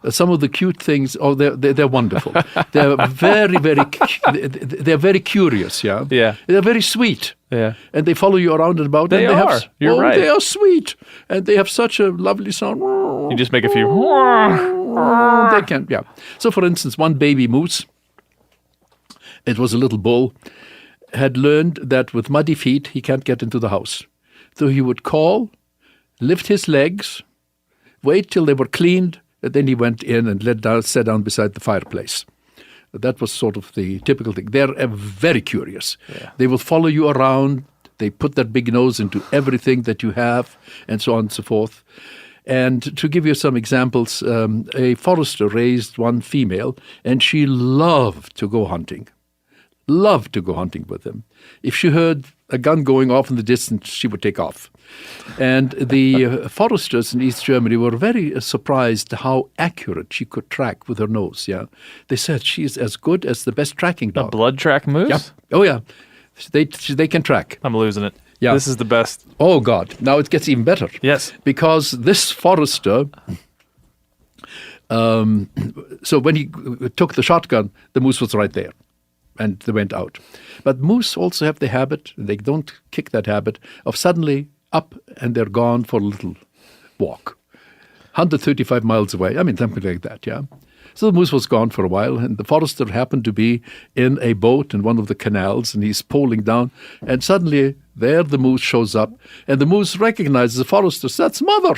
Some of the cute things, they're wonderful. They're they're very curious, yeah? Yeah. They're very sweet. Yeah. And they follow you around and about. They and are. You're right. They are sweet. And they have such a lovely sound. You just make a few. They can, yeah. So, for instance, one baby moose, it was a little bull, had learned that with muddy feet, he can't get into the house. So he would call, lift his legs, wait till they were cleaned, and then he went in and sat down beside the fireplace. That was sort of the typical thing. They're very curious. Yeah. They will follow you around. They put their big nose into everything that you have, and so on and so forth. And to give you some examples, a forester raised one female, and she loved to go hunting. Loved to go hunting with him. If she heard a gun going off in the distance, she would take off. And the foresters in East Germany were very surprised how accurate she could track with her nose. Yeah, they said she's as good as the best tracking A dog. blood track moose? Yeah. Oh yeah, they can track. I'm losing it. Yeah. This is the best. Oh God! Now it gets even better. Yes. Because this forester. So when he took the shotgun, the moose was right there. And they went out. But moose also have the habit, they don't kick that habit, of suddenly up and they're gone for a little walk. 135 miles away, I mean, something like that, yeah. So the moose was gone for a while, and the forester happened to be in a boat in one of the canals, and he's poling down, and suddenly there the moose shows up, and the moose recognizes the forester, that's Mother.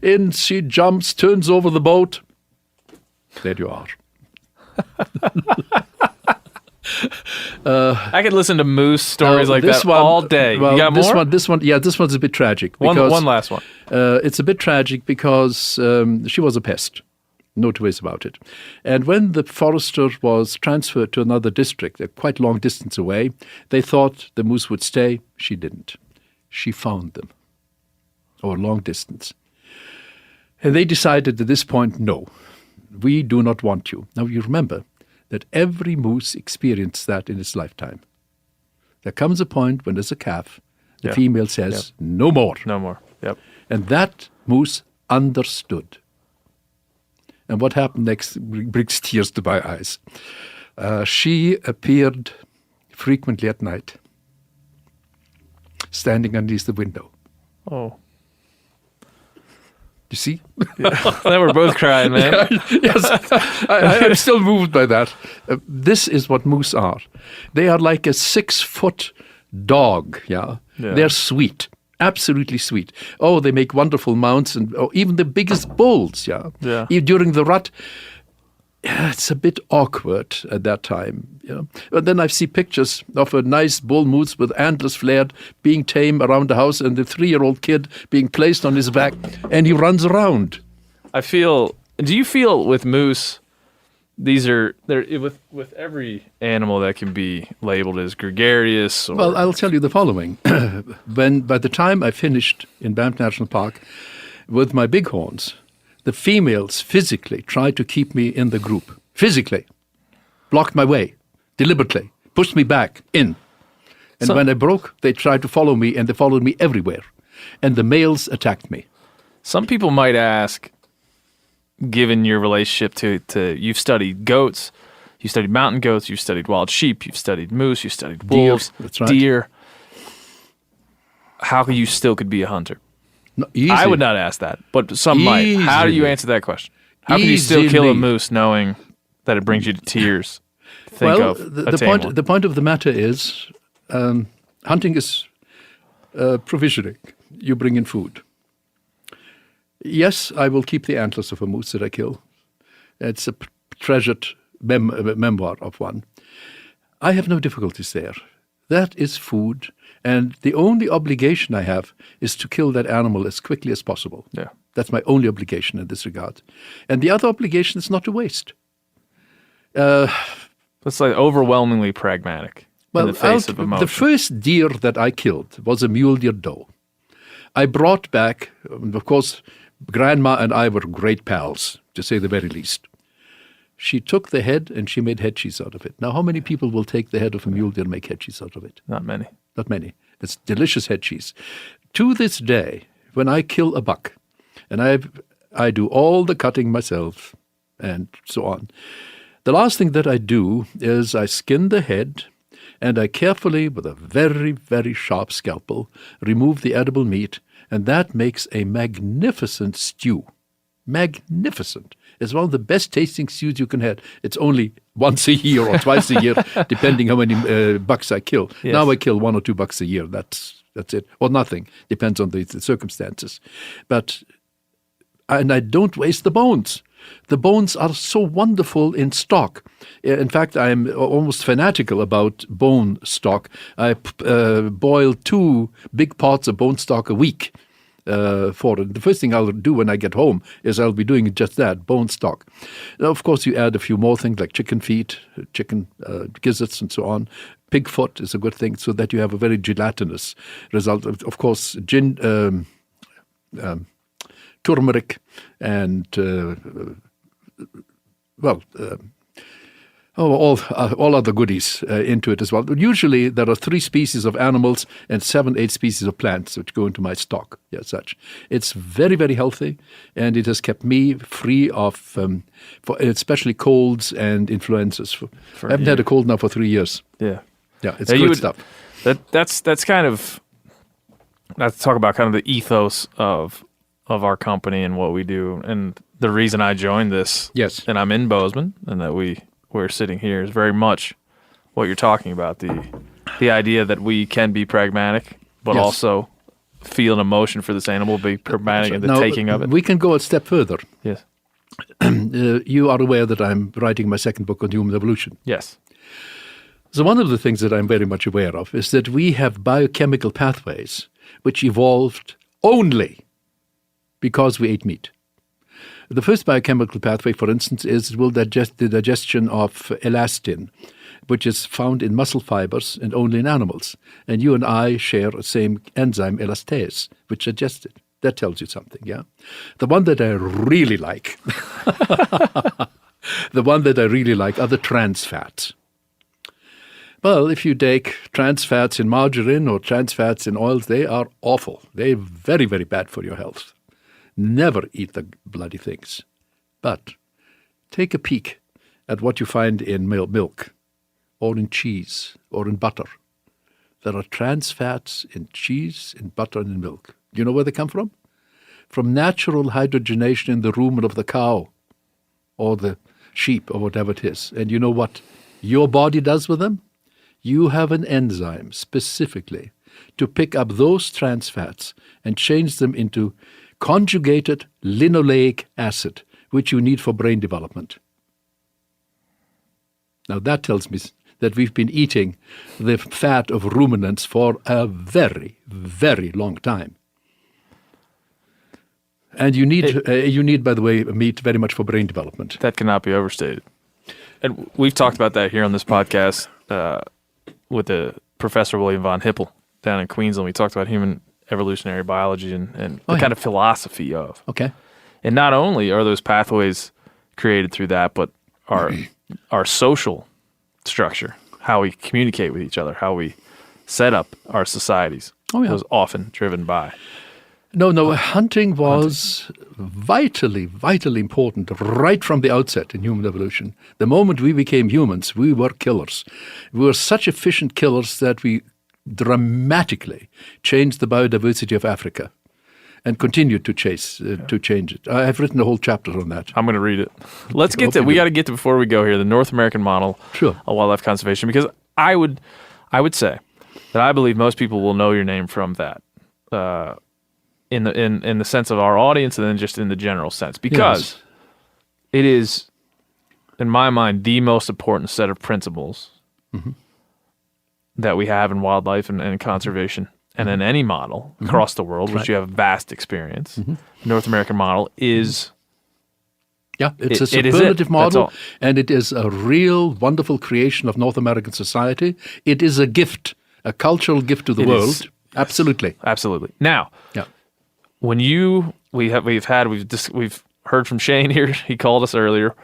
And she jumps, turns over the boat. There you are. I could listen to moose stories like that all day. Well, you got more? This one's a bit tragic. One Because, last one. It's a bit tragic because she was a pest. No two ways about it. And when the forester was transferred to another district, a quite long distance away, they thought the moose would stay. She didn't. She found them over a long distance. And they decided at this point, no, we do not want you. Now you remember that every moose experienced that in its lifetime. There comes a point when there's a calf, the female says, no more. No more. Yep. And that moose understood. And what happened next brings tears to my eyes. She appeared frequently at night, standing underneath the window. Oh. You see? Now we're both crying, man. Yes, I'm still moved by that. This is what moose are. They are like a 6-foot dog, yeah? They're sweet, absolutely sweet. Oh, they make wonderful mounts, and even the biggest bulls, yeah? During the rut, it's a bit awkward at that time. Yeah. But then I see pictures of a nice bull moose with antlers flared being tamed around the house, and the 3-year-old kid being placed on his back, and he runs around. Do you feel with moose, they're with every animal that can be labeled as gregarious? Or... Well, I'll tell you the following. By the time I finished in Banff National Park with my bighorns, the females physically tried to keep me in the group. Physically. Blocked my way. Deliberately. Pushed me back in. And when I broke, they tried to follow me, and they followed me everywhere. And the males attacked me. Some people might ask, given your relationship to you've studied goats, you studied mountain goats, you've studied wild sheep, you've studied moose, you've studied wolves, deer. How you still could be a hunter? No, I would not ask that, but some might. How do you answer that question? How can you still kill a moose knowing that it brings you to tears? The point of the matter is, hunting is provisioning. You bring in food. Yes, I will keep the antlers of a moose that I kill. It's a treasured memoir of one. I have no difficulties there. That is food. And the only obligation I have is to kill that animal as quickly as possible. Yeah. That's my only obligation in this regard. And the other obligation is not to waste. That's like overwhelmingly pragmatic in the face of emotion. The first deer that I killed was a mule deer doe. I brought back, of course, Grandma and I were great pals, to say the very least. She took the head and she made head cheese out of it. Now, how many people will take the head of a mule deer and make head cheese out of it? Not many. Not many. It's delicious head cheese. To this day, when I kill a buck, and I do all the cutting myself, and so on. The last thing that I do is I skin the head, and I carefully, with a very, very sharp scalpel, remove the edible meat, and that makes a magnificent stew. Magnificent. It's one of the best tasting stews you can have. It's only once a year or twice a year, depending how many bucks I kill. Yes. Now I kill 1 or 2 bucks a year. That's it. Or nothing. Depends on the circumstances. And I don't waste the bones. The bones are so wonderful in stock. In fact, I'm almost fanatical about bone stock. I boil 2 big pots of bone stock a week. For it. The first thing I'll do when I get home is I'll be doing just that, bone stock. Now, of course, you add a few more things like chicken feet, chicken gizzards, and so on. Pig foot is a good thing, so that you have a very gelatinous result. Of course, turmeric, and all other goodies into it as well. Usually there are 3 species of animals and 7, 8 species of plants which go into my stock. Yeah, such. It's very, very healthy, and it has kept me free of, especially colds and influenzas. I haven't had a cold now for 3 years. Yeah. Yeah, it's good stuff. That's kind of, not to talk about kind of the ethos of our company and what we do, and the reason I joined this. Yes. And I'm in Bozeman, and that we're sitting here is very much what you're talking about, the idea that we can be pragmatic, but Yes. also feel an emotion for this animal, be pragmatic in the taking of it. We can go a step further. Yes. You are aware that I'm writing my second book on human evolution. Yes. So one of the things that I'm very much aware of is that we have biochemical pathways which evolved only because we ate meat. The first biochemical pathway, for instance, is the digestion of elastin, which is found in muscle fibers and only in animals. And you and I share the same enzyme, elastase, which digests it. That tells you something, yeah? The one that I really like, are the trans fats. Well, if you take trans fats in margarine or trans fats in oils, they are awful. They're very, very bad for your health. Never eat the bloody things. But take a peek at what you find in milk or in cheese or in butter. There are trans fats in cheese, in butter, and in milk. Do you know where they come from? From natural hydrogenation in the rumen of the cow or the sheep or whatever it is. And you know what your body does with them? You have an enzyme specifically to pick up those trans fats and change them into conjugated linoleic acid, which you need for brain development. Now that tells me that we've been eating the fat of ruminants for a very, very long time. And you need, by the way, meat very much for brain development. That cannot be overstated. And we've talked about that here on this podcast with the Professor William von Hippel down in Queensland. We talked about human evolutionary biology and the kind of philosophy of. Okay. And not only are those pathways created through that, but our social structure, how we communicate with each other, how we set up our societies, was often driven by. No, hunting was vitally, vitally important right from the outset in human evolution. The moment we became humans, we were killers. We were such efficient killers that we dramatically changed the biodiversity of Africa and continued to change it. I have written a whole chapter on that. I'm going to read it. Let's get to, we got to get to, before we go here, the North American model of wildlife conservation, because I would say that I believe most people will know your name from that. In the sense of our audience, and then just in the general sense, because it is, in my mind, the most important set of principles that we have in wildlife and conservation, and in any model across the world, which you have vast experience. The North American model is. Yeah, it's a superlative model, and it is a real wonderful creation of North American society. It is a gift, a cultural gift to the world. Absolutely. Now, when we've heard from Shane here. He called us earlier.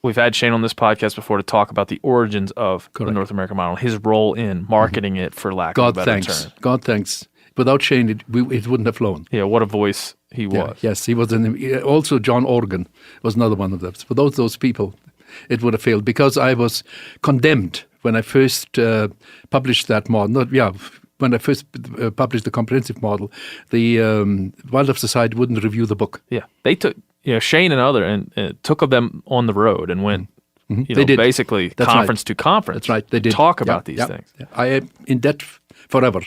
We've had Shane on this podcast before to talk about the origins of the North American model, his role in marketing it, for lack of a better term. God thanks. Without Shane, it wouldn't have flown. Yeah, what a voice he was. Yeah, yes, he was. Also, John Organ was another one of those. For those people, it would have failed because I was condemned when I first published that model. When I first published the comprehensive model, the Wildlife Society wouldn't review the book. Yeah, they took Shane and took them on the road and went. They did. Basically conference to conference. That's right. They did talk about these things. Yeah. I am in debt forever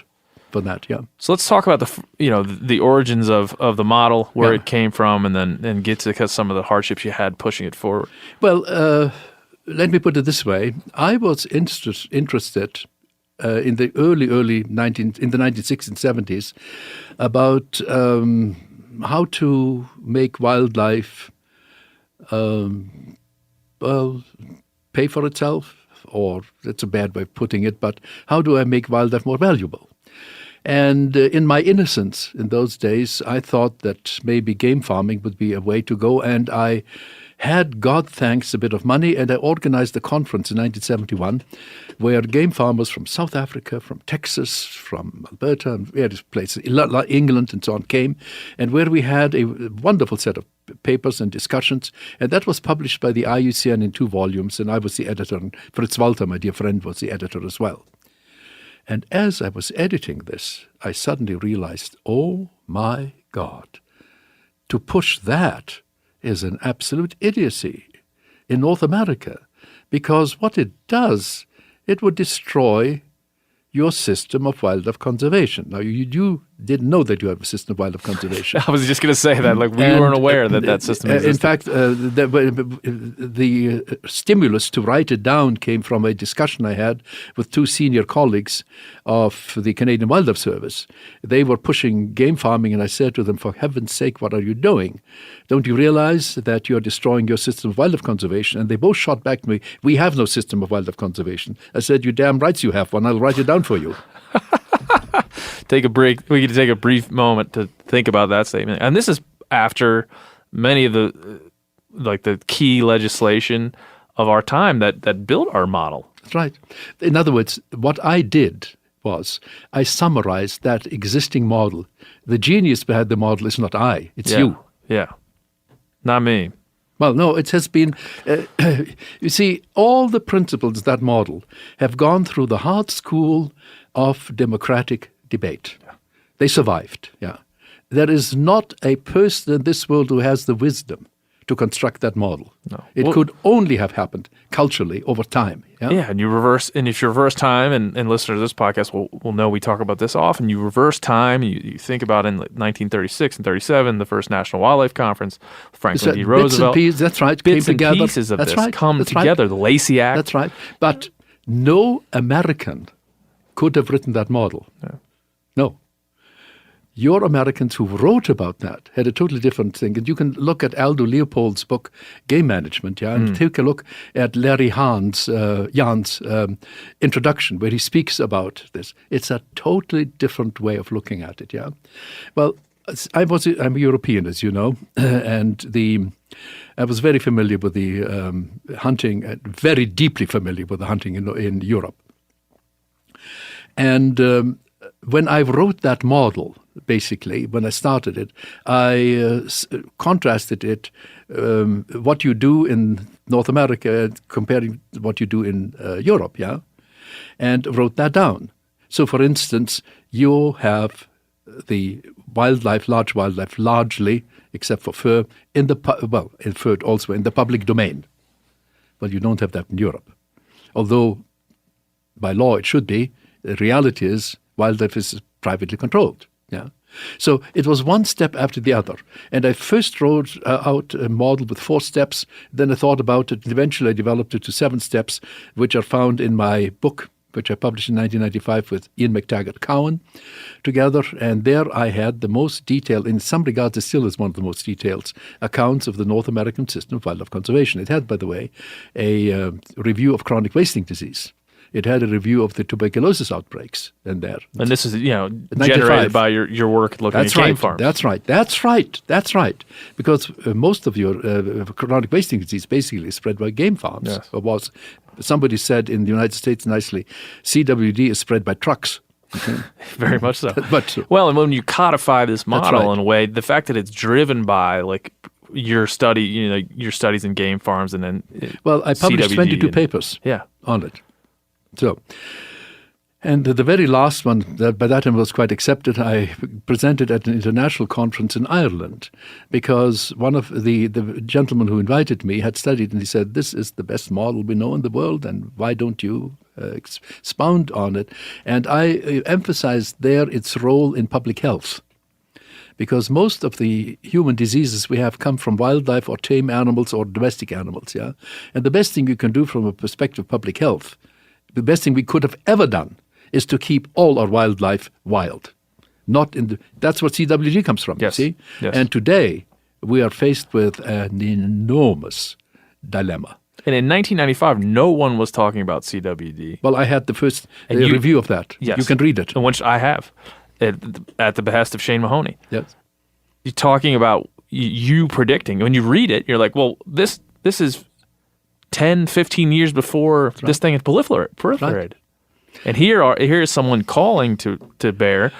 for that. Yeah. So let's talk about the origins of the model, where it came from, and then get to some of the hardships you had pushing it forward. Well, let me put it this way: I was interested in the early in the 1960s and 70s about how to make wildlife. Pay for itself, or that's a bad way of putting it, but how do I make wildlife more valuable? And in my innocence in those days, I thought that maybe game farming would be a way to go, and I had, God thanks, a bit of money, and I organized a conference in 1971 where game farmers from South Africa, from Texas, from Alberta, and various places, England and so on, came, and where we had a wonderful set of papers and discussions, and that was published by the IUCN in 2 volumes, and I was the editor, and Fritz Walter, my dear friend, was the editor as well. And as I was editing this, I suddenly realized, oh my God, to push that is an absolute idiocy in North America, because what it does, it would destroy your system of wildlife conservation. Now, you didn't know that you have a system of wildlife conservation. I was just going to say that, we weren't aware that system existed. In fact, the stimulus to write it down came from a discussion I had with 2 senior colleagues of the Canadian Wildlife Service. They were pushing game farming, and I said to them, for heaven's sake, what are you doing? Don't you realize that you're destroying your system of wildlife conservation? And they both shot back to me, we have no system of wildlife conservation. I said, you damn rights you have one. I'll write it down for you. Take a break. We get to take a brief moment to think about that statement. And this is after many of the key legislation of our time that built our model. That's right. In other words, what I did was I summarized that existing model. The genius behind the model is not I, it's you. Yeah, not me. Well, no, it has been, you see, all the principles of that model have gone through the hard school of democratic debate. Yeah. They survived, yeah. There is not a person in this world who has the wisdom to construct that model. No. It could only have happened culturally over time. Yeah, and if you reverse time, and listeners of this podcast will know we talk about this often, you reverse time, you think about in 1936 and 37, the first National Wildlife Conference, Franklin D. Roosevelt. That's right. Bits and pieces of this come together, the Lacey Act. That's right. But no American could have written that model. Yeah. No. Your Americans who wrote about that had a totally different thing. And you can look at Aldo Leopold's book, Game Management, and take a look at Larry Jahn's introduction, where he speaks about this. It's a totally different way of looking at it, yeah. Well, I'm a European, as you know, and I was very familiar with the hunting, very deeply familiar with the hunting in Europe. And when I wrote that model, basically, when I started it, I contrasted it, what you do in North America comparing what you do in Europe, yeah, and wrote that down. So, for instance, you have the large wildlife, largely, except for fur, in fur also in the public domain. Well, you don't have that in Europe. Although, by law, it should be. The reality is wildlife is privately controlled. Yeah. So it was one step after the other. And I first wrote out a model with 4 steps. Then I thought about it. And eventually I developed it to 7 steps, which are found in my book, which I published in 1995 with Ian McTaggart-Cowan together. And there I had the most detailed, in some regards it still is one of the most detailed, accounts of the North American system of wildlife conservation. It had, by the way, a review of chronic wasting disease. It had a review of the tuberculosis outbreaks in there. And this is, generated by your work looking at game farms. That's right. Because most of your chronic wasting disease basically is spread by game farms. Yes. Somebody said in the United States nicely, CWD is spread by trucks. Very much so. But so. Well, and when you codify this model right. in a way, the fact that it's driven by like your study, your studies in game farms, and then Well, I published CWD 22 and- papers Yeah. on it. So, and the very last one, that by that time was quite accepted, I presented at an international conference in Ireland because one of the gentlemen who invited me had studied and he said, this is the best model we know in the world and why don't you expound on it? And I emphasized there its role in public health. Because most of the human diseases we have come from wildlife or tame animals or domestic animals, yeah? And the best thing you can do from a perspective of public health, the best thing we could have ever done is to keep all our wildlife wild. Not in the, that's what CWD comes from, Yes. you see? Yes. And today we are faced with an enormous dilemma. And in 1995, no one was talking about CWD. Well, I had the first And you- review of that. Yes. You can read it. In which I have, at the behest of Shane Mahoney. Yes. You're talking about you predicting. When you read it, you're like, well, this is 10, 15 years before this thing had proliferated. And here is someone calling to bear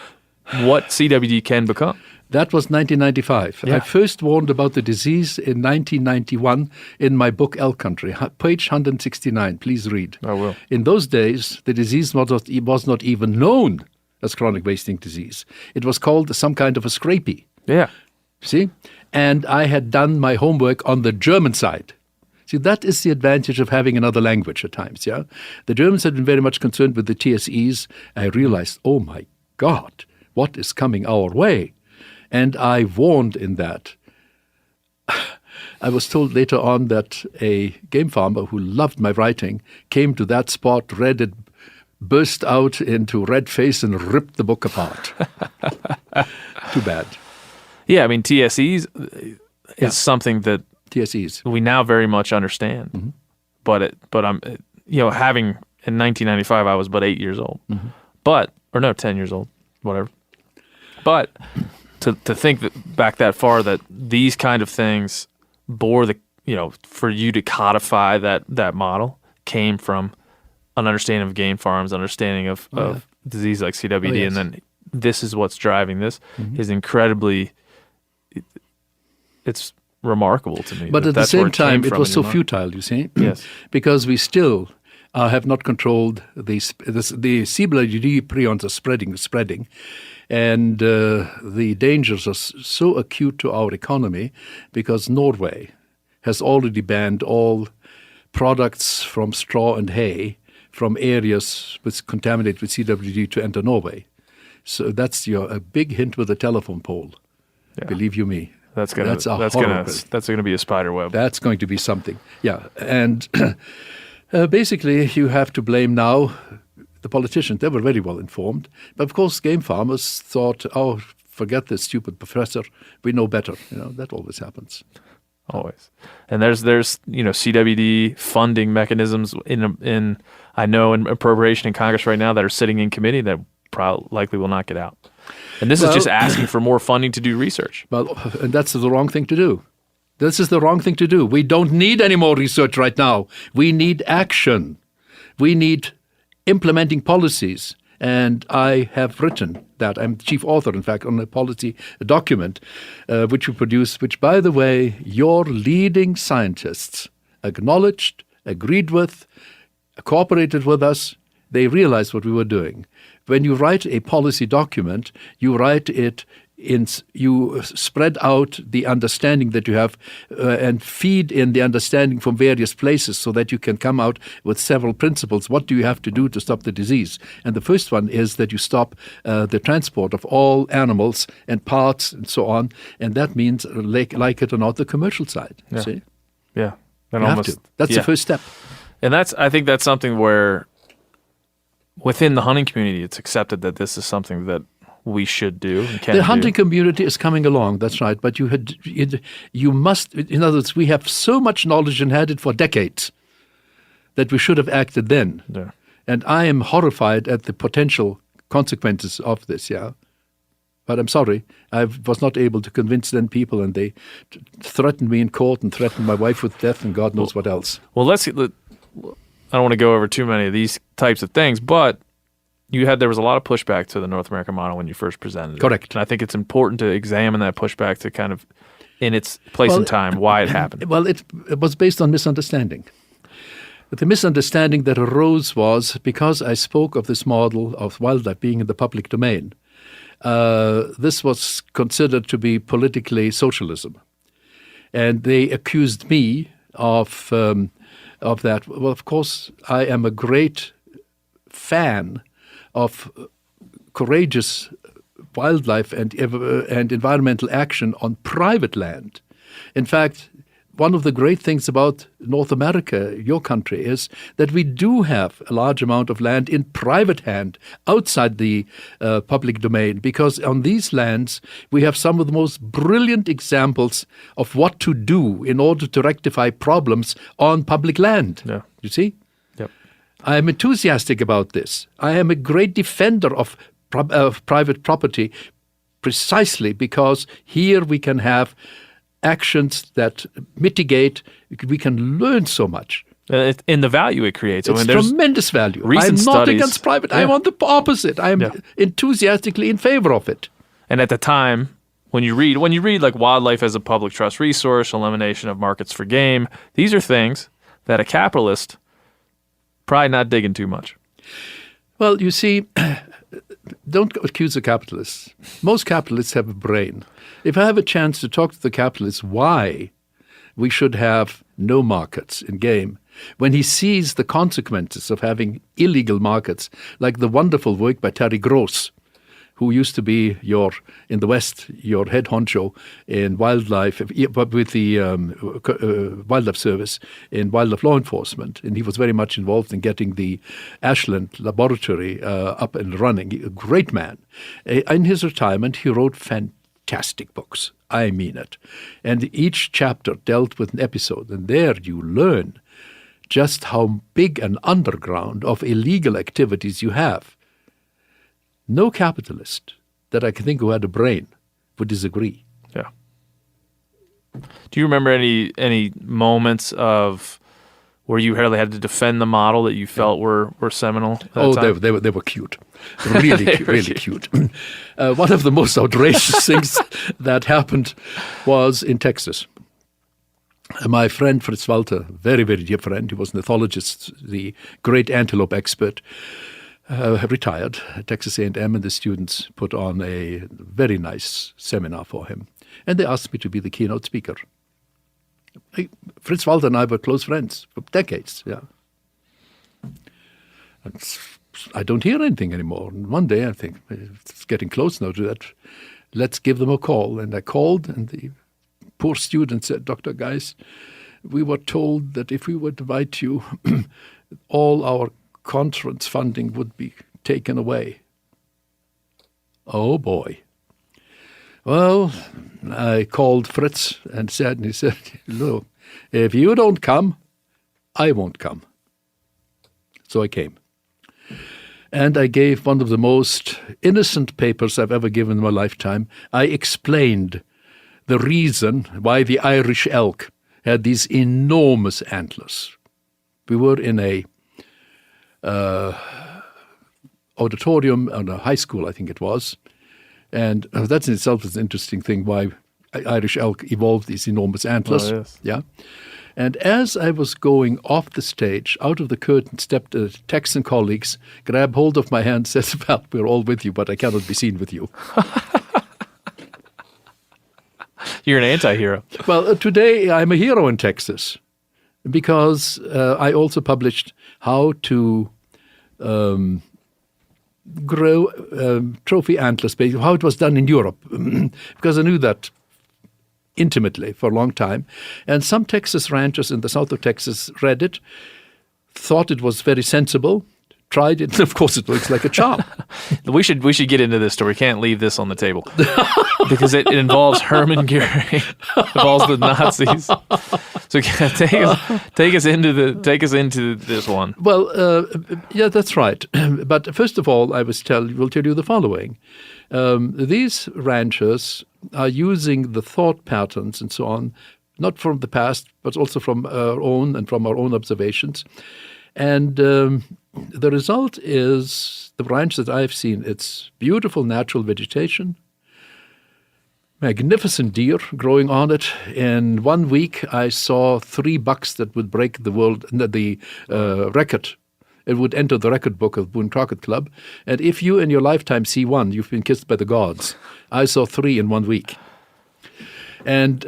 what CWD can become. That was 1995. Yeah. I first warned about the disease in 1991 in my book Elk Country, page 169. Please read. I will. In those days, the disease was not even known as chronic wasting disease. It was called some kind of a scrapie. Yeah. See? And I had done my homework on the German side. See, that is the advantage of having another language at times, yeah? The Germans had been very much concerned with the TSEs. I realized, oh my God, what is coming our way? And I warned in that. I was told later on that a game farmer who loved my writing came to that spot, read it, burst out into red face and ripped the book apart. Too bad. Yeah, I mean, TSEs Yeah. is something that TSEs. we now very much understand. Mm-hmm. But I'm, having in 1995, I was but 8 years old. Mm-hmm. 10 years old, whatever. But to think that back that far, that these kind of things bore the, for you to codify that model came from an understanding of game farms, understanding of disease like CWD, Oh, yes. and then this is what's driving this is incredibly. It's remarkable to me. But that at the that's where same it came time, it from was in so your mind. futile, you see? Yes. Because we still have not controlled the CWD prions are spreading. And the dangers are so acute to our economy because Norway has already banned all products from straw and hay from areas which contaminate with CWD to enter Norway. So that's a big hint with a telephone pole. Yeah. Believe you me. That's horrible. gonna be a spider web. That's going to be something. Yeah. And basically, you have to blame now the politicians. They were very well informed. But of course, game farmers thought, oh, forget this stupid professor. We know better. That always happens. Always. And there's CWD funding mechanisms in appropriation in Congress right now that are sitting in committee that likely will not get out. And this is just asking for more funding to do research. Well, and that's the wrong thing to do. This is the wrong thing to do. We don't need any more research right now. We need action. We need implementing policies. And I have written that. I'm the chief author, in fact, on a policy document which we produced, which, by the way, your leading scientists acknowledged, agreed with, cooperated with us. They realized what we were doing. When you write a policy document, you write it you spread out the understanding that you have and feed in the understanding from various places so that you can come out with several principles. What do you have to do to stop the disease? And the first one is that you stop the transport of all animals and parts and so on. And that means, like it or not, the commercial side. Yeah. See? Yeah. You have to. That's the first step. And I think that's something where within the hunting community, it's accepted that this is something that we should do and can do. The hunting community is coming along, that's right. But you must, in other words, we have so much knowledge and had it for decades that we should have acted then. Yeah. And I am horrified at the potential consequences of this, yeah. But I'm sorry, I was not able to convince then people, and they threatened me in court and threatened my wife with death and God knows what else. Well, I don't want to go over too many of these types of things, but there was a lot of pushback to the North American model when you first presented it. Correct. And I think it's important to examine that pushback to kind of, in its place and time, why it happened. Well, it was based on misunderstanding. The misunderstanding that arose was because I spoke of this model of wildlife being in the public domain. This was considered to be politically socialism. And they accused me of that. Well, of course, I am a great fan of courageous wildlife and environmental action on private land. In fact, one of the great things about North America, your country, is that we do have a large amount of land in private hand outside the public domain, because on these lands we have some of the most brilliant examples of what to do in order to rectify problems on public land. Yeah. You see? Yep. I am enthusiastic about this. I am a great defender of private property precisely because here we can have actions that mitigate. We can learn so much. In the value it creates. It's tremendous value. Recent I'm not studies- against private. Yeah. I want the opposite. I am enthusiastically in favor of it. And at the time, when you read like wildlife as a public trust resource, elimination of markets for game, these are things that a capitalist probably not digging too much. Well, you see, don't accuse the capitalists. Most capitalists have a brain. If I have a chance to talk to the capitalists why we should have no markets in game, when he sees the consequences of having illegal markets, like the wonderful work by Terry Gross, who used to be in the West, your head honcho in wildlife, but with the Wildlife Service in wildlife law enforcement. And he was very much involved in getting the Ashland laboratory up and running. A great man. In his retirement, he wrote fantastic books. I mean it. And each chapter dealt with an episode. And there you learn just how big an underground of illegal activities you have. No capitalist that I can think who had a brain would disagree. Yeah. Do you remember any moments of where you really had to defend the model that you felt were seminal? They were cute, really, really cute. One of the most outrageous things that happened was in Texas. My friend Fritz Walter, very, very dear friend, he was an ethologist, the great antelope expert, retired at Texas A&M, and the students put on a very nice seminar for him. And they asked me to be the keynote speaker. Fritz Walter and I were close friends for decades, yeah. And I don't hear anything anymore. And one day I think, it's getting close now to that. Let's give them a call. And I called, and the poor student said, Dr. Geist, we were told that if we would invite you, all our conference funding would be taken away. Oh, boy. Well, I called Fritz and he said, look, if you don't come, I won't come. So I came. And I gave one of the most innocent papers I've ever given in my lifetime. I explained the reason why the Irish elk had these enormous antlers. We were in a auditorium on a high school, I think it was. And that in itself is an interesting thing, why Irish elk evolved these enormous antlers. Oh, yes. Yeah. And as I was going off the stage, out of the curtain stepped Texan colleagues, grabbed hold of my hand, said, well, we're all with you, but I cannot be seen with you. You're an anti-hero. Well, today I'm a hero in Texas because I also published how to grow trophy antlers, basically, how it was done in Europe, because I knew that intimately for a long time. And some Texas ranchers in the south of Texas read it, thought it was very sensible, tried it, and of course it looks like a charm. We should get into this story. We can't leave this on the table because it involves Hermann Goering, involves the Nazis. So take us into this one. Well, yeah, that's right. But first of all, I will tell you the following: these ranchers are using the thought patterns and so on, not from the past, but also from our own observations, and the result is the ranch that I've seen. It's beautiful natural vegetation, magnificent deer growing on it. In 1 week, I saw 3 bucks that would break the record. It would enter the record book of Boone Crockett Club. And if you in your lifetime see 1, you've been kissed by the gods. I saw 3 in 1 week. And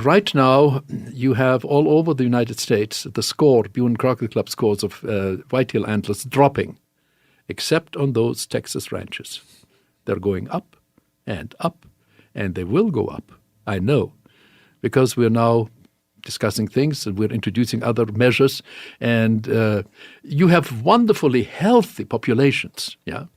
right now, you have all over the United States the Boone Crockett Club scores of whitetail antlers dropping, except on those Texas ranches. They're going up, and they will go up. I know, because we're now discussing things and we're introducing other measures, and you have wonderfully healthy populations. Yeah,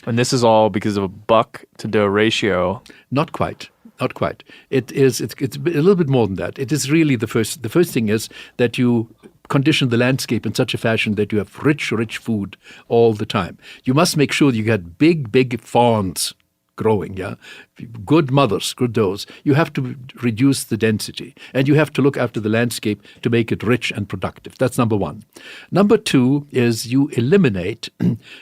And this is all because of a buck to doe ratio. Not quite. Not quite. It's a little bit more than that. It is really the first thing is that you condition the landscape in such a fashion that you have rich food all the time. You must make sure you get big fawns growing, yeah? Good mothers, good does. You have to reduce the density, and you have to look after the landscape to make it rich and productive. That's number one. Number two is you eliminate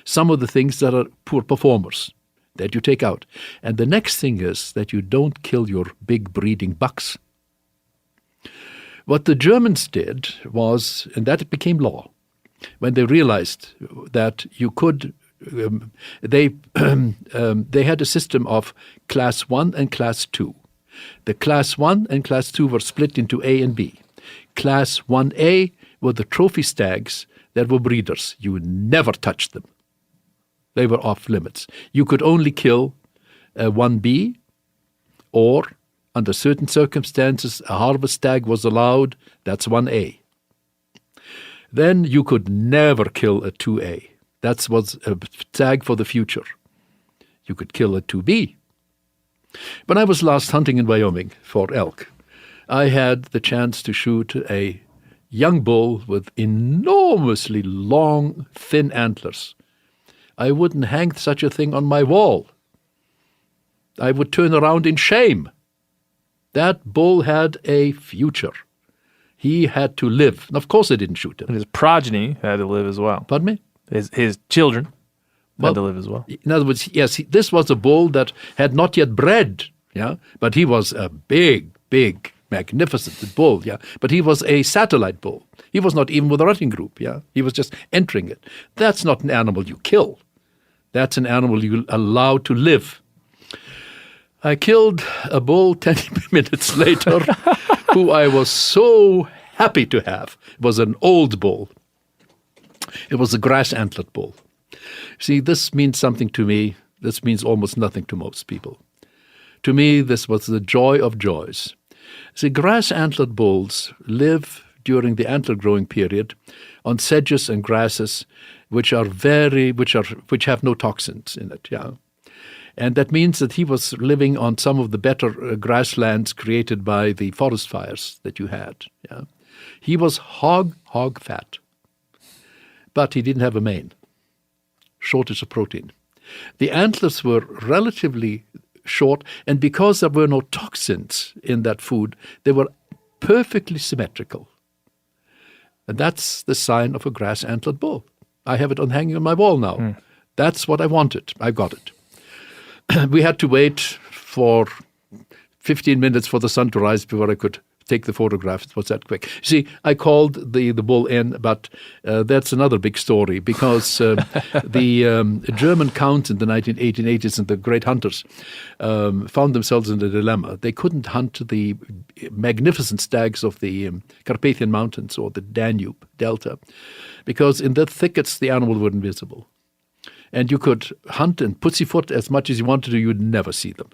some of the things that are poor performers, that you take out. And the next thing is that you don't kill your big breeding bucks. What the Germans did was, and that became law, when they realized that you could, they had a system of class 1 and class 2. The class 1 and class 2 were split into A and B. Class 1A were the trophy stags that were breeders. You would never touch them. They were off limits. You could only kill 1B, or under certain circumstances, a harvest stag was allowed. That's 1A. Then you could never kill a 2A. That was a stag for the future. You could kill a 2B. When I was last hunting in Wyoming for elk, I had the chance to shoot a young bull with enormously long, thin antlers. I wouldn't hang such a thing on my wall. I would turn around in shame. That bull had a future. He had to live. And of course I didn't shoot him. And his progeny had to live as well. Pardon me? His children had to live as well. In other words, yes, this was a bull that had not yet bred, yeah, but he was a big, magnificent bull, yeah, but he was a satellite bull. He was not even with a rutting group, yeah. He was just entering it. That's not an animal you kill. That's an animal you allow to live. I killed a bull 10 minutes later, who I was so happy to have. It was an old bull. It was a grass-antlered bull. See, this means something to me. This means almost nothing to most people. To me, this was the joy of joys. See, grass-antlered bulls live during the antler growing period on sedges and grasses which have no toxins in it, yeah. And that means that he was living on some of the better grasslands created by the forest fires that you had, yeah. He was hog fat. But he didn't have a mane, shortage of protein. The antlers were relatively short, and because there were no toxins in that food, they were perfectly symmetrical. And that's the sign of a grass-antlered bull. I have it hanging on my wall now. That's what I wanted. I got it. We had to wait for 15 minutes for the sun to rise before I could take the photograph. It was that quick. See, I called the bull in, but that's another big story, because the German counts in the 1880s and the great hunters found themselves in a dilemma. They couldn't hunt the magnificent stags of the Carpathian Mountains or the Danube Delta, because in the thickets the animals were invisible. And you could hunt and pussyfoot as much as you wanted to, you'd never see them.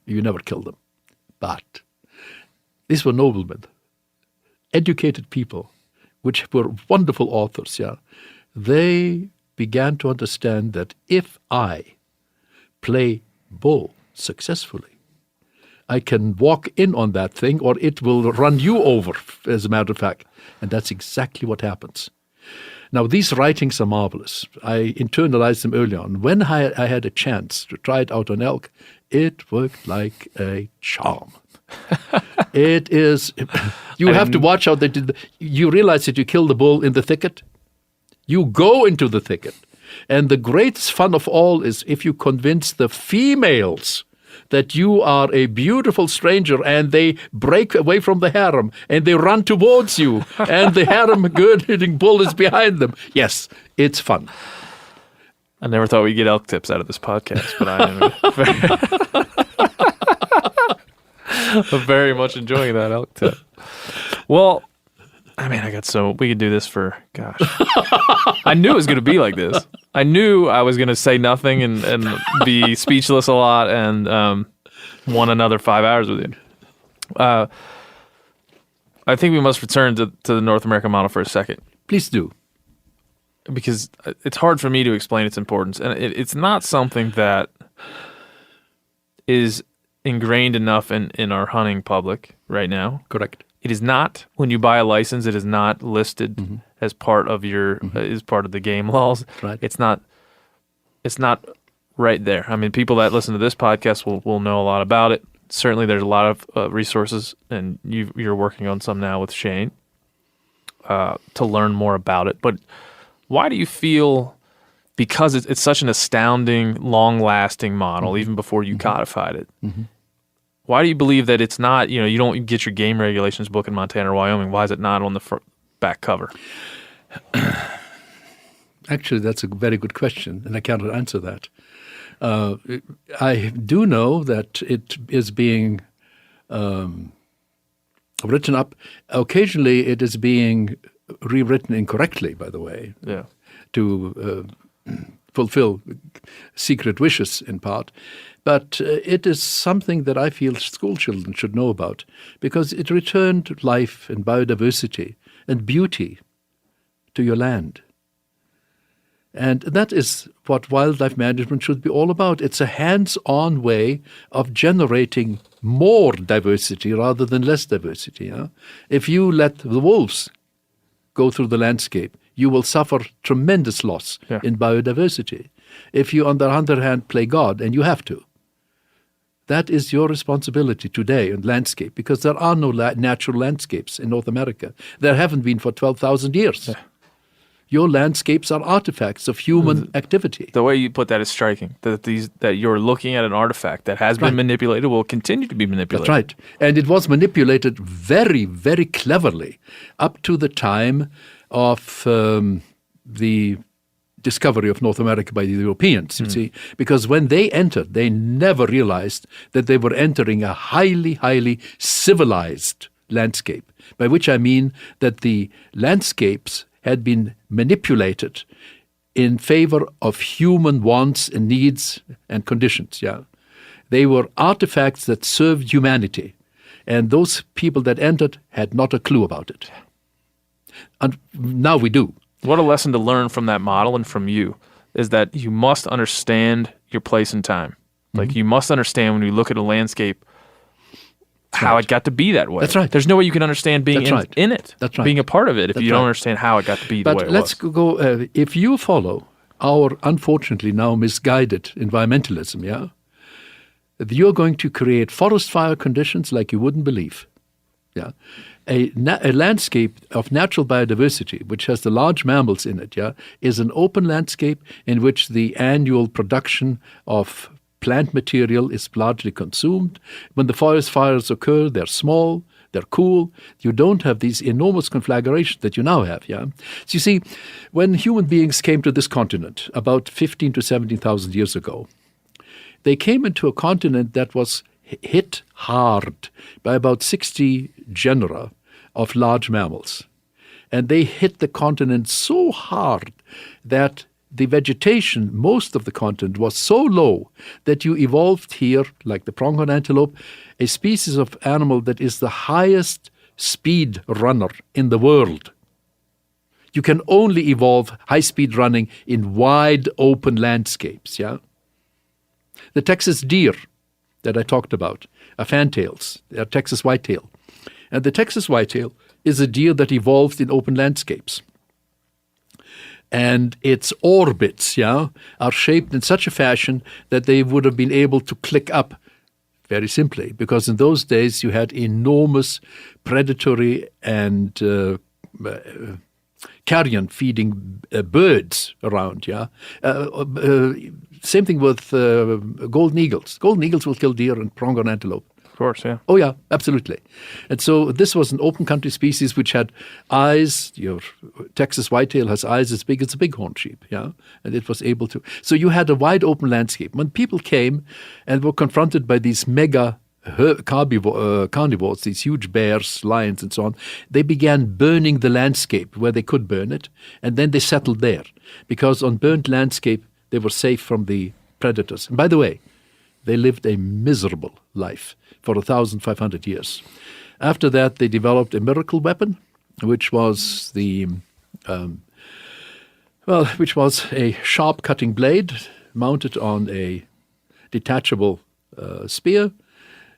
You never kill them. But these were noblemen, educated people, which were wonderful authors, yeah. They began to understand that if I play bull successfully, I can walk in on that thing or it will run you over, as a matter of fact. And that's exactly what happens. Now, these writings are marvelous. I internalized them early on. When I had a chance to try it out on elk, it worked like a charm. It is. You have to watch out. You realize that you kill the bull in the thicket. You go into the thicket. And the greatest fun of all is if you convince the females that you are a beautiful stranger, and they break away from the harem and they run towards you, and the harem good-hitting bull is behind them. Yes, it's fun. I never thought we'd get elk tips out of this podcast, but I'm very much enjoying that elk tip. Well, I mean, we could do this for, gosh. I knew it was going to be like this. I knew I was going to say nothing and be speechless a lot and want another 5 hours with you. I think we must return to the North American model for a second. Please do. Because it's hard for me to explain its importance. And it's not something that is ingrained enough in our hunting public right now. Correct. It is not, when you buy a license, it is not listed as part of your is part of the game laws. Right. It's not right there. I mean, people that listen to this podcast will know a lot about it. Certainly, there's a lot of resources, and you're working on some now with Shane to learn more about it. But why do you feel, because it's such an astounding, long-lasting model, even before you codified it, why do you believe that it's not, you don't get your game regulations book in Montana or Wyoming? Why is it not on the back cover? Actually, that's a very good question, and I cannot answer that. I do know that it is being written up. Occasionally, it is being rewritten incorrectly, by the way, to fulfill secret wishes in part. But it is something that I feel school children should know about, because it returned life and biodiversity and beauty to your land. And that is what wildlife management should be all about. It's a hands-on way of generating more diversity rather than less diversity. Yeah? If you let the wolves go through the landscape, you will suffer tremendous loss in biodiversity. If you, on the other hand, play God, and you have to, that is your responsibility today in landscape, because there are no natural landscapes in North America. There haven't been for 12,000 years. Your landscapes are artifacts of human activity. The way you put that is striking, that you're looking at an artifact that has been manipulated, will continue to be manipulated. That's right. And it was manipulated very, very cleverly up to the time of the discovery of North America by the Europeans, you see. Because when they entered, they never realized that they were entering a highly, highly civilized landscape, by which I mean that the landscapes had been manipulated in favor of human wants and needs and conditions. Yeah, they were artifacts that served humanity, and those people that entered had not a clue about it. And now we do. What a lesson to learn from that model and from you is that you must understand your place in time. Like you must understand when you look at a landscape how it got to be that way. That's right. There's no way you can understand being in it, That's right. being a part of it, if That's you don't right. understand how it got to be the way it was. But let's go, if you follow our unfortunately now misguided environmentalism, yeah, you're going to create forest fire conditions like you wouldn't believe. Yeah, a landscape of natural biodiversity, which has the large mammals in it, yeah, is an open landscape in which the annual production of plant material is largely consumed. When the forest fires occur, they're small, they're cool. You don't have these enormous conflagrations that you now have. Yeah. So you see, when human beings came to this continent about 15 to 17,000 years ago, they came into a continent that was hit hard by about 60 genera of large mammals. And they hit the continent so hard that the vegetation, most of the continent, was so low that you evolved here, like the pronghorn antelope, a species of animal that is the highest speed runner in the world. You can only evolve high-speed running in wide open landscapes, yeah? The Texas deer that I talked about are fantails. They are Texas whitetail. And the Texas whitetail is a deer that evolved in open landscapes. And its orbits, yeah, are shaped in such a fashion that they would have been able to click up very simply, because in those days you had enormous predatory and carrion feeding birds around. Yeah, same thing with golden eagles. Golden eagles will kill deer and pronghorn antelope. Of course, yeah. Oh, yeah, absolutely. And so this was an open country species which had eyes. Your Texas whitetail has eyes as big as a bighorn sheep, yeah? And it was able to. So you had a wide open landscape. When people came and were confronted by these mega carnivores, these huge bears, lions, and so on, they began burning the landscape where they could burn it, and then they settled there. Because on burnt landscape, they were safe from the predators. And by the way, they lived a miserable life for 1,500 years. After that, they developed a miracle weapon, which was which was a sharp cutting blade mounted on a detachable spear.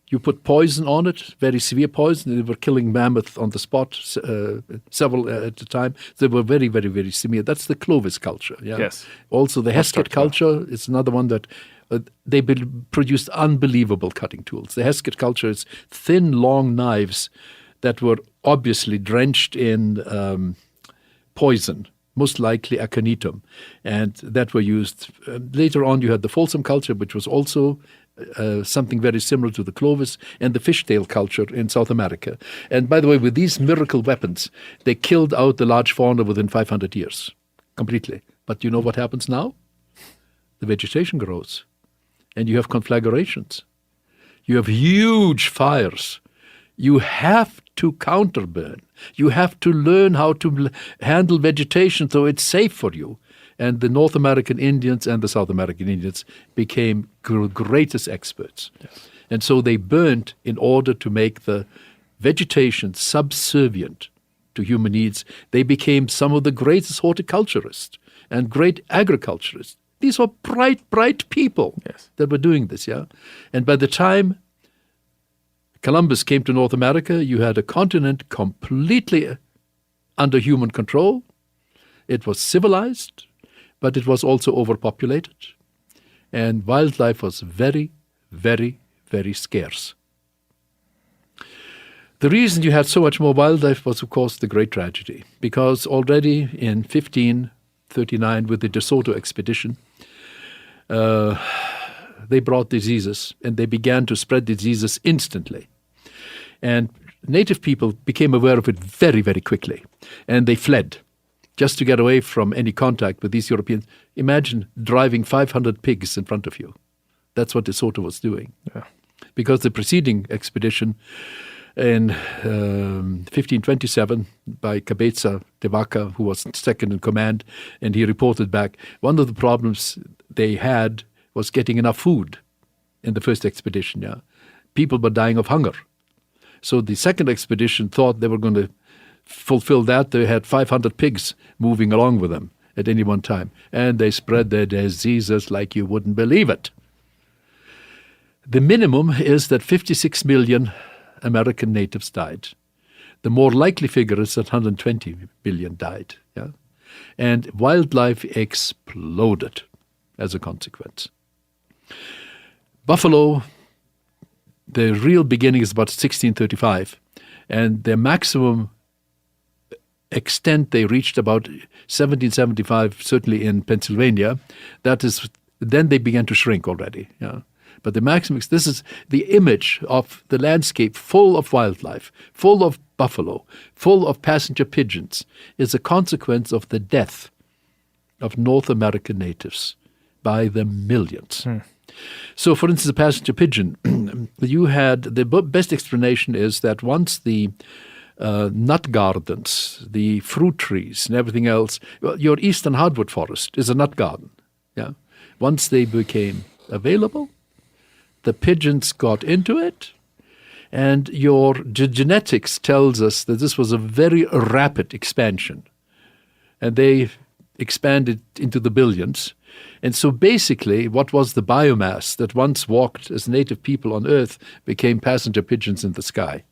You put poison on it, very severe poison. They were killing mammoth on the spot, several at a time. They were very, very, very severe. That's the Clovis culture. Yeah? Yes. Also, the Heskett culture is another one that they produced unbelievable cutting tools. The Heskett culture is thin, long knives that were obviously drenched in poison, most likely aconitum, and that were used. Later on, you had the Folsom culture, which was also something very similar to the Clovis, and the fishtail culture in South America. And by the way, with these miracle weapons, they killed out the large fauna within 500 years, completely. But you know what happens now? The vegetation grows, and you have conflagrations. You have huge fires. You have to counterburn. You have to learn how to handle vegetation so it's safe for you. And the North American Indians and the South American Indians became greatest experts. Yes. And so they burned in order to make the vegetation subservient to human needs. They became some of the greatest horticulturists and great agriculturists. These were bright people that were doing this, yeah? And by the time Columbus came to North America, you had a continent completely under human control. It was civilized, but it was also overpopulated. And wildlife was very, very, very scarce. The reason you had so much more wildlife was, of course, the Great Tragedy, because already in 1539, with the De Soto expedition, they brought diseases, and they began to spread diseases instantly. And native people became aware of it very, very quickly, and they fled just to get away from any contact with these Europeans. Imagine driving 500 pigs in front of you. That's what De Soto was doing. Yeah. Because the preceding expedition in 1527 by Cabeza de Vaca, who was second in command, and he reported back, one of the problems they had was getting enough food in the first expedition. Yeah, people were dying of hunger. So the second expedition thought they were going to fulfill that. They had 500 pigs moving along with them at any one time, and they spread their diseases like you wouldn't believe it. The minimum is that 56 million American natives died. The more likely figure is that 120 million died. Yeah? And wildlife exploded as a consequence. Buffalo, the real beginning is about 1635, and their maximum extent they reached about 1775, certainly in Pennsylvania. That is, then they began to shrink already. Yeah. But the maximum, this is the image of the landscape full of wildlife, full of buffalo, full of passenger pigeons, is a consequence of the death of North American natives by the millions. So, for instance, the passenger pigeon, you had, the best explanation is that once the nut gardens, the fruit trees and everything else, well, your eastern hardwood forest is a nut garden. Yeah. Once they became available, the pigeons got into it, and your genetics tells us that this was a very rapid expansion. And they expanded into the billions. And so basically, what was the biomass that once walked as native people on Earth became passenger pigeons in the sky.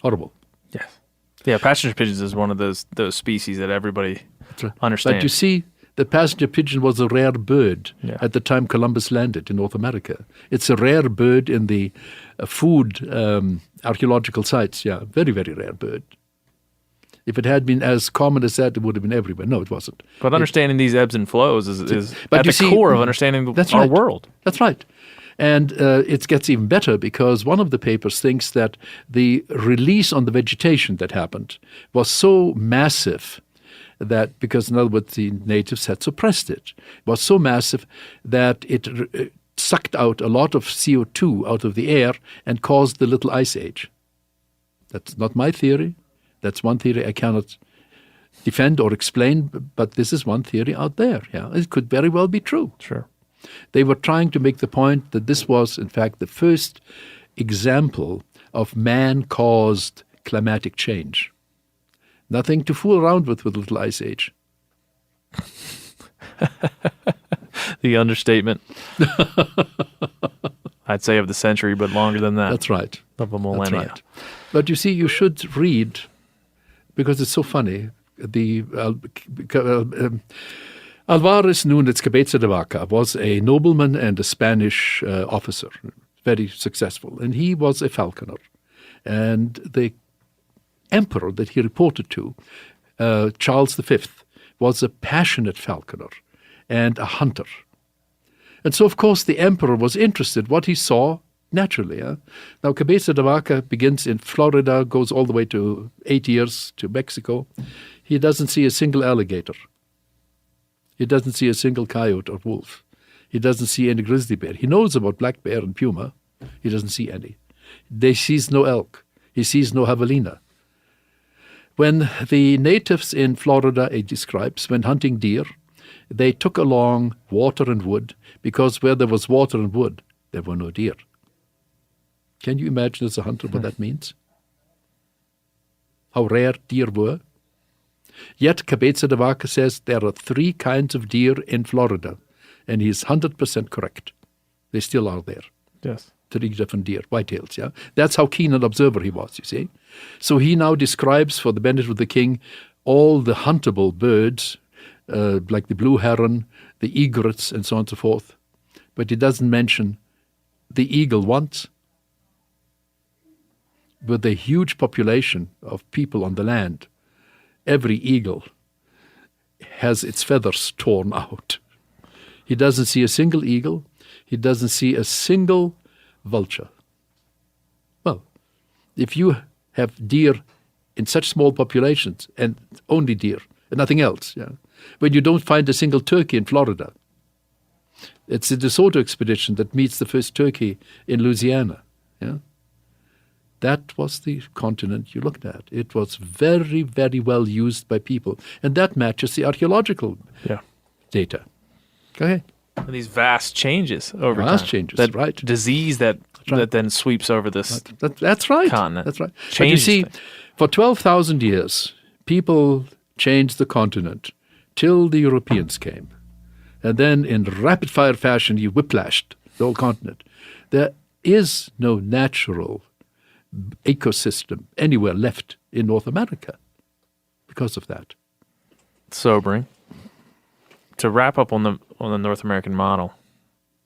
Horrible. Yes. Yeah, passenger pigeons is one of those species that everybody understands. But you see, the passenger pigeon was a rare bird at the time Columbus landed in North America. It's a rare bird in the food archaeological sites. Yeah, very, very rare bird. If it had been as common as that, it would have been everywhere. No, it wasn't. But understanding these ebbs and flows is but at you the see, core of understanding that's our right. world. That's right. And it gets even better because one of the papers thinks that the release on the vegetation that happened was so massive that, because in other words, the natives had suppressed it, was so massive that it sucked out a lot of CO2 out of the air and caused the little ice age. That's not my theory. That's one theory I cannot defend or explain, but this is one theory out there. Yeah, it could very well be true. Sure. They were trying to make the point that this was, in fact, the first example of man-caused climatic change. Nothing to fool around with little ice age. The understatement. I'd say of the century, but longer than that. That's right. Of a millennia. That's right. But you see, you should read, because it's so funny, the Alvarez Núñez Cabeza de Vaca was a nobleman and a Spanish officer, very successful, and he was a falconer. And the emperor that he reported to, Charles V, was a passionate falconer and a hunter. And so, of course, the emperor was interested what he saw naturally. Now, Cabeza de Vaca begins in Florida, goes all the way to 8 years to Mexico. He doesn't see a single alligator. He doesn't see a single coyote or wolf. He doesn't see any grizzly bear. He knows about black bear and puma. He doesn't see any. He sees no elk. He sees no javelina. When the natives in Florida, he describes, when hunting deer, they took along water and wood, because where there was water and wood, there were no deer. Can you imagine as a hunter what that means? How rare deer were? Yet Cabeza de Vaca says there are 3 kinds of deer in Florida, and he's 100% correct. They still are there. Yes. 3 different deer, whitetails, yeah? That's how keen an observer he was, you see. So he now describes, for the benefit of the king, all the huntable birds, like the blue heron, the egrets, and so on and so forth. But he doesn't mention the eagle once. With a huge population of people on the land, every eagle has its feathers torn out. He doesn't see a single eagle. He doesn't see a single vulture. Well, if you have deer in such small populations, and only deer, and nothing else, yeah, when you don't find a single turkey in Florida, it's the DeSoto expedition that meets the first turkey in Louisiana. Yeah, that was the continent you looked at. It was very, very well used by people, and that matches the archaeological data. Go ahead. And these vast changes over time. Vast changes, that right. Disease that then sweeps over this That's right. continent. That's right. But you Changes see, things. for 12,000 years, people changed the continent till the Europeans came. And then in rapid-fire fashion, you whiplashed the whole continent. There is no natural ecosystem anywhere left in North America because of that. Sobering. To wrap up on the North American model,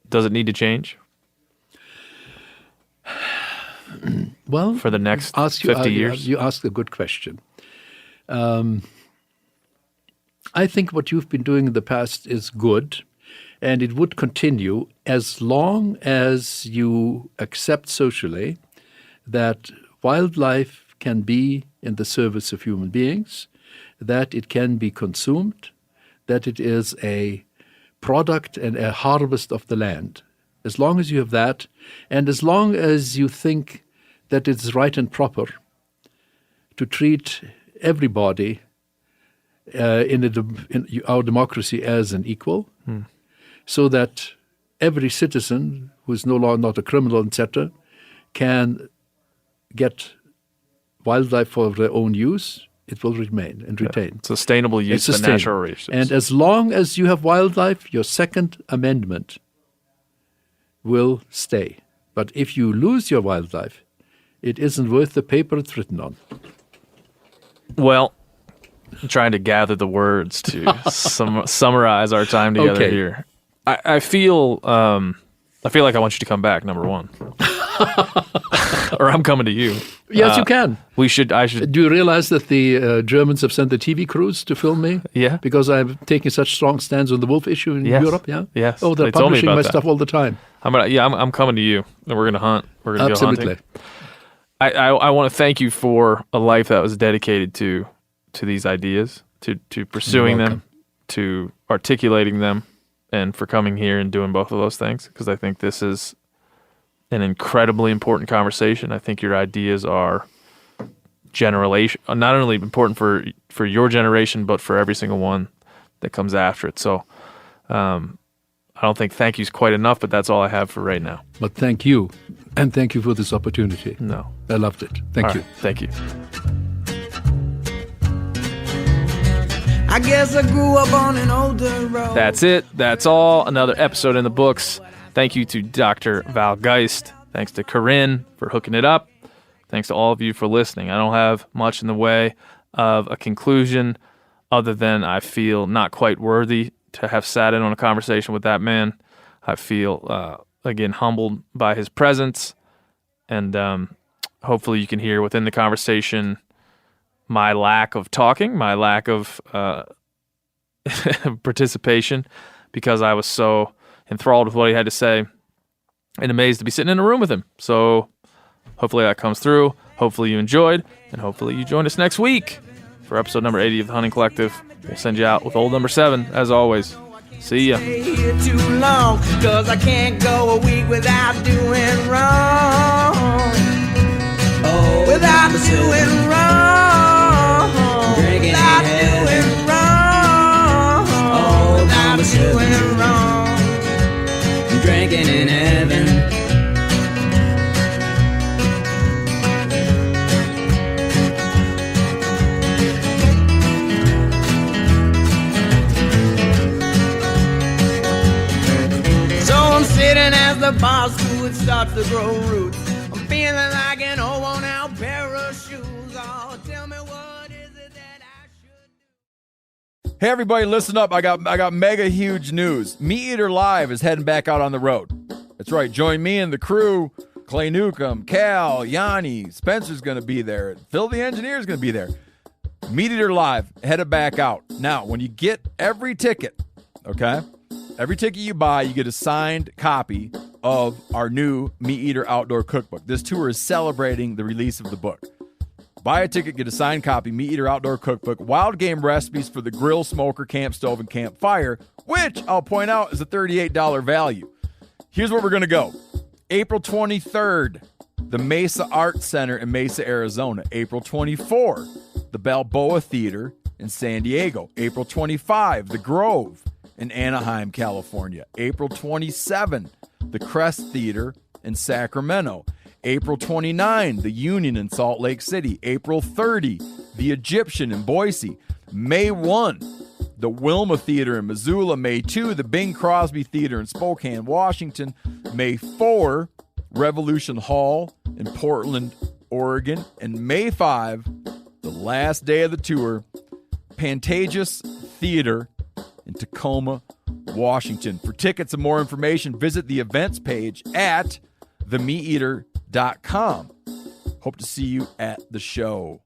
does it need to change Well, for the next 50 years? You ask a good question. I think what you've been doing in the past is good, and it would continue as long as you accept socially that wildlife can be in the service of human beings, that it can be consumed, that it is a product and a harvest of the land. As long as you have that, and as long as you think that it's right and proper to treat everybody in our democracy as an equal, so that every citizen who is no longer not a criminal, etc., can get wildlife for their own use, it will remain and retain. Sustainable use of natural resources. And as long as you have wildlife, your Second Amendment will stay. But if you lose your wildlife, it isn't worth the paper it's written on. Well, I'm trying to gather the words to summarize our time together here. I feel like I want you to come back, number one. or I'm coming to you. Yes, you can. I should. Do you realize that the Germans have sent the TV crews to film me? Yeah. Because I'm taking such strong stands on the wolf issue in Yes. Europe, yeah? Yes. Oh, they're They told me publishing about my that. stuff all the time. I'm coming to you, and we're gonna hunt. We're gonna go hunting. Absolutely. I want to thank you for a life that was dedicated to these ideas, to pursuing them, to articulating them, and for coming here and doing both of those things, because I think this is an incredibly important conversation. I think your ideas are not only important for your generation, but for every single one that comes after it. So I don't think thank you's quite enough, but that's all I have for right now. But thank you, and thank you for this opportunity. No. I loved it. Thank you. Right. Thank you. I guess I grew up on an older road. That's it. That's all. Another episode in the books. Thank you to Dr. Val Geist. Thanks to Corinne for hooking it up. Thanks to all of you for listening. I don't have much in the way of a conclusion other than I feel not quite worthy to have sat in on a conversation with that man. I feel, again, humbled by his presence. And hopefully you can hear within the conversation my lack of talking, my lack of participation, because I was so enthralled with what he had to say and amazed to be sitting in a room with him. So hopefully that comes through. Hopefully you enjoyed, and hopefully you join us next week for episode number 80 of the Hunting Collective. We'll send you out with old number 7, as always. See ya. Stay here too long, 'cause I can't go a week without doing wrong. Oh, without doing wrong. Drinking Without in heaven. doing wrong. Oh, Without Mama said doing wrong. Drinking in heaven. So I'm sitting as the bar stool starts to grow roots. I'm feeling like an old worn out pair of shoes. Oh, tell me what is it that I should do? Hey everybody, listen up. I got mega huge news. Meat Eater Live is heading back out on the road. That's right. Join me and the crew. Clay Newcomb, Cal, Yanni, Spencer's going to be there. Phil the engineer's going to be there. Meat Eater Live headed back out. Now, when you get every ticket, okay? Every ticket you buy, you get a signed copy of our new Meat Eater Outdoor Cookbook. This tour is celebrating the release of the book. Buy a ticket, get a signed copy, Meat Eater Outdoor Cookbook, wild game recipes for the grill, smoker, camp stove, and campfire, which I'll point out is a $38 value. Here's where we're going to go. April 23rd, the Mesa Art Center in Mesa, Arizona. April 24, the Balboa Theater in San Diego. April 25, the Grove in Anaheim, California. April 27, the Crest Theater in Sacramento. April 29, the Union in Salt Lake City. April 30, the Egyptian in Boise. May 1, the Wilma Theater in Missoula. May 2, the Bing Crosby Theater in Spokane, Washington. May 4, Revolution Hall in Portland, Oregon. And May 5, the last day of the tour, Pantages Theater in Tacoma, Washington. For tickets and more information, visit the events page at themeateater.com. Hope to see you at the show.